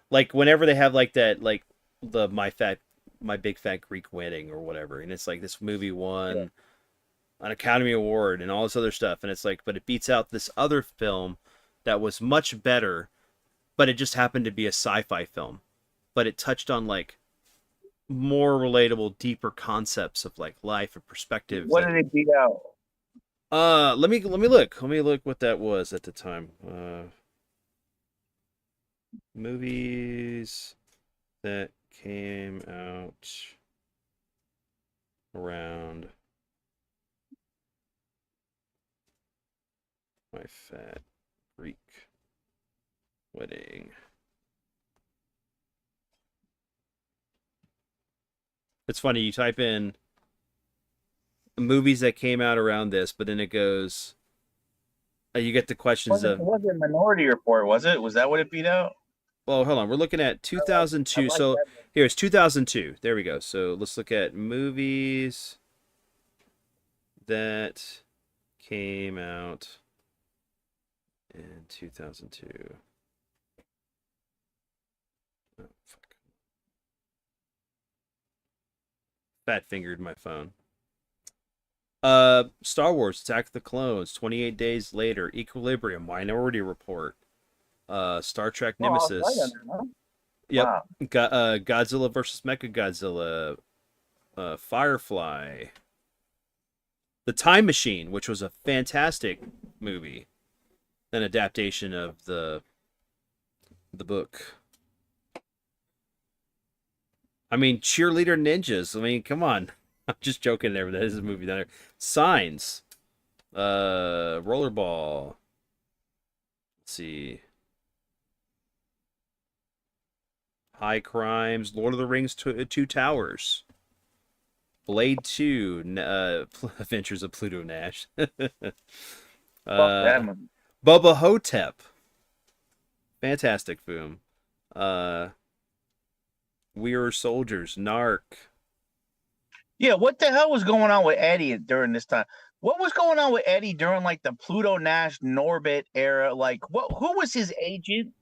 Like whenever they have like that, like the my big fat Greek wedding or whatever, and it's like this movie Yeah. won an Academy Award and all this other stuff, and it's like, but it beats out this other film that was much better, but it just happened to be a sci-fi film, but it touched on like more relatable, deeper concepts of like life and perspectives What that. did it beat out? Let me look what that was at the time. Movies that came out around my fat Greek wedding. It's funny, you type in movies that came out around this, but then it goes, you get the questions It of, wasn't Minority Report, was it? Was that what it beat out? well, hold on, we're looking at I 2002. like So that. here's 2002. There we go. So let's look at movies that came out in 2002. Oh, fuck. Fat fingered my phone. Star Wars Attack of the Clones, 28 Days Later, Equilibrium, Minority Report, Star Trek Oh, I was right on Nemesis. that, huh? Yep. Wow. Godzilla versus Mechagodzilla, Firefly, The Time Machine, which was a fantastic movie, an adaptation of the book. I mean, Cheerleader Ninjas. I mean, come on. I'm just joking there, but that is a movie down there. Signs, Rollerball. Let's see. High Crimes, Lord of the Rings, Two Towers, Blade 2, Adventures of Pluto Nash, Fuck that uh, movie. Bubba Hotep, fantastic film. Uh, We Are Soldiers, Narc. Yeah, what the hell was going on with Eddie during this time? What was going on with Eddie during like the Pluto Nash Norbit era? Like, who was his agent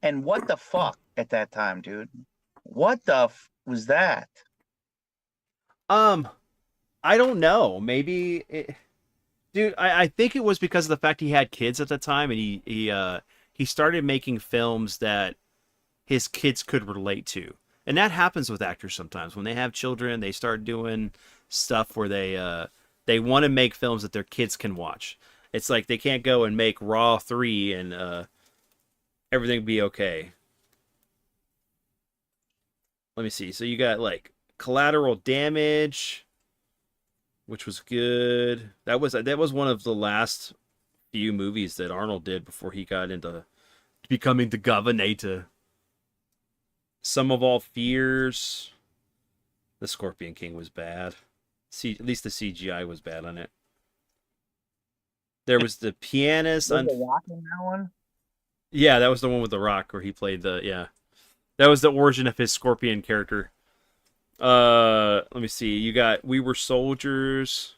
and what the fuck at that time, dude? What the was that? Um, I don't know. Maybe, dude. I think it was because of the fact he had kids at the time, and he started making films that his kids could relate to. And that happens with actors sometimes. When they have children, they start doing stuff where they want to make films that their kids can watch. It's like they can't go and make Raw 3 and everything be okay. Let me see. So you got like Collateral Damage, which was good. That was one of the last few movies that Arnold did before he got into becoming the governor. Some of All Fears. The Scorpion King was bad. At least the CGI was bad on it. There was the pianist Was on. the Rock in that one? Yeah, that was the one with the Rock where he played the. Yeah, that was the origin of his Scorpion character. Let me see. You got We Were Soldiers,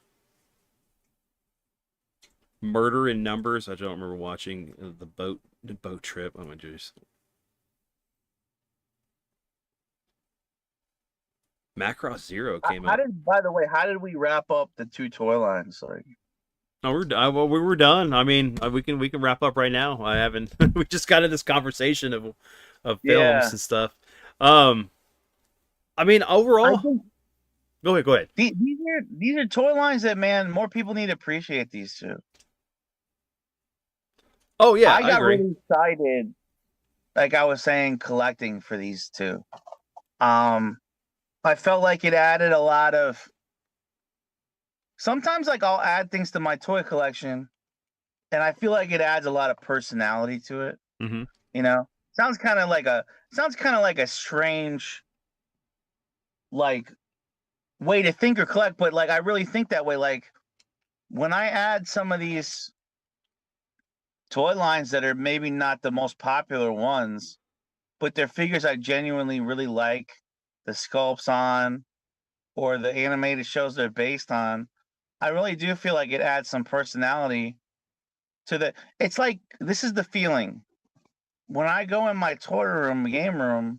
Murder in Numbers. I don't remember watching the boat trip. Oh my jeez. Macross Zero came How out. did, by the way, how did we wrap up the two toy lines? Like, Oh, well, we were done. I mean, we can wrap up right now. I haven't. We just got in this conversation of films yeah, and stuff. Um, I mean, I overall, think go ahead. Go ahead. these are toy lines that, man, more people need to appreciate these two. Oh yeah, I I got agree. really excited, like I was saying, collecting for these two. Um, I felt like it added a lot of. Sometimes, like, I'll add things to my toy collection, and I feel like it adds a lot of personality to it. Hmm. You know, sounds kind of like a strange, like, way to think or collect, but like I really think that way. Like when I add some of these toy lines that are maybe not the most popular ones, but they're figures I genuinely really like the sculpts on or the animated shows they're based on, I really do feel like it adds some personality to the. It's like this is the feeling when I go in my toy room, game room.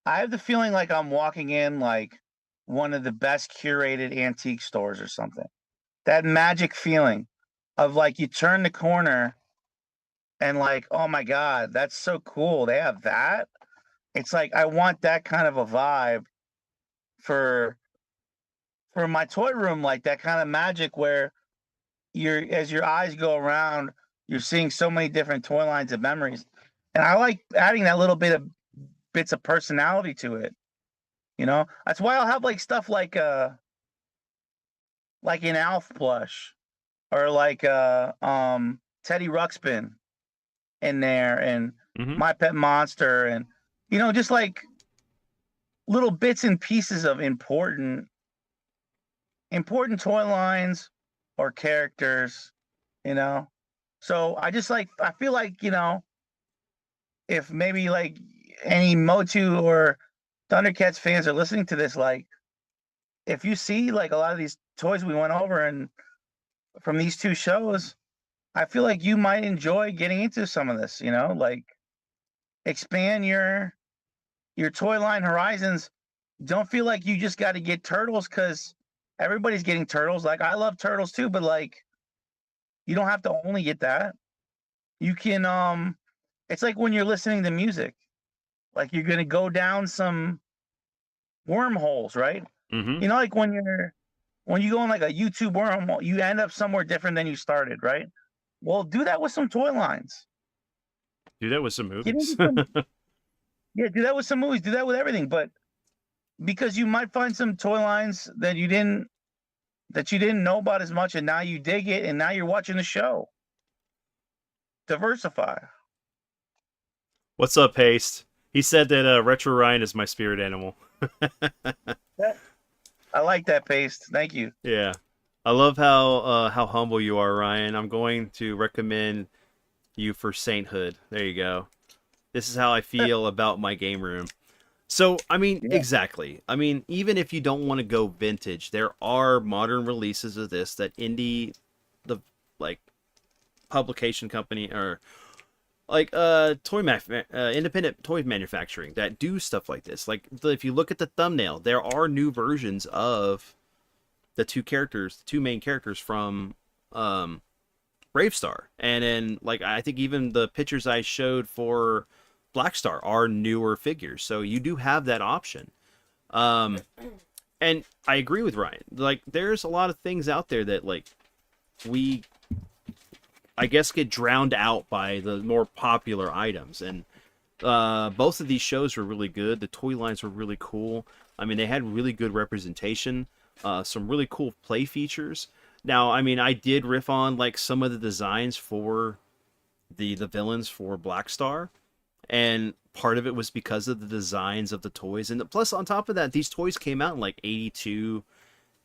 I have the feeling like I'm walking in like one of the best curated antique stores or something. That magic feeling of like you turn the corner and like, oh my God, that's so cool. They have that. It's like I want that kind of a vibe for my toy room, like that kind of magic where you're as your eyes go around, you're seeing so many different toy lines of memories. And I like adding that little bit of bits of personality to it. You know? That's why I'll have like stuff like an Alf plush or like Teddy Ruxpin in there and Hmm. My Pet Monster and just like little bits and pieces of important toy lines or characters, you know. So I feel like, if maybe like any Motu or Thundercats fans are listening to this, like if you see like a lot of these toys we went over and from these two shows, I feel like you might enjoy getting into some of this, like expand your toy line horizons. Don't feel like you just got to get turtles because everybody's getting turtles. Like I love turtles too, but like you don't have to only get that. You can it's like when you're listening to music. Like you're gonna go down some wormholes, right? Hmm. Like when you go on like a YouTube wormhole, you end up somewhere different than you started, right? Well, do that with some toy lines. Do that with some Get into movies. some Yeah, do that with some movies, do that with everything. But because you might find some toy lines that you didn't know about as much, and now you dig it, and now you're watching the show. Diversify. What's up, Haste? He said that Retro Ryan is my spirit animal. Yeah, I like that paste. Thank you. Yeah. I love how humble you are, Ryan. I'm going to recommend you for sainthood. There you go. This is how I feel about my game room. So, I mean, Yeah. exactly. I mean, even if you don't want to go vintage, there are modern releases of this that the like publication company or like independent toy manufacturing that do stuff like this. Like if you look at the thumbnail, there are new versions of the two main characters from um Brave Starr. And then like I think even the pictures I showed for Blackstar are newer figures. So you do have that option. Um and I agree with Ryan. Like there's a lot of things out there that like we I guess get drowned out by the more popular items. And both of these shows were really good. The toy lines were really cool. I mean, they had really good representation, some really cool play features. Now, I mean, I did riff on like some of the designs for the villains for Blackstar, and part of it was because of the designs of the toys. And plus, on top of that, these toys came out in like 82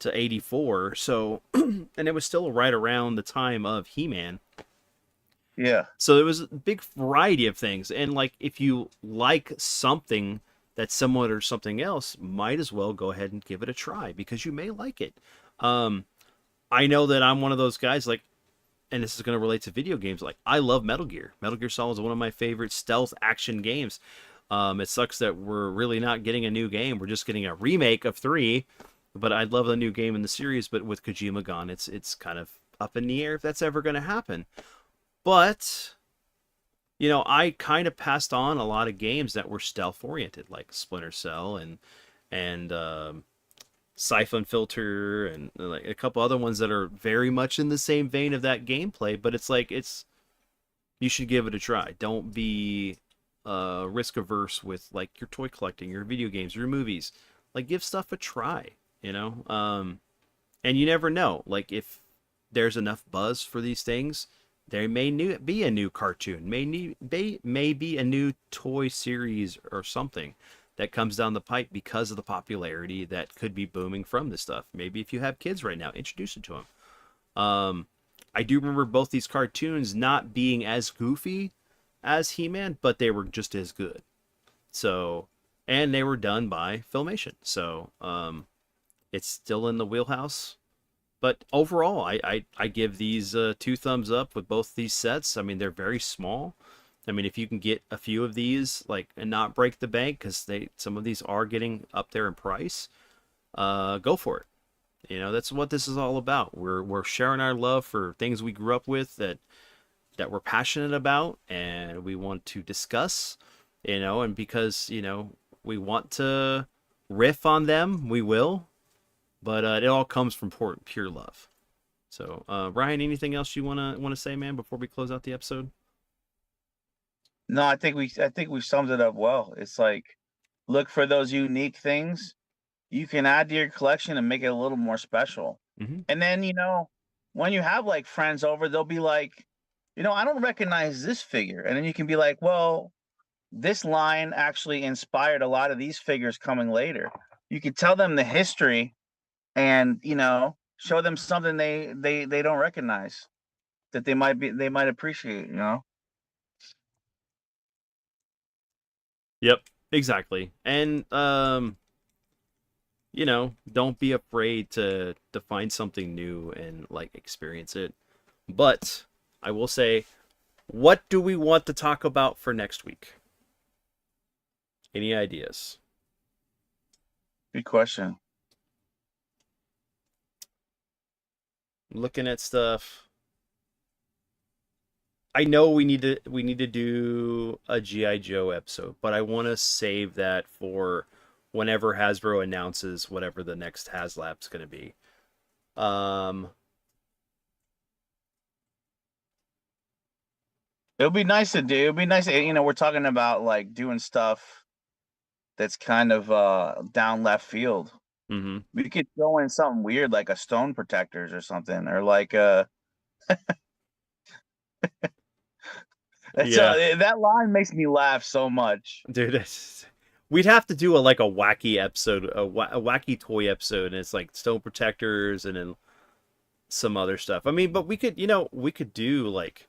to 84. So, and it was still right around the time of He-Man. Yeah. So it was a big variety of things. And like, if you like something that's similar to something else, might as well go ahead and give it a try because you may like it. Um, I know that I'm one of those guys, like, and this is going to relate to video games. Like, I love Metal Gear. Metal Gear Solid is one of my favorite stealth action games. It sucks that we're really not getting a new game. We're just getting a remake of 3. But I'd love a new game in the series. But with Kojima gone, it's kind of up in the air if that's ever going to happen. But you know, I kind of passed on a lot of games that were stealth oriented, like Splinter Cell and Siphon Filter and like a couple other ones that are very much in the same vein of that gameplay. But it's like you should give it a try. Don't be risk averse with like your toy collecting, your video games, your movies. Like give stuff a try, you know. And you never know. Like if there's enough buzz for these things, there may be a new cartoon, may be a new toy series or something that comes down the pipe because of the popularity that could be booming from this stuff. Maybe if you have kids right now, introduce it to them. I do remember both these cartoons not being as goofy as He-Man, but they were just as good. So, and they were done by Filmation. So, it's still in the wheelhouse. But overall, I give these 2 thumbs up with both these sets. I mean, they're very small. I mean, if you can get a few of these, like, and not break the bank, because some of these are getting up there in price, go for it. You know, that's what this is all about. We're sharing our love for things we grew up with that we're passionate about and we want to discuss. You know, and because we want to riff on them, we will. But it all comes from pure love. So, Ryan, anything else you wanna say, man, before we close out the episode? No, I think we summed it up well. It's like look for those unique things you can add to your collection and make it a little more special. Mm-hmm. And then, when you have like friends over, they'll be like, I don't recognize this figure. And then you can be like, well, this line actually inspired a lot of these figures coming later. You could tell them the history and, show them something they don't recognize that they might appreciate, Yep, exactly. And don't be afraid to find something new and like experience it. But I will say, what do we want to talk about for next week? Any ideas? Good question. Looking at stuff. I know we need to do a G.I. Joe episode, but I want to save that for whenever Hasbro announces whatever the next HasLab's going to be. It'll be nice to do. It'll be nice. We're talking about like doing stuff that's kind of down left field. Mm-hmm. We could go in something weird like a stone protectors or something, or like that line makes me laugh so much, dude. We'd have to do a wacky episode, a wacky toy episode, and it's like stone protectors and then some other stuff. I mean, but we could do like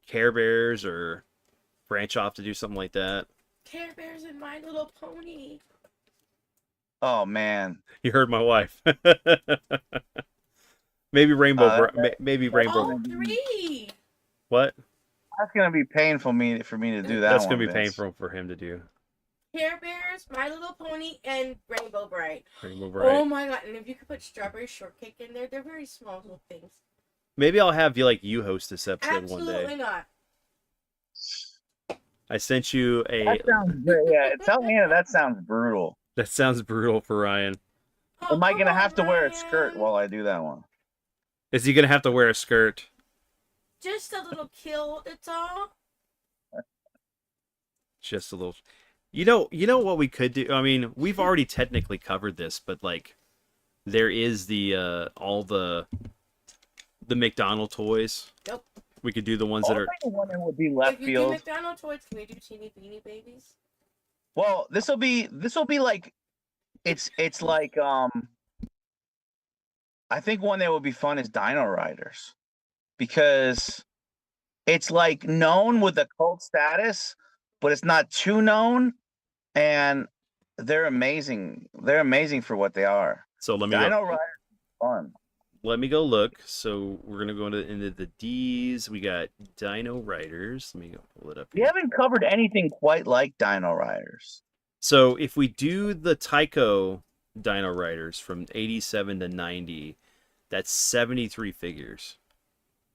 Care Bears or branch off to do something like that. Care Bears and My Little Pony. Oh man, you heard my wife. Maybe Rainbow. Maybe Rainbow. All 3. What? That's gonna be painful for me to do that. That's gonna be painful for him to do. Care Bears, My Little Pony, and Rainbow Bright. Rainbow Bright. Oh my god! And if you could put Strawberry Shortcake in there, they're very small little things. Maybe I'll have you host this episode Absolutely one day. Not. I sent you a. That sounds great. Yeah, tell Hannah that sounds brutal. That sounds brutal for Ryan. Am I gonna have to wear a skirt while I do that one? Is he gonna have to wear a skirt? Just a little kill, it's all. Just a little. You know what we could do? I mean, we've already technically covered this, but like, there is the all the McDonald toys. Yep. We could do the ones that are. The one that would be left If you field. do McDonald toys, can we do Teeny Beanie Babies? Well, this will be like, it's like I think one that would be fun is Dino Riders, because it's like known with a cult status, but it's not too known, and they're amazing. They're amazing for what they are. So let me Dino go. Riders is fun. Let me go look. So we're gonna go into the D's. We got Dino Riders. Let me go pull it up We here. haven't covered anything quite like Dino Riders. So if we do the Tycho Dino Riders from 87 to 90, that's 73 figures.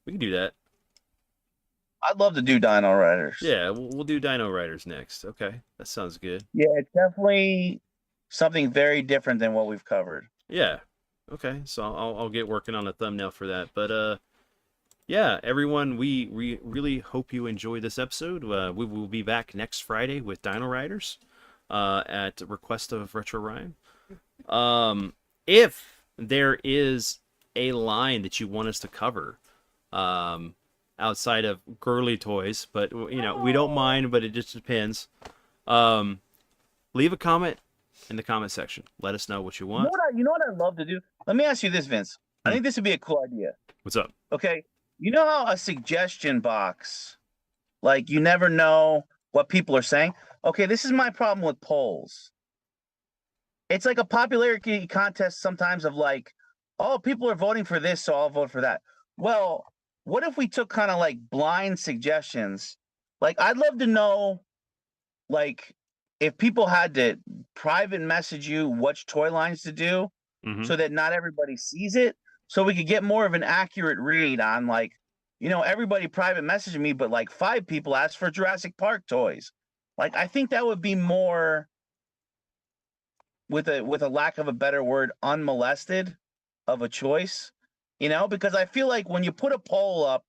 We can do that. I'd love to do Dino Riders. Yeah, we'll do Dino Riders next. Okay, that sounds good. Yeah, it's definitely something very different than what we've covered. Yeah. Okay, so I'll get working on a thumbnail for that. But yeah, everyone, we really hope you enjoyed this episode. We will be back next Friday with Dino Riders at the request of Retro Ryan. If there is a line that you want us to cover, outside of girly toys, but you know, we don't mind, but it just depends. Leave a comment in the comment section. Let us know what you want. You know what I'd love to do? Let me ask you this, Vince. I think this would be a cool idea. What's up? Okay. You know how a suggestion box, like you never know what people are saying? Okay, this is my problem with polls. It's like a popularity contest sometimes of like, oh, people are voting for this, so I'll vote for that. Well, what if we took kind of like blind suggestions? Like, I'd love to know, like, if people had to private message you which toy lines to do, Mhm. so that not everybody sees it, so we could get more of an accurate read on, like, you know, everybody private messaging me, but like 5 people asked for Jurassic Park toys. Like, I think that would be more, with a lack of a better word, unmolested of a choice, you know, because I feel like when you put a poll up,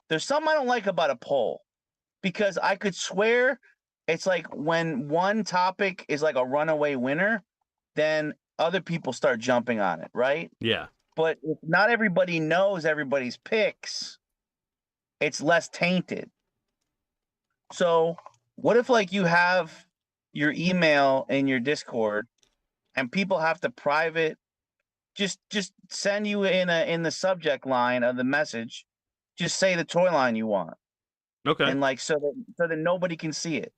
there's something I don't like about a poll, because I could swear it's like when one topic is like a runaway winner, then other people start jumping on it, right? Yeah. But if not everybody knows everybody's picks, it's less tainted. So what if like you have your email in your Discord and people have to private just send you in the subject line of the message, just say the toy line you want. Okay. And like so that nobody can see it.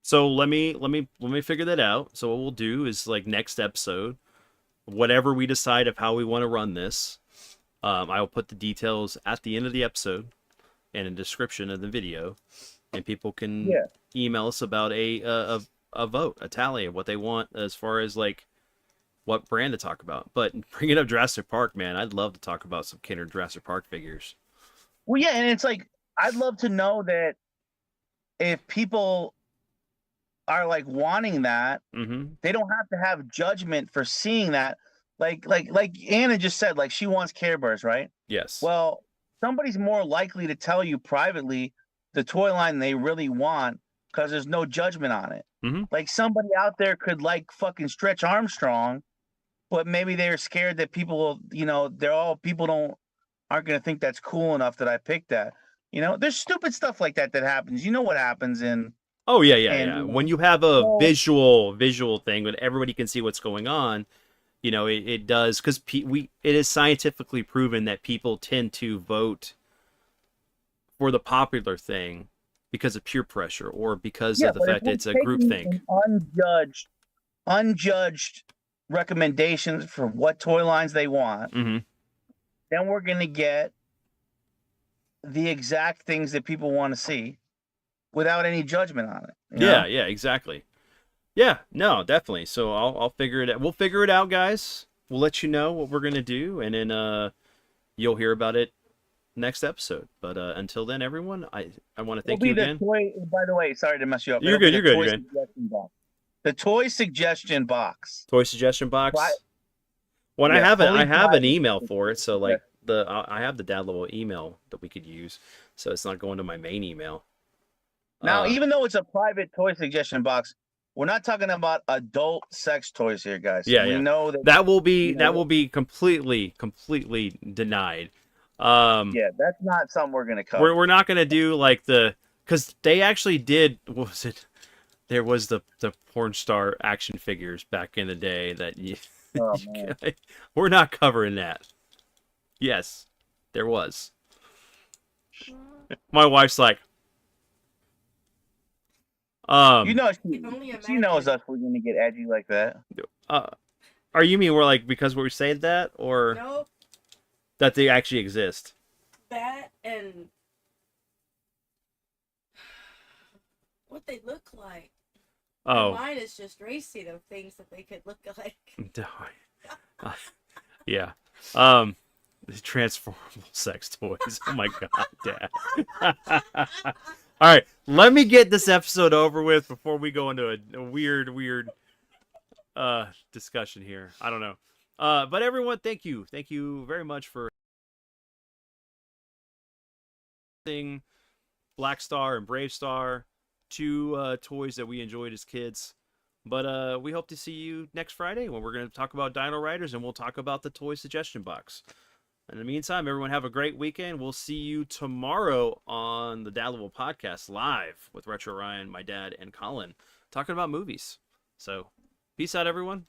So let me figure that out. So what we'll do is, like, next episode, whatever we decide of how we want to run this, I will put the details at the end of the episode and a description of the video, and people can email us about a vote, a tally of what they want as far as like what brand to talk about. But bringing up Jurassic Park, man, I'd love to talk about some Kenner Jurassic Park figures. Well, yeah, and it's like I'd love to know that if people are like wanting that, they don't have to have judgment for seeing that. Like Anna just said, like she wants Care Bears, right? Yes. Well, somebody's more likely to tell you privately the toy line they really want because there's no judgment on it. Like somebody out there could like fucking Stretch Armstrong, but maybe they're scared that people will, you know, aren't going to think that's cool enough that I picked that. You know, there's stupid stuff like that happens. You know what happens in. Oh yeah. When you have a visual thing, when everybody can see what's going on, you know, it does, because it is scientifically proven that people tend to vote for the popular thing because of peer pressure or because of the fact that it's a group thing. Unjudged recommendations for what toy lines they want, then we're going to get the exact things that people want to see without any judgment on it. Yeah, exactly. Yeah, no, definitely. So I'll figure it out. We'll figure it out, guys. We'll let you know what we're going to do, and then you'll hear about it next episode. But until then, everyone, I want to thank you again. By the way, sorry to mess you up. You're good. The toy suggestion box. Toy suggestion box. Well, I have an email for it, so like I have the downloadable email that we could use, so it's not going to my main email. Now, even though it's a private toy suggestion box, we're not talking about adult sex toys here, guys. We know that will be completely denied. That's not something we're gonna cover. We're not gonna do like because they actually did. What was it? There was the porn star action figures back in the day that Oh man. We're not covering that. Yes, there was. My wife's like, You know, can only she knows imagine. us. We're gonna get edgy like that. uh, are you mean we're like because we say that, or Nope, that they actually exist? that and what they look like. My Oh, mind is just racing of things that they could look like. yeah. The transformable sex toys. Oh my god, Dad. All right, let me get this episode over with before we go into a weird discussion here. I don't know. But everyone, thank you very much for seeing Blackstar and Brave Starr, two toys that we enjoyed as kids. But we hope to see you next Friday when we're going to talk about Dino Riders and we'll talk about the toy suggestion box. In the meantime, everyone have a great weekend. We'll see you tomorrow on the Dad Level Podcast live with Retro Ryan, my dad, and Colin talking about movies. So, peace out, everyone.